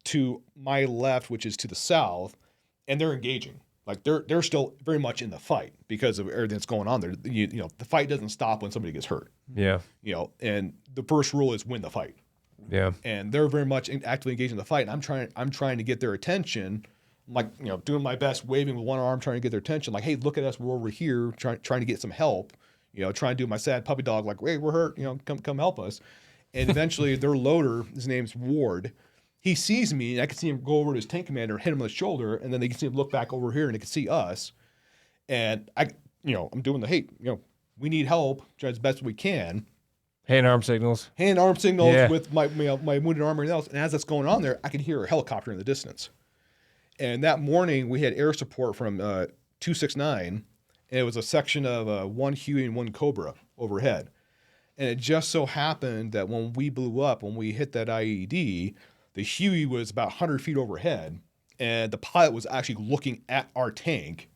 to my left, which is to the south, and they're engaging. Like they're still very much in the fight because of everything that's going on there. You know, the fight doesn't stop when somebody gets hurt. Yeah. You know, and the first rule is win the fight. Yeah. And they're very much actively engaged in the fight. And I'm trying to get their attention. I'm like, you know, doing my best, waving with one arm, trying to get their attention. Like, hey, look at us, we're over here, trying to get some help. You know, trying to do my sad puppy dog, like, hey, we're hurt. You know, come help us. And eventually, their loader, his name's Ward. He sees me, and I can see him go over to his tank commander, hit him on the shoulder, and then they can see him look back over here, and they can see us. And I'm doing the, hey, we need help, try as best we can. Hand-arm signals with my wounded arm and everything else. And as that's going on there, I can hear a helicopter in the distance. And that morning, we had air support from 269, and it was a section of one Huey and one Cobra overhead. And it just so happened that when we blew up, when we hit that IED, the Huey was about 100 feet overhead, and the pilot was actually looking at our tank.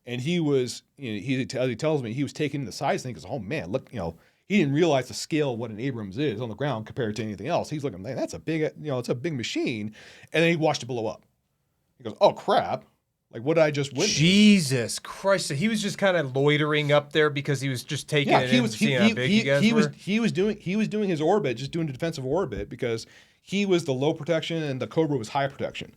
And he was, he tells me, he was taking the size thing because, oh man, look, he didn't realize the scale of what an Abrams is on the ground compared to anything else. He's looking, man, that's a big, it's a big machine. And then he watched it blow up. He goes, oh crap. Like, what did I just witness? Jesus Christ. So he was just kind of loitering up there because he was just taking it in and seeing how big you guys were? He was doing his orbit, just doing the defensive orbit because he was the low protection and the Cobra was high protection.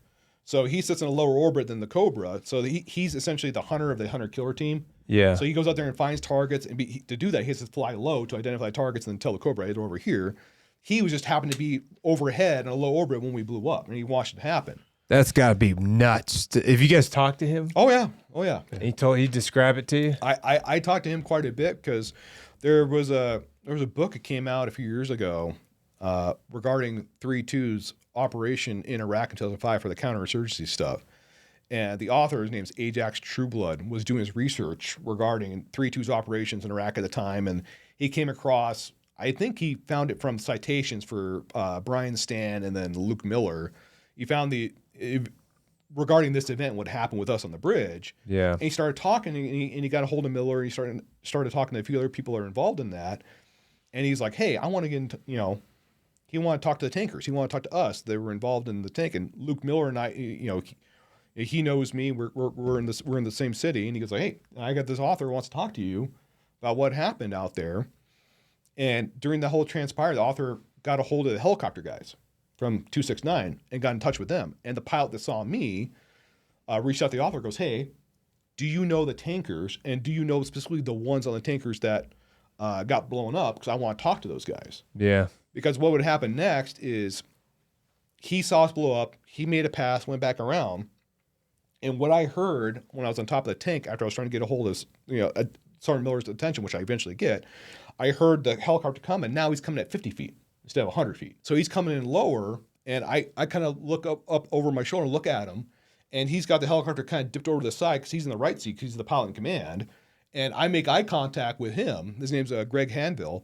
So he sits in a lower orbit than the Cobra. So he's essentially the hunter of the hunter-killer team. Yeah. So he goes out there and finds targets. And to do that, he has to fly low to identify targets and then tell the Cobra, hey, they're over here. He was just happened to be overhead in a low orbit when we blew up, and he watched it happen. That's got to be nuts. If you guys talked to him? Oh, yeah. He described it to you? I talked to him quite a bit because there was a book that came out a few years ago regarding 3-2's operation in Iraq in 2005 for the counterinsurgency stuff. And the author, his name's Ajax Trueblood, was doing his research regarding 3-2's operations in Iraq at the time. And he came across, I think he found it from citations for Brian Stan and then Luke Miller. He found regarding this event, what happened with us on the bridge. Yeah. And he started talking, and he got a hold of Miller. And he started talking to a few other people that are involved in that. And he's like, hey, I want to get into, he wanted to talk to the tankers. He wanted to talk to us. They were involved in the tank. And Luke Miller and I, he knows me. We're in the same city. And he goes like, hey, I got this author who wants to talk to you about what happened out there. And during the whole transpire, the author got a hold of the helicopter guys from 269 and got in touch with them. And the pilot that saw me reached out to the author, goes, hey, do you know the tankers? And do you know specifically the ones on the tankers that got blown up? Because I want to talk to those guys. Yeah. Because what would happen next is he saw us blow up. He made a pass, went back around. And what I heard when I was on top of the tank after I was trying to get a hold of Sergeant Miller's attention, which I eventually get, I heard the helicopter come, and now he's coming at 50 feet instead of 100 feet. So he's coming in lower, and I kind of look up over my shoulder and look at him, and he's got the helicopter kind of dipped over to the side because he's in the right seat because he's the pilot in command. And I make eye contact with him. His name's Greg Hanville.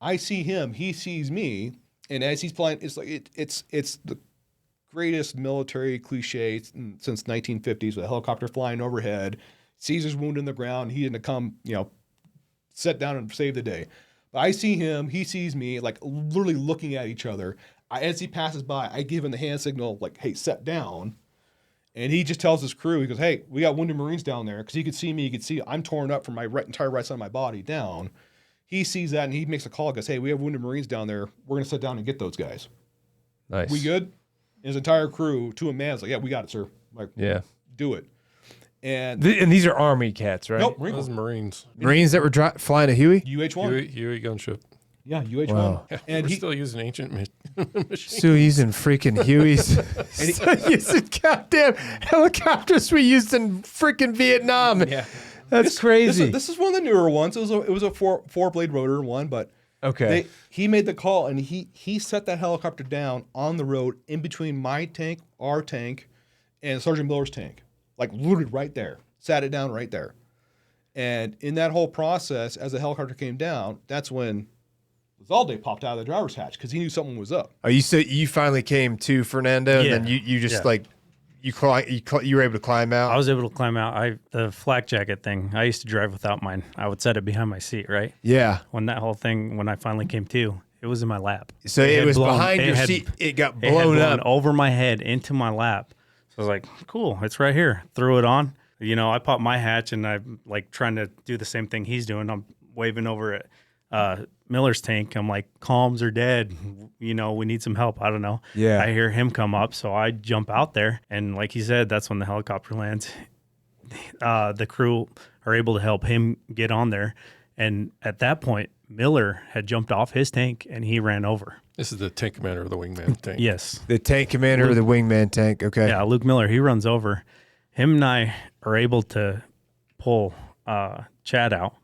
I see him. He sees me. And as he's flying, it's like it's the greatest military cliche since 1950s with a helicopter flying overhead. Sees his wound in the ground. He had to come, sit down and save the day. But I see him. He sees me, like literally looking at each other. As he passes by, I give him the hand signal, like, "Hey, set down." And he just tells his crew, he goes, "Hey, we got wounded Marines down there." Because he could see me. He could see I'm torn up from my entire right side of my body down. He sees that and he makes a call. Goes, "Hey, we have wounded Marines down there. We're going to sit down and get those guys." Nice. We good? And his entire crew, to a man, is like, "Yeah, we got it, sir." I'm like, Yeah. Do it. And And these are Army cats, right? nope, Marine Those Corps. Marines. Marines that were flying a Huey? UH-1. Huey gunship. Yeah, UH-1. Wow. And We're he, still using ancient machines. Still using freaking Hueys. Still using goddamn helicopters we used in freaking Vietnam. Yeah. That's crazy. This is one of the newer ones. It was a four blade rotor one, but Okay. he made the call and he set that helicopter down on the road in between my tank, our tank, and Sergeant Miller's tank. Like literally right there. Sat it down right there. And in that whole process, as the helicopter came down, that's when Zalde popped out of the driver's hatch because he knew something was up. Oh, you finally came to Fernando, Yeah. and then you just Yeah. like you were able to climb out. I was able to climb out. The flak jacket thing, I used to drive without mine. I would set it behind my seat, right? Yeah. When I finally came to, it was in my lap. So it had was blown- behind it your had- seat. It got It had blown blown up. over my head into my lap. So I was like, cool, it's right here. Threw it on. I popped my hatch and I'm like trying to do the same thing he's doing. I'm waving over at Miller's tank. I'm like, comms are dead. We need some help. I don't know. Yeah. I hear him come up. So I jump out there. And like he said, that's when the helicopter lands. The crew are able to help him get on there. And at that point, Miller had jumped off his tank and he ran over. This is the tank commander of the wingman tank. Yes. The tank commander of the wingman tank. Okay. Yeah, Luke Miller, he runs over. Him and I are able to pull Chad out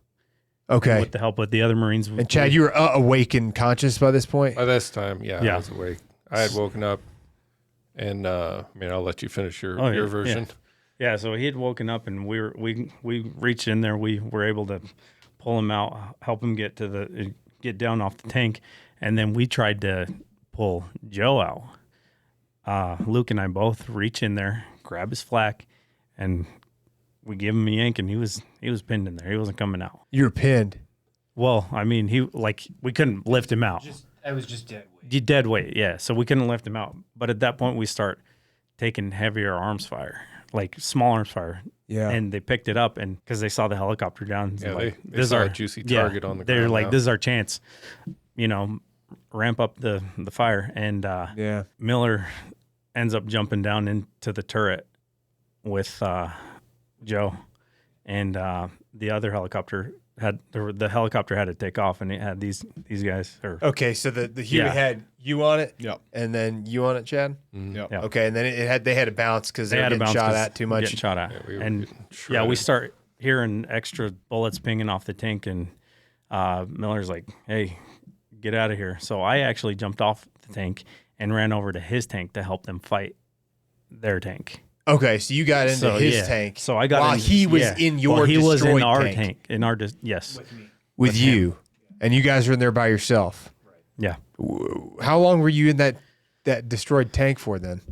Okay. with the help of the other Marines. And Chad, you were awake and conscious by this point? By this time, yeah, Yeah. I was awake. I had woken up, and I'll let you finish your Oh, yeah, version. Yeah, so he had woken up and we reached in there. We were able to pull him out, help him get down off the tank, and then we tried to pull Joe out. Luke and I both reach in there, grab his flak, and we give him a yank, and he was pinned in there. He wasn't coming out. You were pinned. Well, I mean, we couldn't lift him out. I was just dead weight. Dead weight, yeah. So we couldn't lift him out. But at that point, we start taking heavier arms fire, like small arms fire. Yeah. And they picked it up, and because they saw the helicopter down, Yeah, like, they saw a juicy target on the They're ground like, now. this is our chance, ramp up the fire. And Yeah. Miller ends up jumping down into the turret with Joe, and the other helicopter the helicopter had to take off, and it had these guys. Okay, so the Huey Yeah. had you on it, Yep. and then you on it, Chad. Yep. Yeah. Okay, and then they had to bounce because they were had to getting bounce shot 'cause at too we're much. getting shot at. Yeah, we were And getting we shredded. start hearing extra bullets pinging off the tank, and Miller's like, "Hey, get out of here!" So I actually jumped off the tank and ran over to his tank to help them fight their tank. Okay, so you got into So, his yeah. tank. So I got while in, he was yeah. in your While he was in destroyed our tank. in our yes, with you, and you guys were in there by yourself. yeah. How long were you in that destroyed tank for then?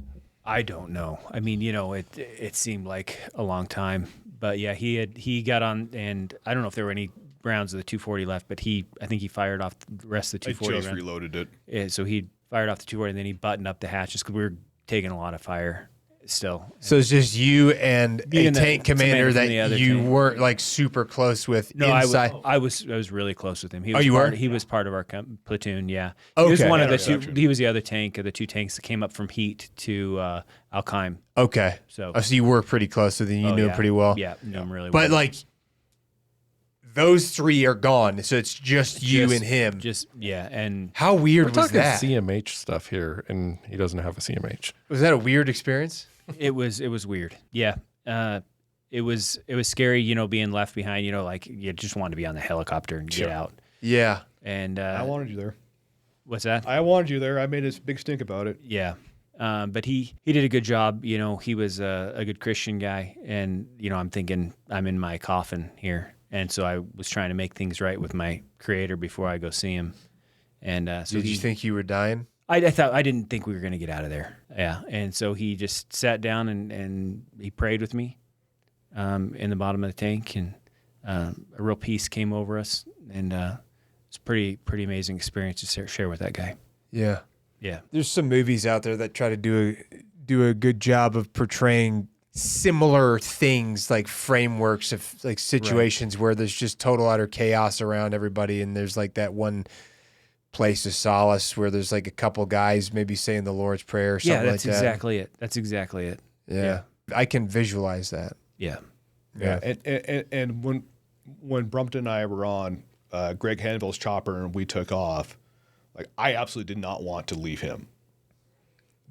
I don't know. I mean, it seemed like a long time, but yeah, he got on, and I don't know if there were any rounds of the 240 left, but I think he fired off the rest of the I 240 just round. reloaded it. Yeah, so he fired off the 240, and then he buttoned up the hatch just because we were taking a lot of fire still. So it's just you and Me a and the tank commander from the other that you tank. weren't like super close with No, inside. I was really close with him. He Oh, was you were? He was part of our platoon. Yeah, he was Okay. one of the Yeah, two. He was the other tank of the two tanks that came up from Heat to Al Qaim. Okay, So, so you were pretty close with him. You oh, knew yeah. him pretty well. Yeah, knew him really But well. like those three are gone, so it's just you and him. Just and How weird We're was talking that? CMH stuff here, and he doesn't have a CMH. Was that a weird experience? it was weird. Yeah, it was scary. Being left behind. Like you just wanted to be on the helicopter and get out. Yeah. And I wanted you there. what's that? I wanted you there. I made a big stink about it. Yeah. But he did a good job. You know, he was a good Christian guy. And, you know, I'm thinking I'm in my coffin here. And so I was trying to make things right with my creator before I go see him. And so Did you think you were dying? I didn't think we were going to get out of there. Yeah. And so he just sat down and he prayed with me in the bottom of the tank. And a real peace came over us. And it's a pretty amazing experience to share with that guy. Yeah. Yeah. There's some movies out there that try to do a good job of portraying similar things, like frameworks of like situations where there's just total utter chaos around everybody, and there's like that one place of solace where there's like a couple guys maybe saying the Lord's Prayer or something like that. Yeah, that's exactly it. That's exactly it. Yeah. I can visualize that. Yeah. Yeah. And when Brumpton and I were on Greg Hanville's chopper and we took off, like I absolutely did not want to leave him.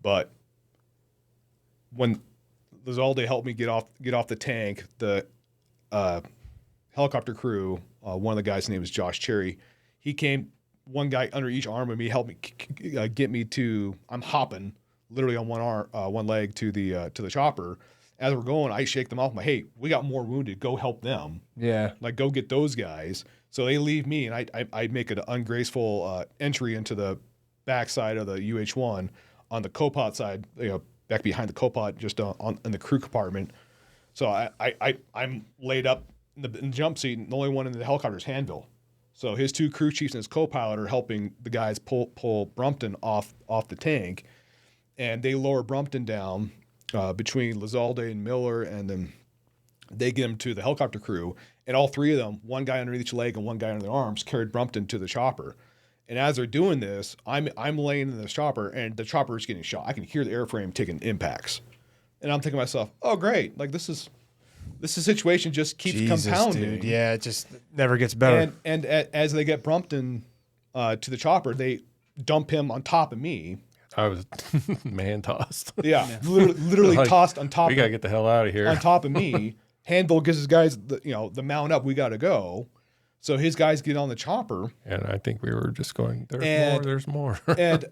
But when Lizalde helped me get off the tank, the helicopter crew, one of the guys' name is Josh Cherry, he came, one guy under each arm of me, helped me get me to, I'm hopping literally on one leg to the chopper. As we're going, I shake them off. I'm like, hey, we got more wounded. Go help them. Yeah. Like, go get those guys. So they leave me, and I make an ungraceful entry into the backside of the UH-1 on the copilot side, you know, back behind the copilot, just in the crew compartment. So I'm laid up in the jump seat, and the only one in the helicopter is Hanville. So his two crew chiefs and his copilot are helping the guys pull Brumpton off the tank, and they lower Brumpton down between Lizalde and Miller, and then they get him to the helicopter crew, and all three of them, one guy under each leg and one guy under their arms, carried Brumpton to the chopper. And as they're doing this, I'm laying in the chopper, and the chopper is getting shot. I can hear the airframe taking impacts, and I'm thinking to myself, "Oh, great! Like this situation just keeps compounding." Dude. Yeah, it just never gets better. And as they get Brumpton to the chopper, they dump him on top of me. I was man tossed. Yeah, literally Like, tossed on top. We gotta get the hell out of here. On top of me. Hanville gives his guys the mount up. We got to go. So his guys get on the chopper, and I think we were just going, there's more. and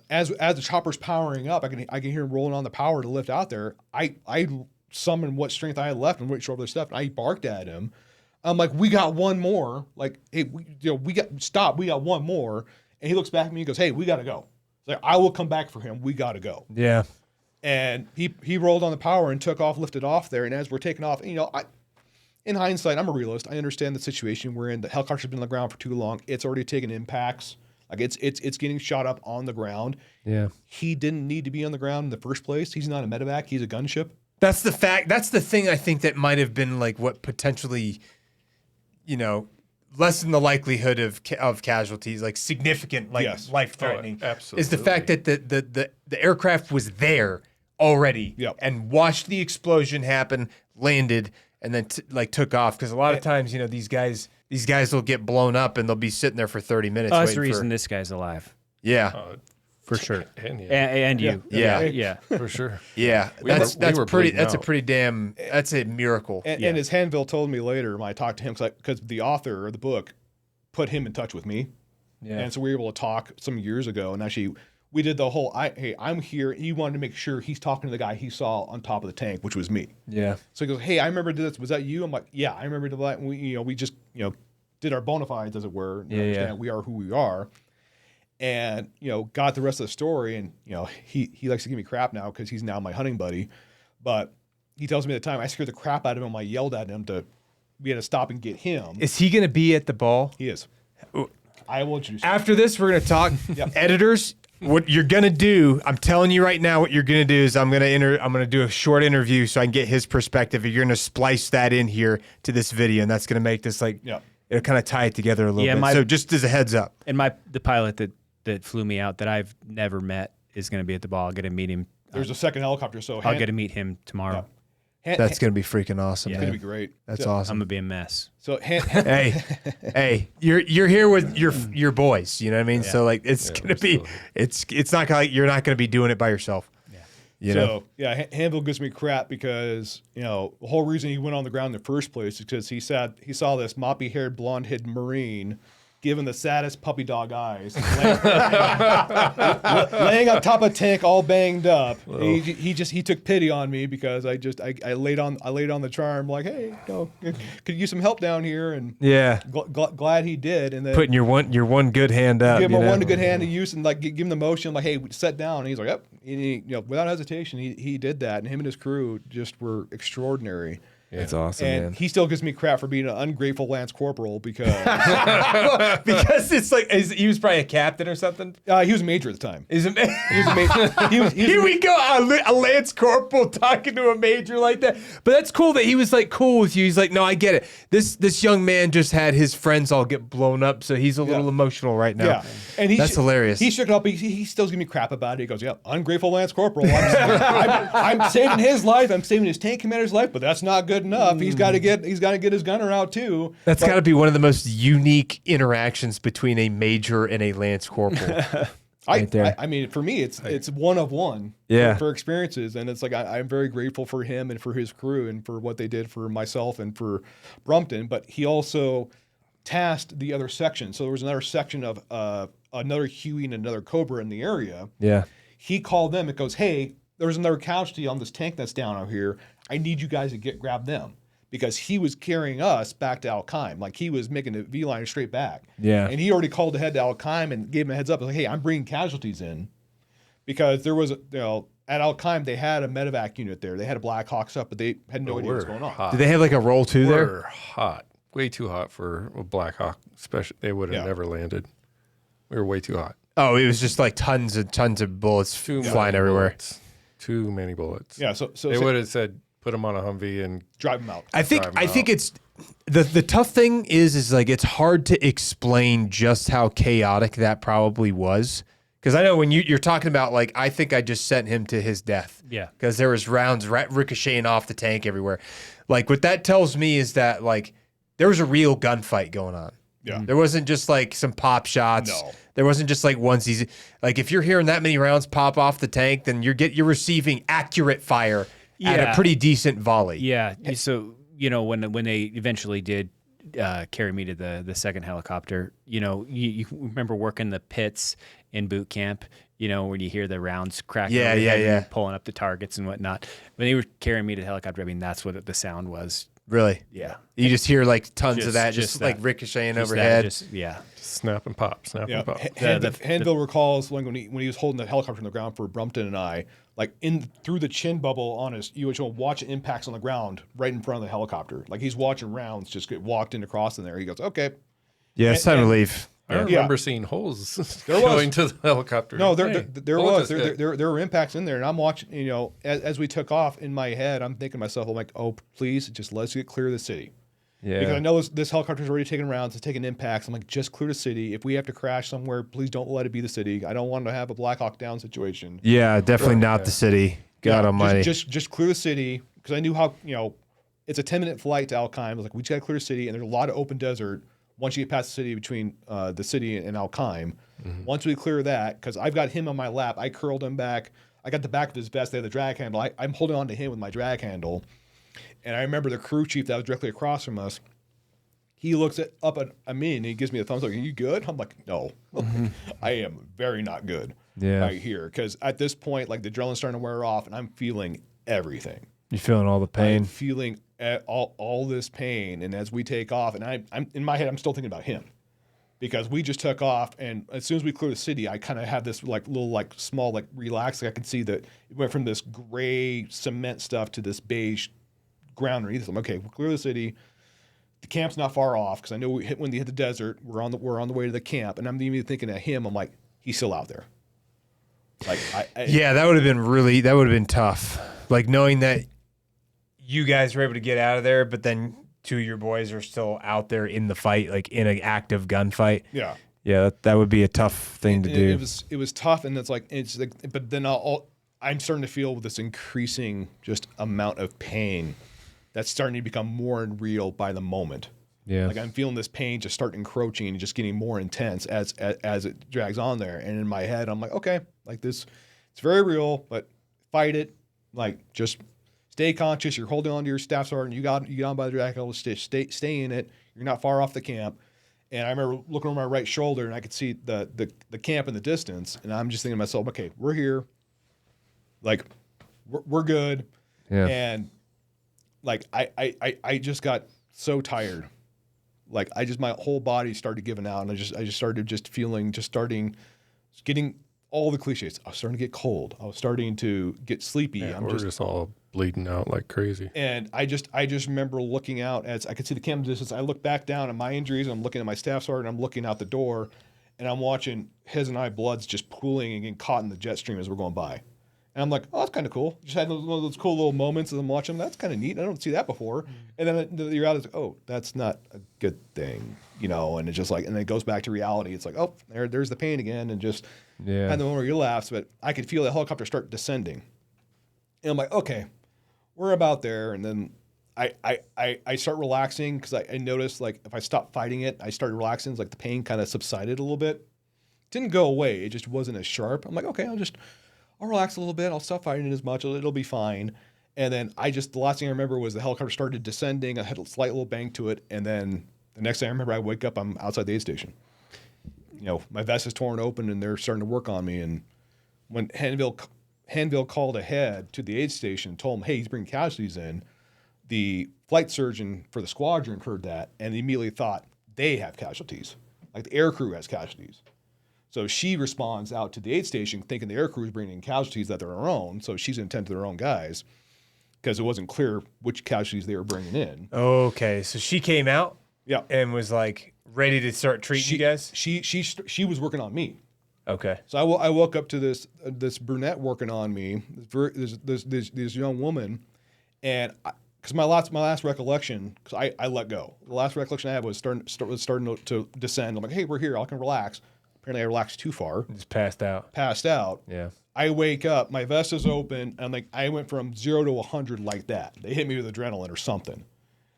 as the chopper's powering up, I can hear him rolling on the power to lift out there. I summoned what strength I had left and went over their stuff, and I barked at him. I'm like, we got one more. Like, hey, we got one more. And he looks back at me and goes, hey, we got to go. Like, I will come back for him. We got to go. Yeah. And he rolled on the power and took off, lifted off there. And as we're taking off, in hindsight, I'm a realist. I understand the situation we're in. The helicopter's been on the ground for too long. It's already taken impacts. Like it's getting shot up on the ground. Yeah. He didn't need to be on the ground in the first place. He's not a medevac. He's a gunship. That's the fact. That's the thing I think that might have been like what potentially, lessen the likelihood of casualties, like significant, like Yes. life-threatening. Oh, absolutely. Is the fact that the aircraft was there already and watched the explosion happen, landed, and then took off. Because a lot of times, these guys will get blown up and they'll be sitting there for 30 minutes. Oh, that's the reason this guy's alive. Yeah. For sure. And And you. Yeah. for sure. Yeah. We were bleeding That's a out. pretty damn. That's a miracle. And as Hanville told me later when I talked to him, because the author of the book put him in touch with me. Yeah. And so we were able to talk some years ago. And actually, we did the whole, hey, I'm here. He wanted to make sure he's talking to the guy he saw on top of the tank, which was me. Yeah. So he goes, hey, I remember this. Was that you? I'm like, yeah, I remember that. And we just, did our bona fides, as it were. And understand we are who we are. And, got the rest of the story. And, he likes to give me crap now because he's now my hunting buddy. But he tells me at the time, I scared the crap out of him. I yelled at him we had to stop and get him. Is he going to be at the ball? He is. I will introduce you. After this, we're going to talk. Editors, what you're going to do, I'm telling you right now, what you're going to do is I'm going to do a short interview so I can get his perspective. You're going to splice that in here to this video, and that's going to make this it'll kind of tie it together a little bit. So just as a heads up. And the pilot that flew me out that I've never met is going to be at the ball. I'll get to meet him. There's a second helicopter, so I'll get to meet him tomorrow. That's going to be freaking awesome. It's man. going to be great. That's I'm awesome. going to be a mess. So hey, you're here with your boys. You know what I mean? So it's gonna be it's not gonna you're not gonna be doing it by yourself. Hanville gives me crap because the whole reason he went on the ground in the first place is because he saw this moppy-haired, blonde-headed Marine giving the saddest puppy dog eyes, laying on top of tank, all banged up. He took pity on me because I laid on the charm like, hey, could use some help down here, and glad he did. And then putting your one good hand up, give him one good hand to use, and like give him the motion like, hey, sit down. And he's like, yep. And without hesitation, he did that, and him and his crew just were extraordinary. That's awesome, and man. he still gives me crap for being an ungrateful Lance Corporal because it's like he was probably a captain or something. He was a major at the time. He was a major. Here we go, a Lance Corporal talking to a major like that. But that's cool that he was like cool with you. He's like, no, I get it. This young man just had his friends all get blown up, so he's a little emotional right now. Yeah, and that's hilarious. He shook it up. He still gives me crap about it. He goes, yeah, ungrateful Lance Corporal. I'm saving his life. I'm saving his tank commander's life, but that's not good enough. He's got to get his gunner out too. That's got to be one of the most unique interactions between a major and a Lance Corporal. I mean, for me, it's one of one. Yeah. For experiences, and it's like I'm very grateful for him and for his crew and for what they did for myself and for Brumpton. But he also tasked the other section. So there was another section of another Huey and another Cobra in the area. Yeah. He called them. It goes, hey, there's another casualty on this tank that's down out here. I need you guys to grab them. Because he was carrying us back to Al-Qaim. Like, he was making a V-line straight back. Yeah. And he already called ahead to Al-Qaim and gave him a heads up. Like, hey, I'm bringing casualties in. Because there was, at Al-Qaim, they had a medevac unit there. They had a Black Hawks up, but they had no idea what's going on. Hot. Did they have like a roll too there? We're hot. Way too hot for a Black Hawk. Especially, they would have never landed. We were way too hot. Oh, it was just like tons of bullets flying everywhere. Bullets. Too many bullets. Yeah, so they would have said, put them on a Humvee and drive them out. I think it's the tough thing is like it's hard to explain just how chaotic that probably was. Because I know when you're talking about like, I think I just sent him to his death. Yeah. Because there was rounds ricocheting off the tank everywhere. Like what that tells me is that like there was a real gunfight going on. Yeah. There wasn't just like some pop shots. No. There wasn't just like onesies. Like if you're hearing that many rounds pop off the tank, then you're receiving accurate fire at a pretty decent volley. Yeah. So, when they eventually did carry me to the second helicopter, you remember working the pits in boot camp, when you hear the rounds cracking. Yeah. Pulling up the targets and whatnot. When they were carrying me to the helicopter, I mean, that's what the sound was. Really? Yeah. You just hear like tons of that, just like that. ricocheting Just overhead. snap and pop, snap and pop. Hanville recalls when he was holding the helicopter on the ground for Brumpton and I, like through the chin bubble on his UHO, watching impacts on the ground right in front of the helicopter. Like he's watching rounds just get walked in across in there. He goes, okay. Yeah, it's time to leave. I remember seeing holes going to the helicopter. No, there were impacts in there, and I'm watching. As we took off, in my head, I'm thinking to myself, I'm like, oh, please, just let's get clear of the city. Yeah. Because I know this helicopter's already taking rounds, it's taking impacts. I'm like, just clear the city. If we have to crash somewhere, please don't let it be the city. I don't want to have a Black Hawk Down situation. Yeah, definitely not the city. God almighty. Just clear the city, because I knew how it's a 10-minute flight to Al-Qaim. I was like, we just got to clear the city, and there's a lot of open desert. Once you get past the city, between the city and Al-Qaim, once we clear that, because I've got him on my lap, I curled him back. I got the back of his vest. They had the drag handle. I'm holding on to him with my drag handle. And I remember the crew chief that was directly across from us. He looks up at me and he gives me a thumbs up. Are you good? I'm like, no, I am very not good right here. Because at this point, like the adrenaline's starting to wear off and I'm feeling everything. You're feeling all the pain. I'm feeling all this pain. And as we take off, and I'm in my head, I'm still thinking about him. Because we just took off, and as soon as we clear the city, I kind of had this like little like small like relax. Like I could see that it went from this gray cement stuff to this beige ground underneath. I'm okay. We'll clear the city. The camp's not far off because I know when they hit the desert, we're on the way to the camp, and I'm even thinking of him. I'm like, he's still out there. Like yeah, that would have been tough. Like knowing that you guys were able to get out of there, but then two of your boys are still out there in the fight, like in an active gunfight. Yeah. Yeah, that would be a tough thing to do. It was tough, and it's like, but then I'm starting to feel this increasing just amount of pain that's starting to become more and real by the moment. Yeah. Like I'm feeling this pain just start encroaching and just getting more intense as it drags on there. And in my head, I'm like, okay, like this, it's very real, but fight it. Like just stay conscious. You're holding on to your staff sergeant. You got on by the drag handle. Stay in it. You're not far off the camp. And I remember looking over my right shoulder, and I could see the camp in the distance. And I'm just thinking to myself, okay, we're here. Like, we're good. Yeah. And like I just got so tired. Like my whole body started giving out, and I just started just feeling, getting all the cliches. I was starting to get cold. I was starting to get sleepy. Yeah, we're just all bleeding out like crazy. And I just remember looking out as I could see the camp distance. I looked back down at my injuries. I'm looking at my staff sergeant. I'm looking out the door, and I'm watching his and I blood's just pooling and getting caught in the jet stream as we're going by. And I'm like, oh, that's kind of cool. Just had one of those cool little moments as I'm watching them. That's kind of neat. I don't see that before. And then the reality is, oh, that's not a good thing, you know. And it's just like, and then it goes back to reality. It's like, oh, there's the pain again, and just had the moment where you laughs. But I could feel the helicopter start descending, and I'm like, okay, we're about there. And then I start relaxing because I noticed, like, if I stopped fighting it, I started relaxing. It's like the pain kind of subsided a little bit. Didn't go away. It just wasn't as sharp. I'm like, okay, I'll relax a little bit. I'll stop fighting it as much. It'll be fine. And then the last thing I remember was the helicopter started descending. I had a slight little bang to it. And then the next thing I remember, I wake up, I'm outside the aid station. You know, my vest is torn open and they're starting to work on me. And when Hanville called ahead to the aid station and told him, hey, he's bringing casualties in, the flight surgeon for the squadron heard that and immediately thought they have casualties. Like the air crew has casualties. So she responds out to the aid station thinking the air crew is bringing in casualties that they're her own. So she's going to tend to their own guys because it wasn't clear which casualties they were bringing in. Okay, so she came out and was like ready to start treating you guys? She was working on me. Okay. So I woke up to this brunette working on me, this young woman, and because my last recollection, because I let go. The last recollection I had was starting to descend. I'm like, hey, we're here. I can relax. Apparently I relaxed too far. Just passed out. Yeah. I wake up, my vest is open, and like I went from 0 to 100 like that. They hit me with adrenaline or something.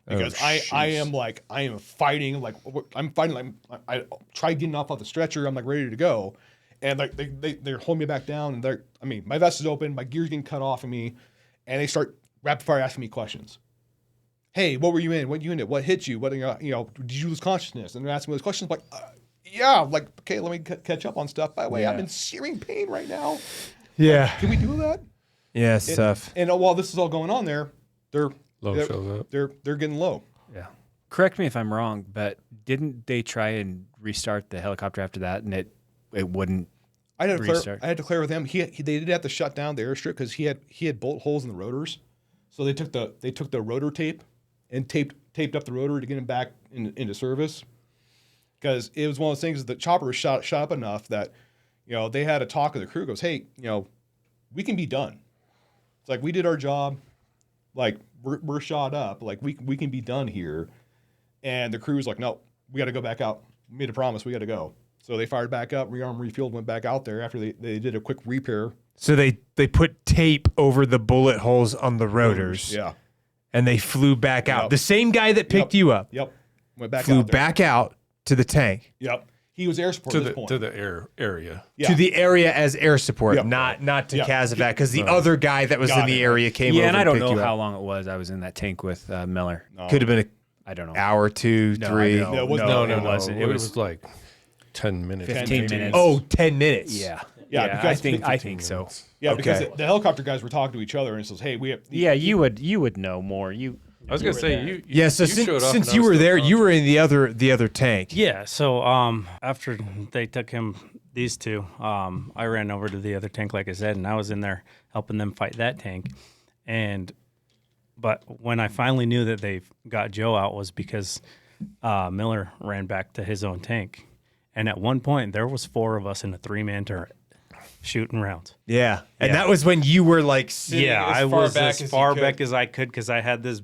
Because I am fighting, like I'm fighting, like I tried getting off the stretcher, I'm like ready to go. And like they're holding me back down, and my vest is open, my gear's getting cut off of me, and they start rapid fire asking me questions. Hey, what were you in? What unit? What hit you? What did you lose consciousness? And they're asking me those questions like yeah, like, okay, let me catch up on stuff. By the way, I'm in searing pain right now. Yeah. Can we do that? Yeah, it's tough. And while this is all going on there, they're shows up. They're getting low. Yeah. Correct me if I'm wrong, but didn't they try and restart the helicopter after that, and it wouldn't restart? I had to clear with them. They did have to shut down the airstrip because he had bolt holes in the rotors. So they took the rotor tape and taped up the rotor to get him back into service. Because it was one of those things that the chopper was shot up enough that, they had a talk with the crew. Goes, hey, we can be done. It's like we did our job. Like we're shot up. Like we can be done here. And the crew was like, no, we got to go back out. We made a promise. We got to go. So they fired back up, rearmed, refueled, went back out there after they did a quick repair. So they put tape over the bullet holes on the rotors. Yeah. And they flew back out. Yep. The same guy that picked you up. Yep. Went back flew out there. back out to the tank. Yep. He was air support at this point. To the air area. Yeah. To the area as air support, Yep. not to Yep. Kazavat, because the other guy that was Got in the it. area came over and I don't picked know you how up. long it was I was in that tank with Miller. Could have been I don't know. an hour, 2, No, 3. I know. it wasn't. No, No, it wasn't. It was like 10 minutes. 15 minutes. Oh, 10 minutes. Yeah. Yeah, because I think so. Yeah, Okay. because the helicopter guys were talking to each other and it says, hey, we have. Yeah, you would know more. I was going to say, you Yeah, so showed up since and I you was were still there, gone. you were in the other tank. Yeah, so after they took these two, I ran over to the other tank, like I said, and I was in there helping them fight that tank. But when I finally knew that they got Joe out was because Miller ran back to his own tank. And at one point, there was 4 of us in a 3-man turret shooting rounds. Yeah. And that was when you were like sitting I as far was back as as far you could. back as I could because I had this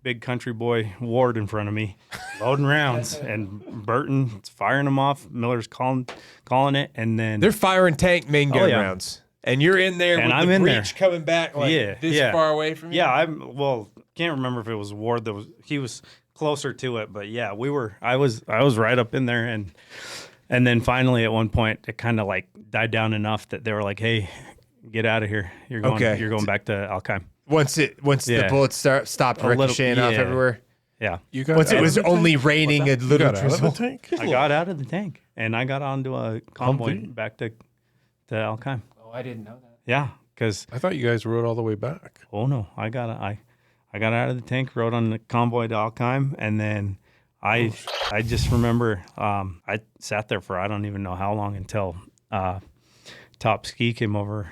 big country boy Ward in front of me loading rounds, and Burton's firing them off. Miller's calling it, and then They're firing tank main gun yeah. rounds. And you're in there And with I'm the in there. breach coming back like this far away from you. Yeah, can't remember if it was Ward he was closer to it, but yeah, I was right up in there, and then finally at one point it kind of like died down enough that they were like, "Hey, get out of here. You're going back to Al-Qaim." Once the bullets stopped ricocheting off everywhere. Yeah. You got Once it out was of the only tank? raining a You little got out of the drizzle. tank? I got out of the tank and I got onto a convoy Humvee? back to Al Qaim. Oh, I didn't know that. Yeah, because I thought you guys rode all the way back. oh no, I got out of the tank, rode on the convoy to Al Qaim, and then I just remember I sat there for I don't even know how long until Top Ski came over,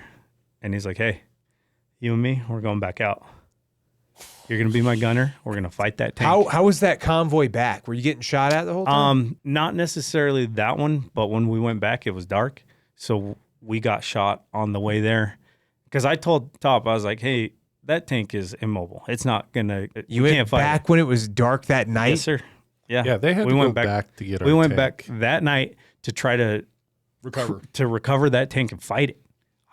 and he's like, "Hey, you and me, we're going back out. You're gonna be my gunner. We're gonna fight that tank." How was that convoy back? Were you getting shot at the whole time? Not necessarily that one, but when we went back, it was dark, so we got shot on the way there. Because I told Top, I was like, "Hey, that tank is immobile. It's not gonna. You we went can't fight back it." when it was dark that night? Yes, sir. Yeah, Yeah, they had we to went go back to get our We went tank. back that night to try to Recover. that tank and fight it.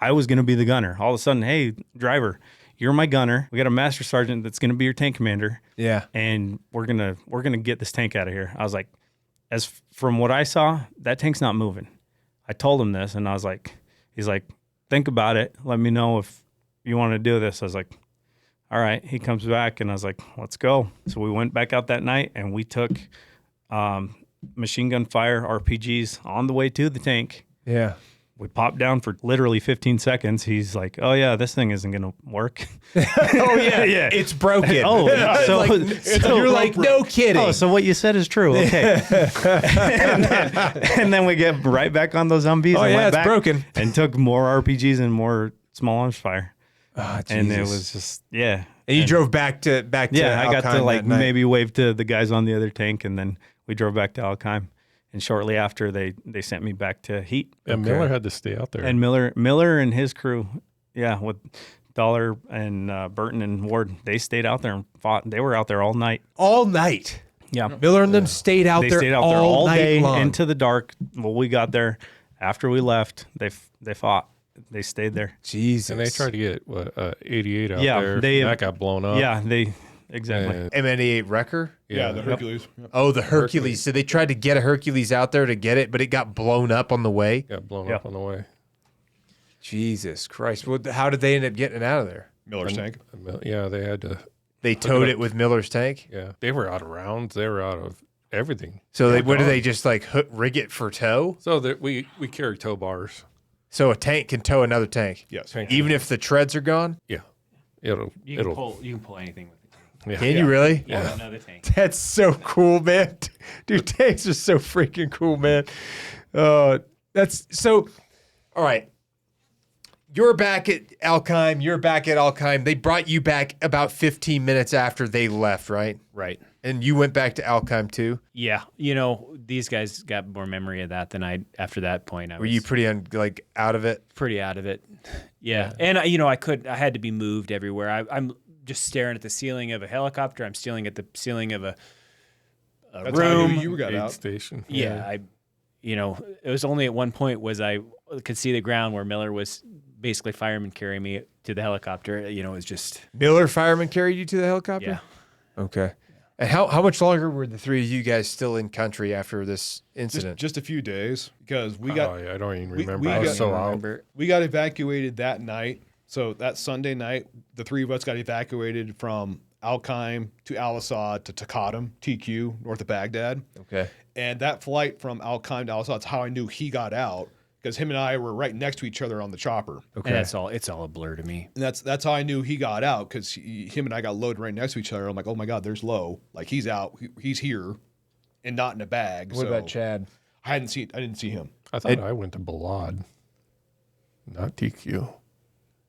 I was gonna be the gunner. All of a sudden, hey, driver, you're my gunner. We got a master sergeant that's gonna be your tank commander. Yeah. And we're gonna get this tank out of here. I was like, from what I saw, that tank's not moving. I told him this, and I was like, he's like, think about it. Let me know if you want to do this. I was like, all right. He comes back, and I was like, let's go. So we went back out that night, and we took machine gun fire RPGs on the way to the tank. Yeah. We popped down for literally 15 seconds. He's like, oh, yeah, this thing isn't going to work. Oh, yeah. Yeah. It's broken. Oh, so, You're like, no kidding. Oh, so what you said is true. Okay. and then we get right back on those Humvees. Oh, and yeah, went it's back broken. And took more RPGs and more small arms fire. Oh, And it Jesus. was just, yeah. And you drove back to Yeah, I got Al-Qaim to like that night. maybe wave to the guys on the other tank, and then we drove back to Al Qaim. And shortly after, they sent me back to Heat. And Miller had to stay out there. And Miller and his crew, yeah, with Dollar and Burton and Ward, they stayed out there and fought. They were out there all night. all night. Yeah. Miller and them stayed out They there stayed out there all night day long. into the dark. Well, we got there after we left. They fought. They stayed there. Jesus. And they tried to get 88 out Yeah, there. they- that got blown up. Yeah, exactly. And- M1A1 Wrecker? Yeah, the Hercules. Yep. Oh, the Hercules. So they tried to get a Hercules out there to get it, but it got blown up on the way. got blown Yeah. up on the way. Jesus Christ. Well, how did they end up getting it out of there? Miller's tank. Yeah, they had to. They towed it with Miller's tank? Yeah, they were out of rounds. They were out of everything. So Yeah, what did gone. they just like rig it for tow? So that we carry tow bars. So a tank can tow another tank? Yes. Tank- Even if the treads are gone? Yeah, it'll. You can pull anything with it. Yeah. Can you really? Yeah, another tank. That's so cool, man. Dude, tanks are so freaking cool, man. That's so. All right. You're back at Al Qaim. You're back at Al Qaim. They brought you back about 15 minutes after they left, right? Right. And you went back to Al Qaim too? Yeah. These guys got more memory of that than I. After that point, I Were was you pretty out of it? pretty out of it. Yeah. And I had to be moved everywhere. I'm just staring at the ceiling of a helicopter. I'm staring at the ceiling of a That's room. how you got Aid out. station. Yeah, it was only at one point was I could see the ground where Miller was basically fireman carrying me to the helicopter. It was just Miller fireman carried you to the helicopter? yeah. Okay. And how much longer were the three of you guys still in country after this incident? Just a few days because we got Oh, yeah, I don't even we remember. I was got- so out. Remember? we got evacuated that night. So that Sunday night, the three of us got evacuated from Al Qaim to Al Assad to Taqadum, TQ, north of Baghdad. Okay. And that flight from Al Qaim to Al Assad, that's how I knew he got out because him and I were right next to each other on the chopper. Okay. And it's all a blur to me. And that's how I knew he got out because him and I got loaded right next to each other. I'm like, oh my God, there's Low. Like he's out, he's here, and not in a bag. What so about Chad? I didn't see him. I thought I went to Balad, not TQ.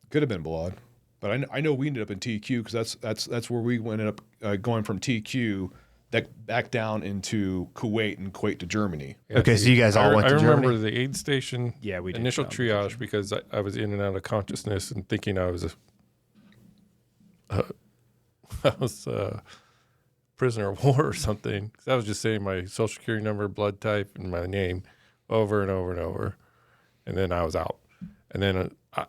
Could have been Balad, but I know we ended up in TQ because that's where we ended up going from TQ back down into Kuwait and Kuwait to Germany. Yeah, Okay, so you guys all went to I remember Germany? the aid station. Yeah, we did initial travel triage because I was in and out of consciousness and thinking I was a prisoner of war or something. 'Cause I was just saying my social security number, blood type, and my name over and over and over, and then I was out. And then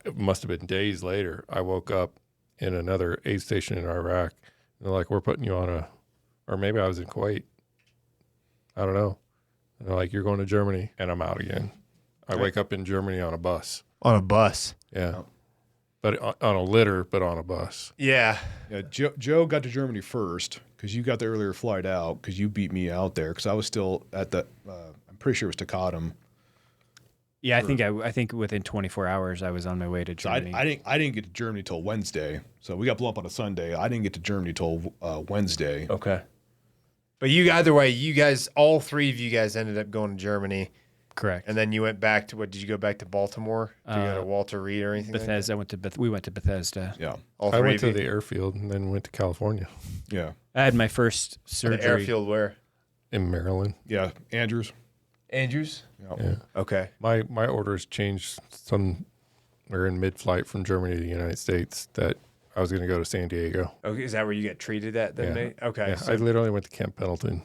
it must have been days later. I woke up in another aid station in Iraq, and they're like, "We're putting you on or maybe I was in Kuwait. I don't know. And they're like, "You're going to Germany," and I'm out again. I wake up in Germany on a bus. On a bus. Yeah. but on a litter, but on a bus. Yeah. Yeah, Joe got to Germany first because you got the earlier flight out because you beat me out there because I was still at the. I'm pretty sure it was Takatum. Yeah, I think within 24 hours I was on my way to So Germany. I didn't get to Germany till Wednesday. So we got blown up on a Sunday. I didn't get to Germany till Wednesday. Okay. But either way, you guys, all three of you guys ended up going to Germany. Correct. And then you went back to Did you go back to Baltimore? Did you go to Walter Reed or anything? Bethesda. We went to Bethesda. Yeah. All I three went of to you? the airfield and then went to California Yeah. I had my first surgery. The airfield where? in Maryland. Yeah. Andrews. Andrews? Yeah. Okay. My orders changed we're in mid-flight from Germany to the United States that I was going to go to San Diego. Okay. Is that where you get treated at then, Yeah. mate? Okay. Yeah, So I literally went to Camp Pendleton.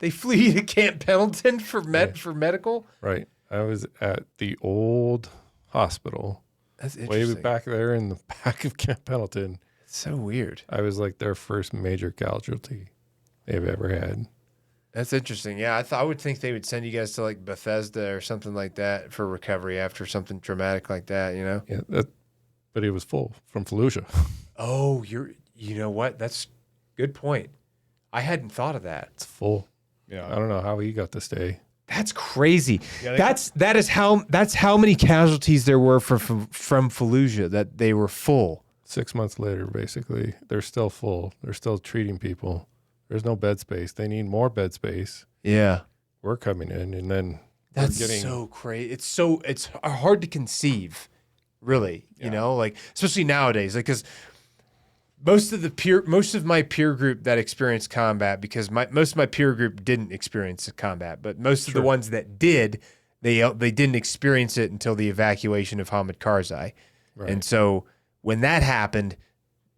they flew you to Camp Pendleton for medical? Right. I was at the old hospital That's way interesting. back there in the back of Camp Pendleton. It's so weird. I was like their first major casualty they've ever had. That's interesting. Yeah, I would think they would send you guys to like Bethesda or something like that for recovery after something traumatic like that, you know? Yeah, but it was full from Fallujah. Oh, you know what? That's good point. I hadn't thought of that. It's full. Yeah. I don't know how he got to stay. That's crazy. Yeah, that's how many casualties there were from Fallujah that they were full. 6 months later, basically, they're still full. They're still treating people. There's no bed space. They need more bed space. Yeah. We're coming in, and then That's we're getting so crazy. It's hard to conceive, really. You know, like especially nowadays, like because most of my peer group that experienced combat, because most of my peer group didn't experience combat, but most of the ones that did, they didn't experience it until the evacuation of Hamid Karzai, and so when that happened,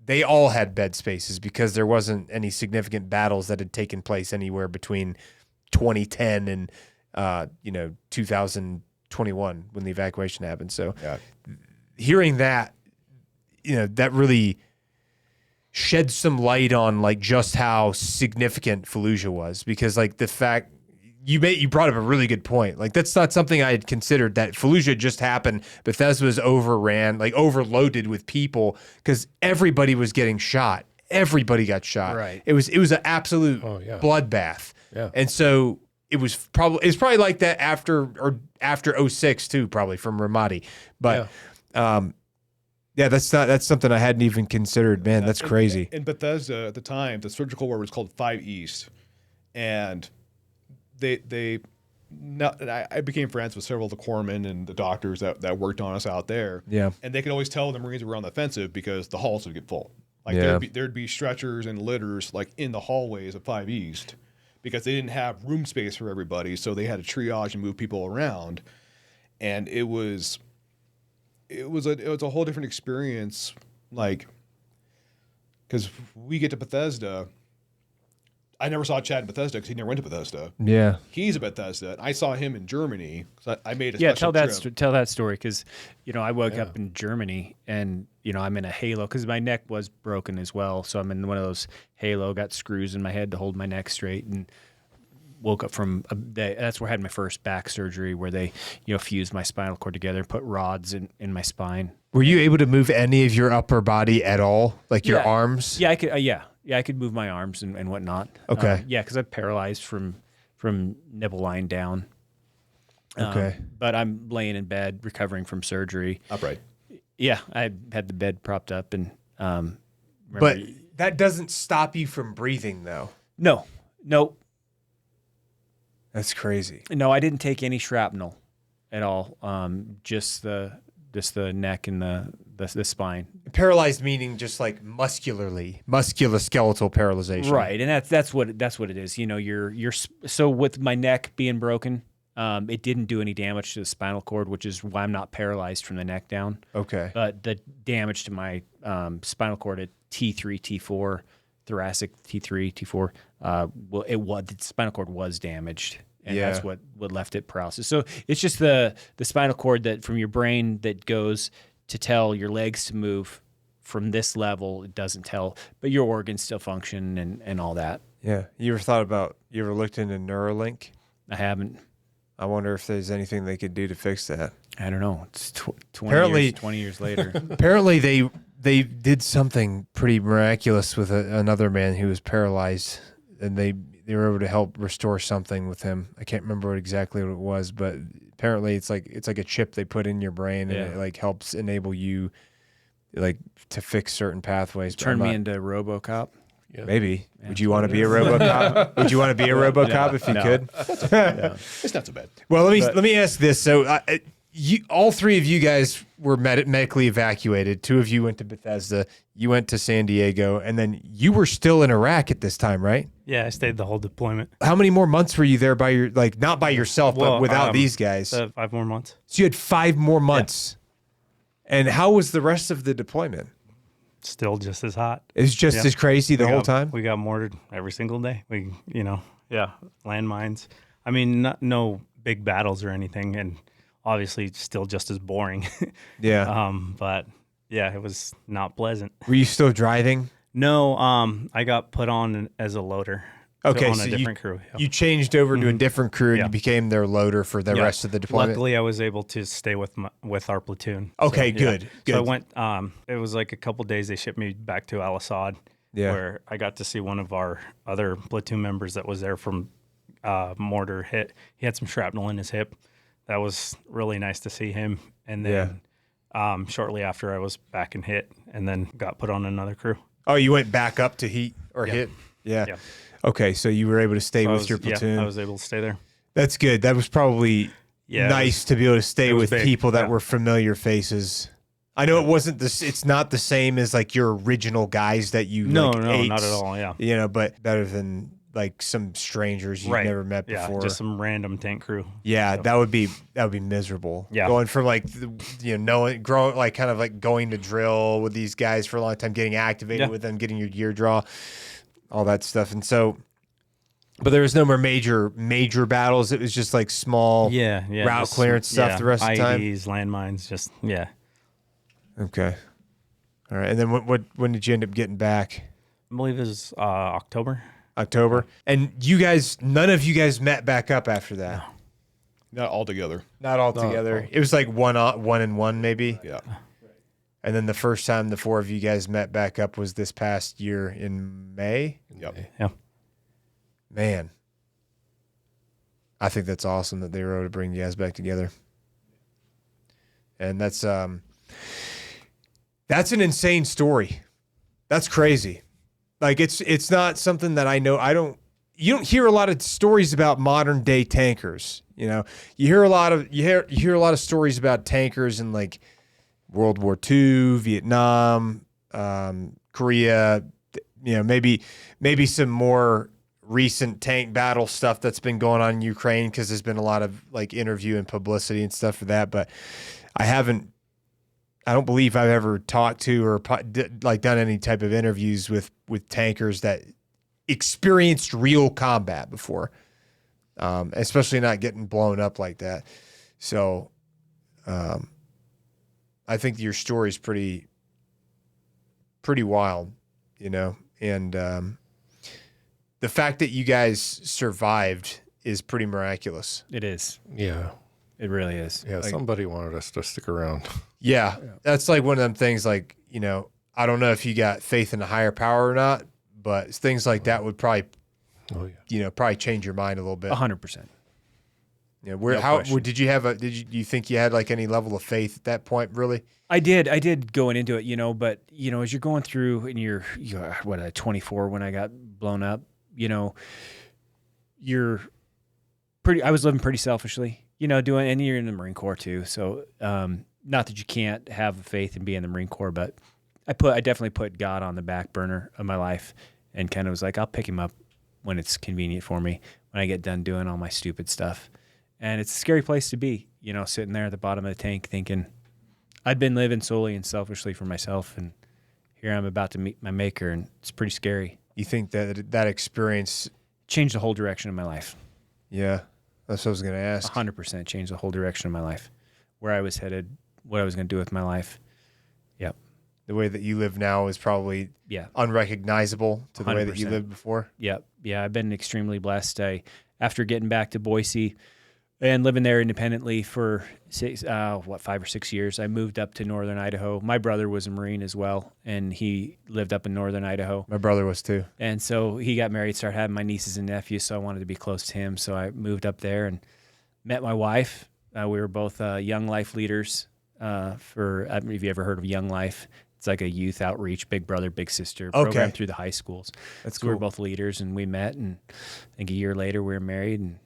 they all had bed spaces because there wasn't any significant battles that had taken place anywhere between 2010 and 2021 when the evacuation happened. So hearing that, that really shed some light on like just how significant Fallujah was, because like the fact you brought up a really good point. Like that's not something I had considered, that Fallujah just happened. Bethesda was overloaded with people because everybody was getting shot. Everybody got shot. Right. It was an absolute bloodbath. Yeah. And so it was probably like that after 06 too, probably from Ramadi. But that's something I hadn't even considered. Man, that's crazy. In Bethesda at the time, the surgical ward was called 5 East, and I became friends with several of the corpsmen and the doctors that worked on us out there. Yeah. And they could always tell the Marines were on the offensive because the halls would get full. Like there'd be stretchers and litters like in the hallways of 5 East because they didn't have room space for everybody, so they had to triage and move people around. And it was a whole different experience, like, because we get to Bethesda. I never saw Chad in Bethesda because he never went to Bethesda. Yeah. He's a Bethesda. I saw him in Germany. So I made a tell special that story, because I woke up in Germany and I'm in a halo because my neck was broken as well, so I'm in one of those halo, got screws in my head to hold my neck straight, and woke up from that's where I had my first back surgery where they fused my spinal cord together and put rods in my spine. Were you able to move any of your upper body at all, like your arms? Yeah, I could. I could move my arms and whatnot. Okay. Because I'm paralyzed from nipple line down. Okay. But I'm laying in bed recovering from surgery. upright. Yeah, I had the bed propped up and. But that doesn't stop you from breathing, though. No. That's crazy. No, I didn't take any shrapnel at all. Just the neck and the spine. Paralyzed meaning just like musculoskeletal paralyzation. Right, and that's what it is. You're so with my neck being broken, it didn't do any damage to the spinal cord, which is why I'm not paralyzed from the neck down. Okay. But the damage to my spinal cord at T3, T4, thoracic T3, T4, the spinal cord was damaged. And that's what left it paralysis. So it's just the spinal cord that from your brain that goes to tell your legs to move from this level. It doesn't tell, but your organs still function and all that. Yeah. You ever looked into Neuralink? I haven't. I wonder if there's anything they could do to fix that. I don't know. It's 20 years later. Apparently, they did something pretty miraculous with another man who was paralyzed, and they were able to help restore something with him. I can't remember exactly what it was, but apparently it's like a chip they put in your brain, and it like helps enable you like to fix certain pathways. Turn me into RoboCop. Yeah. Maybe. Yeah. Would you want to be a RoboCop? Would you want to be a RoboCop if you could? It's not so bad. Well, let me ask this. So, all three of you guys were medically evacuated. Two of you went to Bethesda. You went to San Diego, and then you were still in Iraq at this time, right? Yeah, I stayed the whole deployment. How many more months were you there not by yourself, but without these guys? 5 more months. So you had 5 more months. Yeah. And how was the rest of the deployment? Still just as hot. It was just as crazy the whole time? We got mortared every single day. Landmines. I mean, no big battles or anything, and obviously still just as boring. Yeah. But yeah, it was not pleasant. Were you still driving? No, I got put on as a loader. Okay, on so a different crew. Yeah. You changed over to a different crew and you became their loader for the rest of the deployment? Luckily, I was able to stay with our platoon. Okay, good. So I went, it was like a couple days they shipped me back to Al-Assad, where I got to see one of our other platoon members that was there from mortar hit. He had some shrapnel in his hip. That was really nice to see him. And then shortly after I was back and hit and then got put on another crew. Oh, you went back up to heat or hit? Yeah. Okay, so you were able to stay with your platoon. Yeah, I was able to stay there. That's good. That was probably nice to be able to stay with people that were familiar faces. I know it wasn't this. It's not the same as like your original guys that you no, ate, not at all. Yeah, but better than like some strangers you've never met before. Yeah, just some random tank crew. Yeah, that would be miserable. Yeah, going from like growing like kind of like going to drill with these guys for a long time, getting activated with them, getting your gear draw, all that stuff, and so. But there was no more major battles. It was just like small route clearance stuff the rest of the time. IEDs, landmines, Okay. All right. And then when did you end up getting back? I believe it was October. October. And none of you guys met back up after that. No. Not all together. Not all together. It was like one and one maybe. Yeah. And then the first time the 4 of you guys met back up was this past year in May. Yep. Yeah. Man, I think that's awesome that they were able to bring you guys back together. And that's an insane story. That's crazy. Like it's not something that I know. You don't hear a lot of stories about modern day tankers. You hear a lot of stories about tankers in like World War II, Vietnam, Korea. Maybe some more recent tank battle stuff that's been going on in Ukraine because there's been a lot of like interview and publicity and stuff for that. But I don't believe I've ever talked to or done any type of interviews with tankers that experienced real combat before, especially not getting blown up like that. So I think your story is pretty wild, and the fact that you guys survived is pretty miraculous. It is. Yeah. It really is. Yeah, somebody wanted us to stick around. Yeah. That's like one of them things like, I don't know if you got faith in a higher power or not, but things like that would probably, probably change your mind a little bit. 100%. Yeah. Did you think you had like any level of faith at that point, really? I did going into it, but as you're going through and you're 24 when I got blown up, I was living pretty selfishly, and you're in the Marine Corps too. So, not that you can't have faith in being in the Marine Corps, but I definitely put God on the back burner of my life and kind of was like, I'll pick him up when it's convenient for me, when I get done doing all my stupid stuff. And it's a scary place to be, sitting there at the bottom of the tank thinking I'd been living solely and selfishly for myself. And here I'm about to meet my maker, and it's pretty scary. You think that experience changed the whole direction of my life? Yeah, that's what I was going to ask. 100% changed the whole direction of my life, where I was headed, what I was going to do with my life. Yep. The way that you live now is probably unrecognizable to the 100%. Way that you lived before. Yep. Yeah, I've been extremely blessed. After getting back to Boise, and living there independently for 5 or 6 years. I moved up to northern Idaho. My brother was a Marine as well, and he lived up in northern Idaho. My brother was too. And so he got married, started having my nieces and nephews, so I wanted to be close to him. So I moved up there and met my wife. We were both Young Life leaders I don't know if you ever heard of Young Life. It's like a youth outreach, big brother, big sister program through the high schools. That's cool. We were both leaders, and we met, and I think a year later we were married. And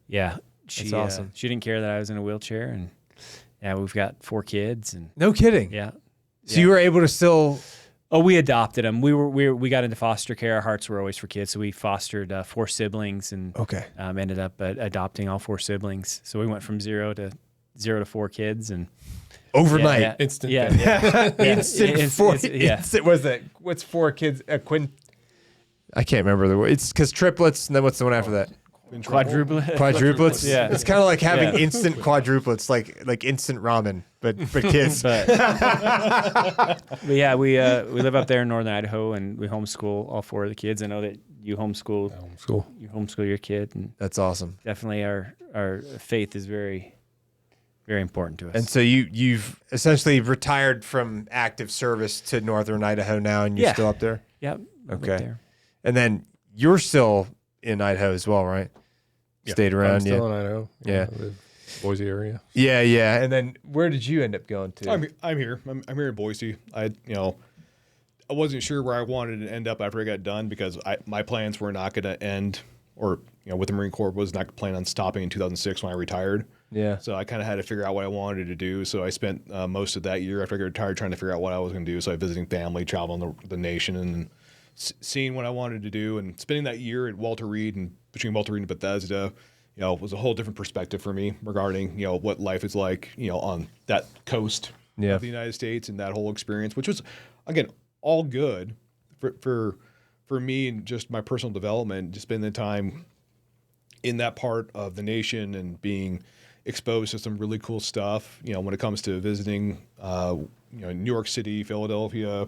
That's awesome. She didn't care that I was in a wheelchair, and we've got 4 kids. And no kidding. yeah. So you were able to still. Oh, we adopted them. We got into foster care. Our hearts were always for kids, so we fostered 4 siblings, and ended up adopting all 4 siblings. So we went from 0 to 4 kids, and overnight, instant. Instant was that? What's 4 kids? I can't remember the word. It's because triplets, and then what's the one after that? Quadruplets. Yeah, it's kind of like having instant quadruplets, like instant ramen, but kids. but yeah, we live up there in northern Idaho, and we homeschool all 4 of the kids. I know that you homeschool. You homeschool your kid, and that's awesome. Definitely, our faith is very, very important to us. And so you've essentially retired from active service to northern Idaho now, and you're still up there? Yep. Okay. And then you're still in Idaho as well, right? Yeah, Stayed around. I'm still in Idaho. Yeah. Boise area. Yeah. And then where did you end up going to? I'm here. I'm here in Boise. I wasn't sure where I wanted to end up after I got done because my plans were not going to end, or with the Marine Corps was not planning on stopping in 2006 when I retired. Yeah. So I kind of had to figure out what I wanted to do. So I spent most of that year after I got retired trying to figure out what I was going to do. So I visiting family, traveling the nation, and seeing what I wanted to do. And spending that year at Walter Reed and between Walter Reed and Bethesda, was a whole different perspective for me regarding what life is like, on that coast of the United States, and that whole experience, which was again all good for me and just my personal development. Just spending the time in that part of the nation and being exposed to some really cool stuff, when it comes to visiting, New York City, Philadelphia,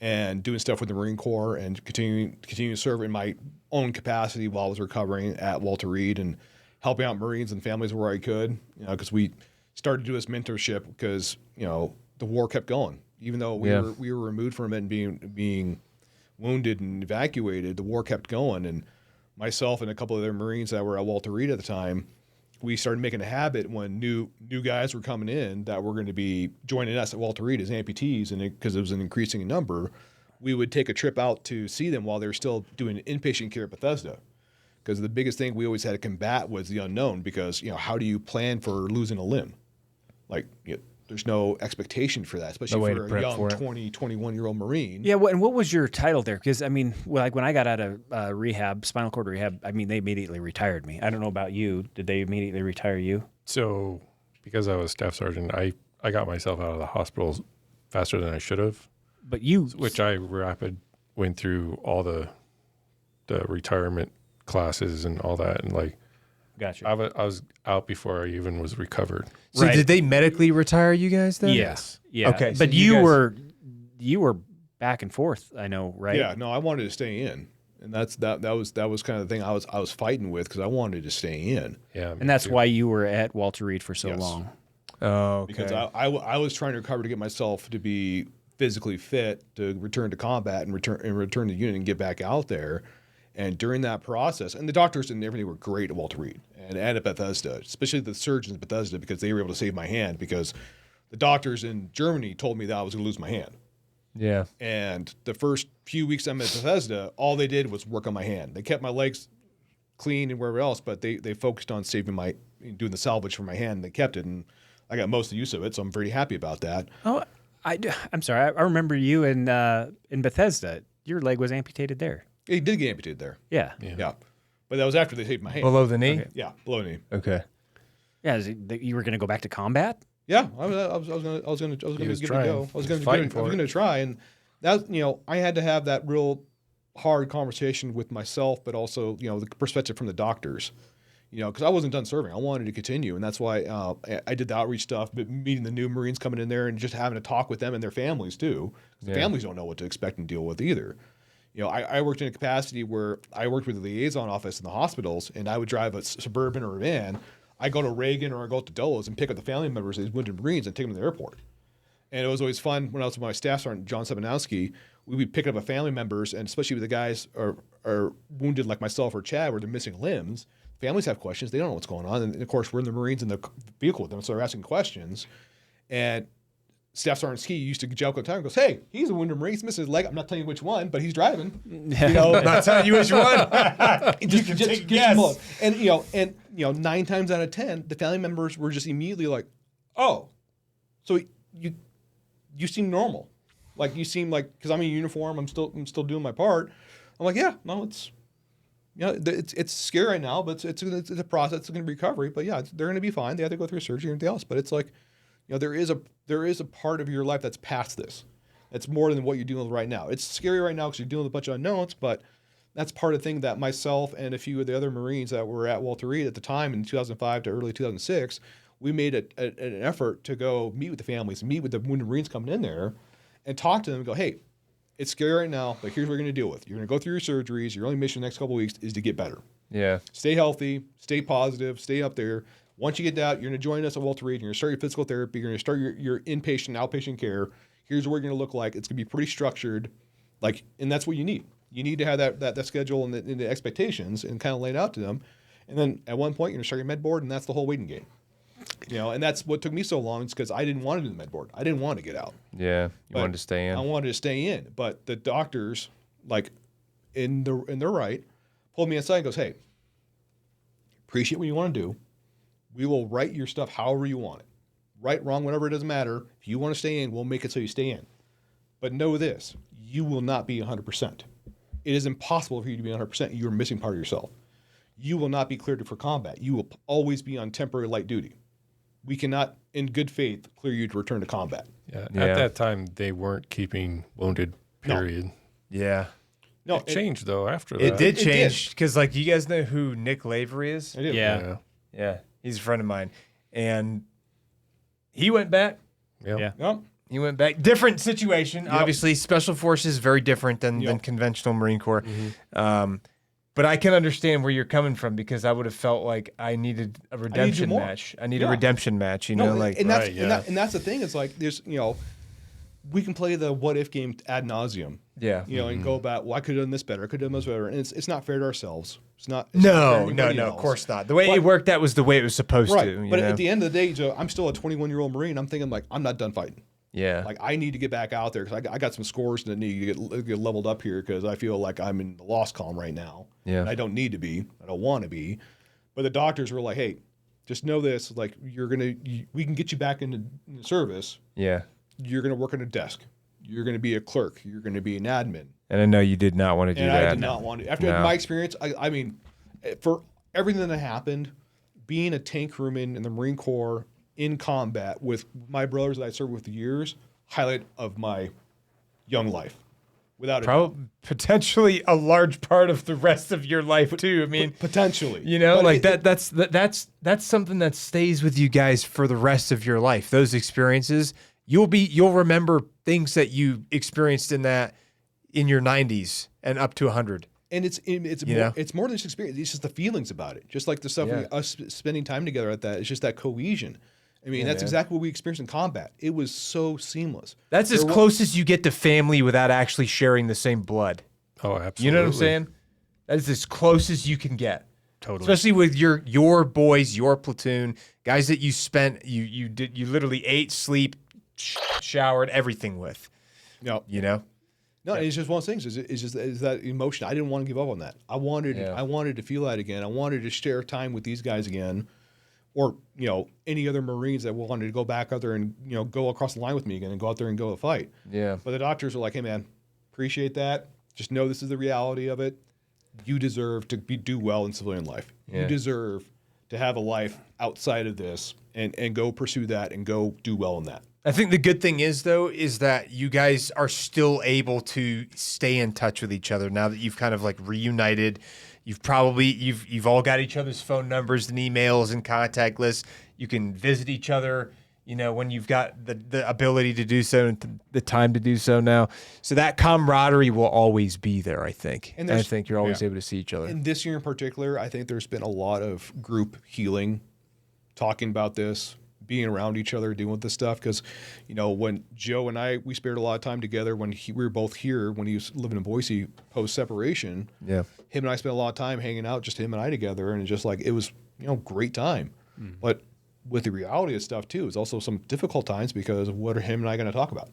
and doing stuff with the Marine Corps, and continuing to serve in my own capacity while I was recovering at Walter Reed, and helping out Marines and families where I could, because we started to do this mentorship because, the war kept going. Even though we were removed from it and being wounded and evacuated, the war kept going. And myself and a couple of other Marines that were at Walter Reed at the time, we started making a habit when new guys were coming in that were going to be joining us at Walter Reed as amputees, and because it was an increasing number, we would take a trip out to see them while they were still doing inpatient care at Bethesda. Because the biggest thing we always had to combat was the unknown, because, how do you plan for losing a limb? Like, there's no expectation for that, especially for a young 20, 21-year-old Marine. Yeah, and what was your title there? Because, like when I got out of rehab, spinal cord rehab, they immediately retired me. I don't know about you. Did they immediately retire you? So because I was staff sergeant, I got myself out of the hospital faster than I should have. But which I went through all the retirement classes and all that, and gotcha. I was out before I even was recovered. So did they medically retire you guys then? Yes. Yeah. Okay. But so you were back and forth, I know, right? Yeah. No, I wanted to stay in, and that was kind of the thing I was fighting with, because I wanted to stay in. Yeah. And that's why you were at Walter Reed for so long. Oh, okay. Because I was trying to recover to get myself to be physically fit to return to combat and return to the unit and get back out there. And during that process, and the doctors and everything were great at Walter Reed and at Bethesda, especially the surgeons at Bethesda, because they were able to save my hand, because the doctors in Germany told me that I was going to lose my hand. Yeah. And the first few weeks I'm at Bethesda, all they did was work on my hand. They kept my legs clean and wherever else, but they focused on doing the salvage for my hand, and they kept it. And I got most of the use of it, so I'm very happy about that. Oh, I'm sorry. I remember you in Bethesda. Your leg was amputated there. It did get amputated there. Yeah. But that was after they saved my hand. Below the knee? Okay. Yeah, below the knee. Okay. Yeah, you were going to go back to combat? Yeah, I was going to give it a go. I was going to try, and that I had to have that real hard conversation with myself, but also the perspective from the doctors. Because I wasn't done serving. I wanted to continue, and that's why I did the outreach stuff, but meeting the new Marines coming in there and just having to talk with them and their families too. The families don't know what to expect and deal with either. You know, I worked in a capacity where I worked with the liaison office in the hospitals, and I would drive a Suburban or a van. I go to Reagan or I go to Dulles and pick up the family members of these wounded Marines and take them to the airport. And it was always fun when I was with my staff sergeant, John Sebanowski, we would pick up a family members, and especially with the guys are wounded like myself or Chad, where they're missing limbs. Families have questions. They don't know what's going on. And of course, we're in the Marines in the vehicle with them, so they're asking questions. And Staff Sergeant Ski used to joke all the time and goes, "Hey, he's a wounded Marine. He's missing his leg. I'm not telling you which one, but he's driving." You know, I'm not telling you which one. just yes. And you know, 9 times out of 10, the family members were just immediately like, "Oh, so you seem normal. Like you seem like, because I'm in uniform, I'm still doing my part." I'm like, "Yeah, no, it's scary right now, but it's a process. It's going to be recovery. But yeah, they're going to be fine. They have to go through surgery and everything else. But it's like, you know, there is a part of your life that's past this. It's more than what you're dealing with right now. It's scary right now because you're dealing with a bunch of unknowns, but that's part of the thing that myself and a few of the other Marines that were at Walter Reed at the time in 2005 to early 2006, we made an effort to go meet with the families, meet with the wounded Marines coming in there, and talk to them and go, "Hey, it's scary right now, but here's what you're going to deal with. You're going to go through your surgeries. Your only mission the next couple of weeks is to get better. Yeah. Stay healthy, stay positive, stay up there. Once you get out, you're going to join us at Walter Reed. You're going to start your physical therapy. You're going to start your inpatient, outpatient care. Here's what we're going to look like. It's going to be pretty structured, and that's what you need. You need to have that schedule and the expectations and kind of lay it out to them. And then at one point, you're going to start your med board, and that's the whole waiting game. You know, and that's what took me so long, is because I didn't want to do the med board. I didn't want to get out. Yeah, you wanted to stay in. I wanted to stay in, but the doctors, in their right, pulled me aside and goes, "Hey, appreciate what you want to do. We will write your stuff however you want it. Right, wrong, whatever, it doesn't matter. If you want to stay in, we'll make it so you stay in. But know this, you will not be 100%. It is impossible for you to be 100%. You're missing part of yourself. You will not be cleared for combat. You will always be on temporary light duty. We cannot, in good faith, clear you to return to combat." Yeah. At that time, they weren't keeping wounded, period. No. Yeah. No, it changed, though, after that. It did change, because, you guys know who Nick Lavery is? I do. Yeah. He's a friend of mine. And he went back. Yeah. Yep. He went back. Different situation. Obviously, Special Forces, very different than conventional Marine Corps. Mm-hmm. But I can understand where you're coming from, because I would have felt like I needed a redemption match. I need a redemption match, and that's the thing. It's there's, we can play the what if game ad nauseum. Yeah. And go back, well, I could have done this better. I could have done this better. And it's not fair to ourselves. It's not. No, of course not. The way it worked out was the way it was supposed to. But at the end of the day, Joe, I'm still a 21-year-old Marine. I'm thinking, I'm not done fighting. Yeah. I need to get back out there, because I got some scores that need to get leveled up here, because I feel like I'm in the loss column right now. Yeah. And I don't need to be. I don't want to be. But the doctors were like, "Hey, just know this. We can get you back into the service. Yeah. You're going to work on a desk. You're going to be a clerk. You're going to be an admin." And I know you did not want to do that. I did not want to. After my experience, I mean, for everything that happened, being a tank crewman in the Marine Corps in combat with my brothers that I served with for years, highlight of my young life. Without potentially a large part of the rest of your life too. I mean, potentially, that's something that stays with you guys for the rest of your life. Those experiences, you'll remember things that you experienced in your 90s and up to 100. And it's more than just experience. It's just the feelings about it. Just like the stuff us spending time together at that. It's just that cohesion. I mean, that's exactly what we experienced in combat. It was so seamless. That's as close as you get to family without actually sharing the same blood. Oh, absolutely. You know what I'm saying? That is as close as you can get. Totally. Especially with your boys, your platoon, guys that you spent, you literally ate, sleep, showered, everything with. No. No, it's just one of those things. It's that emotion. I didn't want to give up on that. I wanted to feel that again. I wanted to share time with these guys again, or any other Marines that wanted to go back out there and go across the line with me again and go out there and go to fight. Yeah. But the doctors were like, "Hey man, appreciate that. Just know this is the reality of it. You deserve to do well in civilian life. Yeah. You deserve to have a life outside of this and go pursue that and go do well in that." I think the good thing is that you guys are still able to stay in touch with each other now that you've kind of reunited. You've all got each other's phone numbers and emails and contact lists. You can visit each other. you know, when you've got the ability to do so and the time to do so now. So that camaraderie will always be there, I think. And I think you're always able to see each other. And this year in particular, I think there's been a lot of group healing, talking about this, being around each other, dealing with this stuff. Because, you know, when Joe and I, we spared a lot of time together when we were both here, when he was living in Boise post-separation. Yeah. Him and I spent a lot of time hanging out, just him and I together. And just like, it was, you know, great time. But with the reality of stuff too, it's also some difficult times because what are him and I going to talk about?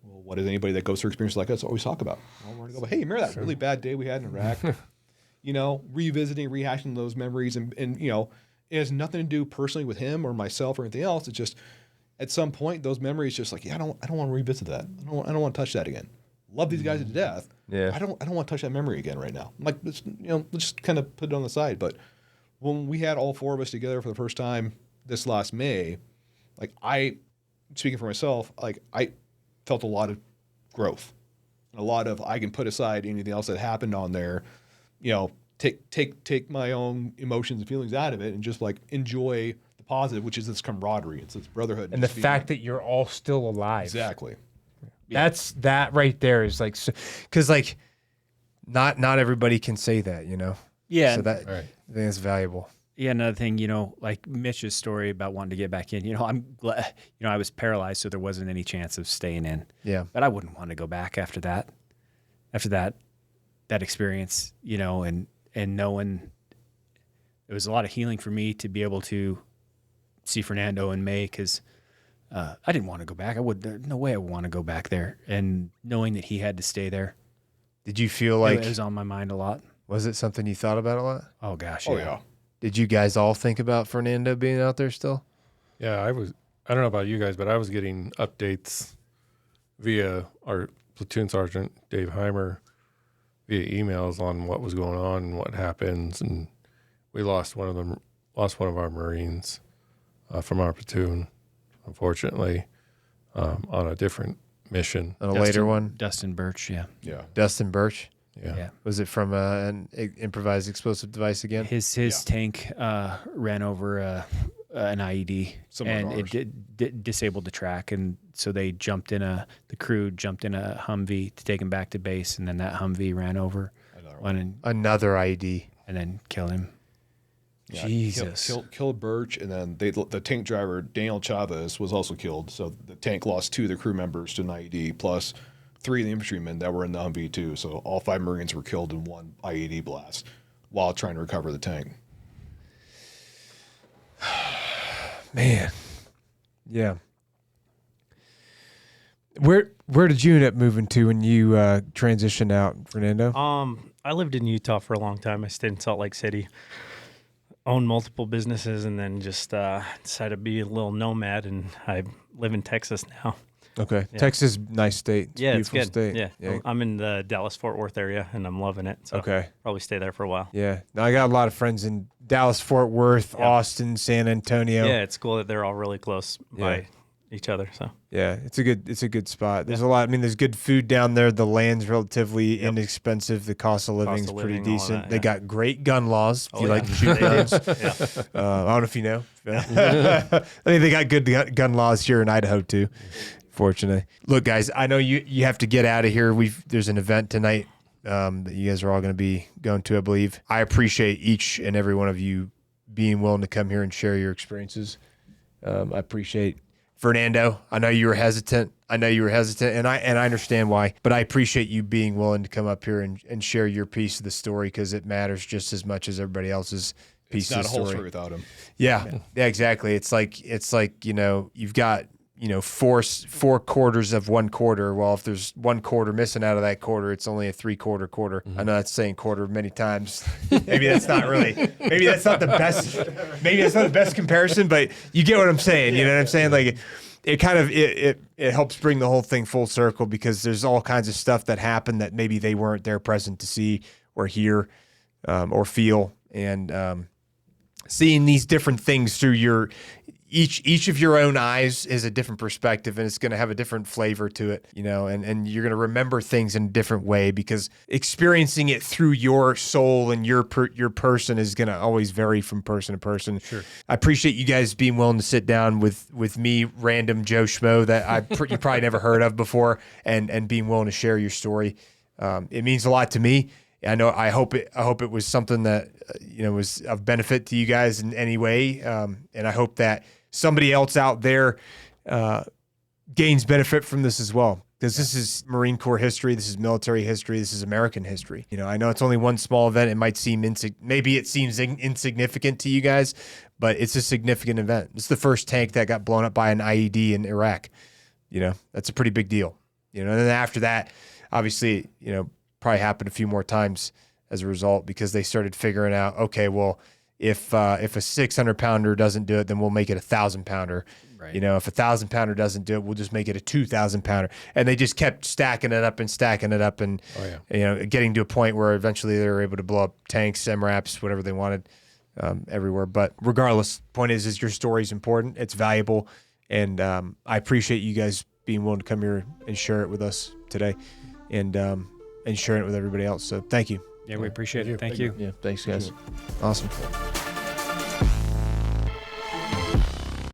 Well, what is anybody that goes through experiences like us always talk about? Well, we're going to go, hey, remember that really bad day we had in Iraq? You know, revisiting, rehashing those memories, and you know, it has nothing to do personally with him or myself or anything else. It's just at some point those memories just like, yeah, I don't want to revisit that. I don't want to touch that again. Love these guys to death. Yeah. I don't want to touch that memory again right now. I'm like, let's just kind of put it on the side. But when we had all four of us together for the first time this last May, like speaking for myself, like I felt a lot of growth, a lot of I can put aside anything else that happened on there, you know, take my own emotions and feelings out of it and just like enjoy the positive, which is this camaraderie, it's this brotherhood, And the fact that you're all still alive. exactly. That right there is like, because like not everybody can say that, you know. Yeah. So that I think that's valuable. Yeah, another thing, you know, like Mitch's story about wanting to get back in, you know, I'm glad, you know, I was paralyzed, so there wasn't any chance of staying in. Yeah. But I wouldn't want to go back after that experience, you know, and knowing it was a lot of healing for me to be able to see Fernando in May, because I didn't want to go back. No way I would want to go back there. And knowing that he had to stay there. Did you feel like it was on my mind a lot? Was it something you thought about a lot? Oh, gosh. Oh, yeah. Did you guys all think about Fernando being out there still? Yeah, I don't know about you guys, but I was getting updates via our platoon sergeant, Dave Heimer, via emails on what was going on and what happens. And we lost one of our Marines from our platoon, unfortunately, on a different mission. A later one? Dustin Birch, yeah. Yeah. Dustin Birch? Yeah. Was it from an improvised explosive device again? His tank ran over an IED, and it disabled the track, and so they the crew jumped in a Humvee to take him back to base, and then that Humvee ran over Another IED. and then killed him. Yeah, Jesus. Killed Birch, and then the tank driver, Daniel Chavez, was also killed. So the tank lost 2 of the crew members to an IED, plus 3 of the infantrymen that were in the Humvee too. So all 5 Marines were killed in one IED blast while trying to recover the tank. Man. Yeah. Where did you end up moving to when you transitioned out, Fernando? I lived in Utah for a long time. I stayed in Salt Lake City, owned multiple businesses, and then just decided to be a little nomad, and I live in Texas now. Okay. Yeah. Texas, nice state. It's a beautiful it's good. state. Yeah. I'm in the Dallas-Fort Worth area, and I'm loving it. So Okay. probably stay there for a while. Yeah. Now, I got a lot of friends in Dallas, Fort Worth, Austin, San Antonio. Yeah, it's cool that they're all really close by each other. So Yeah, it's a good spot. There's a lot. I mean, there's good food down there. The land's relatively inexpensive. The cost of living is pretty living, all decent. that, They got great gun laws. If you like to They shoot do. guns, Yeah. I don't know if you know. I think they got good gun laws here in Idaho too. Fortunately, look, guys, I know you have to get out of here. There's an event tonight that you guys are all going to be going to, I believe. I appreciate each and every one of you being willing to come here and share your experiences. I appreciate Fernando. I know you were hesitant. and I understand why. But I appreciate you being willing to come up here and share your piece of the story, because it matters just as much as everybody else's piece of the story. It's not a whole story without him. Yeah, exactly. It's like you've got four quarters of one quarter. Well, if there's one quarter missing out of that quarter, it's only a 3/4 quarter. I know that's saying quarter many times. Maybe that's not the best comparison, but you get what I'm saying. You know what I'm saying? Like it kind of it helps bring the whole thing full circle, because there's all kinds of stuff that happened that maybe they weren't there present to see or hear or feel, and seeing these different things through each of your own eyes is a different perspective, and it's going to have a different flavor to it, you know, and you're going to remember things in a different way because experiencing it through your soul and your person is going to always vary from person to person. Sure. I appreciate you guys being willing to sit down with me, random Joe Schmo that you probably never heard of before, and being willing to share your story. It means a lot to me. I hope it was something that was of benefit to you guys in any way, and I hope that somebody else out there gains benefit from this as well, because this is Marine Corps history, this is military history, this is American history. I know it's only one small event. It might seem maybe it seems insignificant to you guys, but it's a significant event. It's the first tank that got blown up by an IED in Iraq. That's a pretty big deal. And then after that, obviously, probably happened a few more times as a result, because they started figuring out, okay, well, if a 600-pounder doesn't do it, then we'll make it a 1,000-pounder. Right. If a 1,000-pounder doesn't do it, we'll just make it a 2,000-pounder. And they just kept stacking it up, and getting to a point where eventually they were able to blow up tanks, MRAPs, whatever they wanted, everywhere. But regardless, point is your story is important. It's valuable, and I appreciate you guys being willing to come here and share it with us today, and sharing it with everybody else. So thank you. Yeah, we appreciate it. Thank you. Yeah, thanks, guys. Awesome.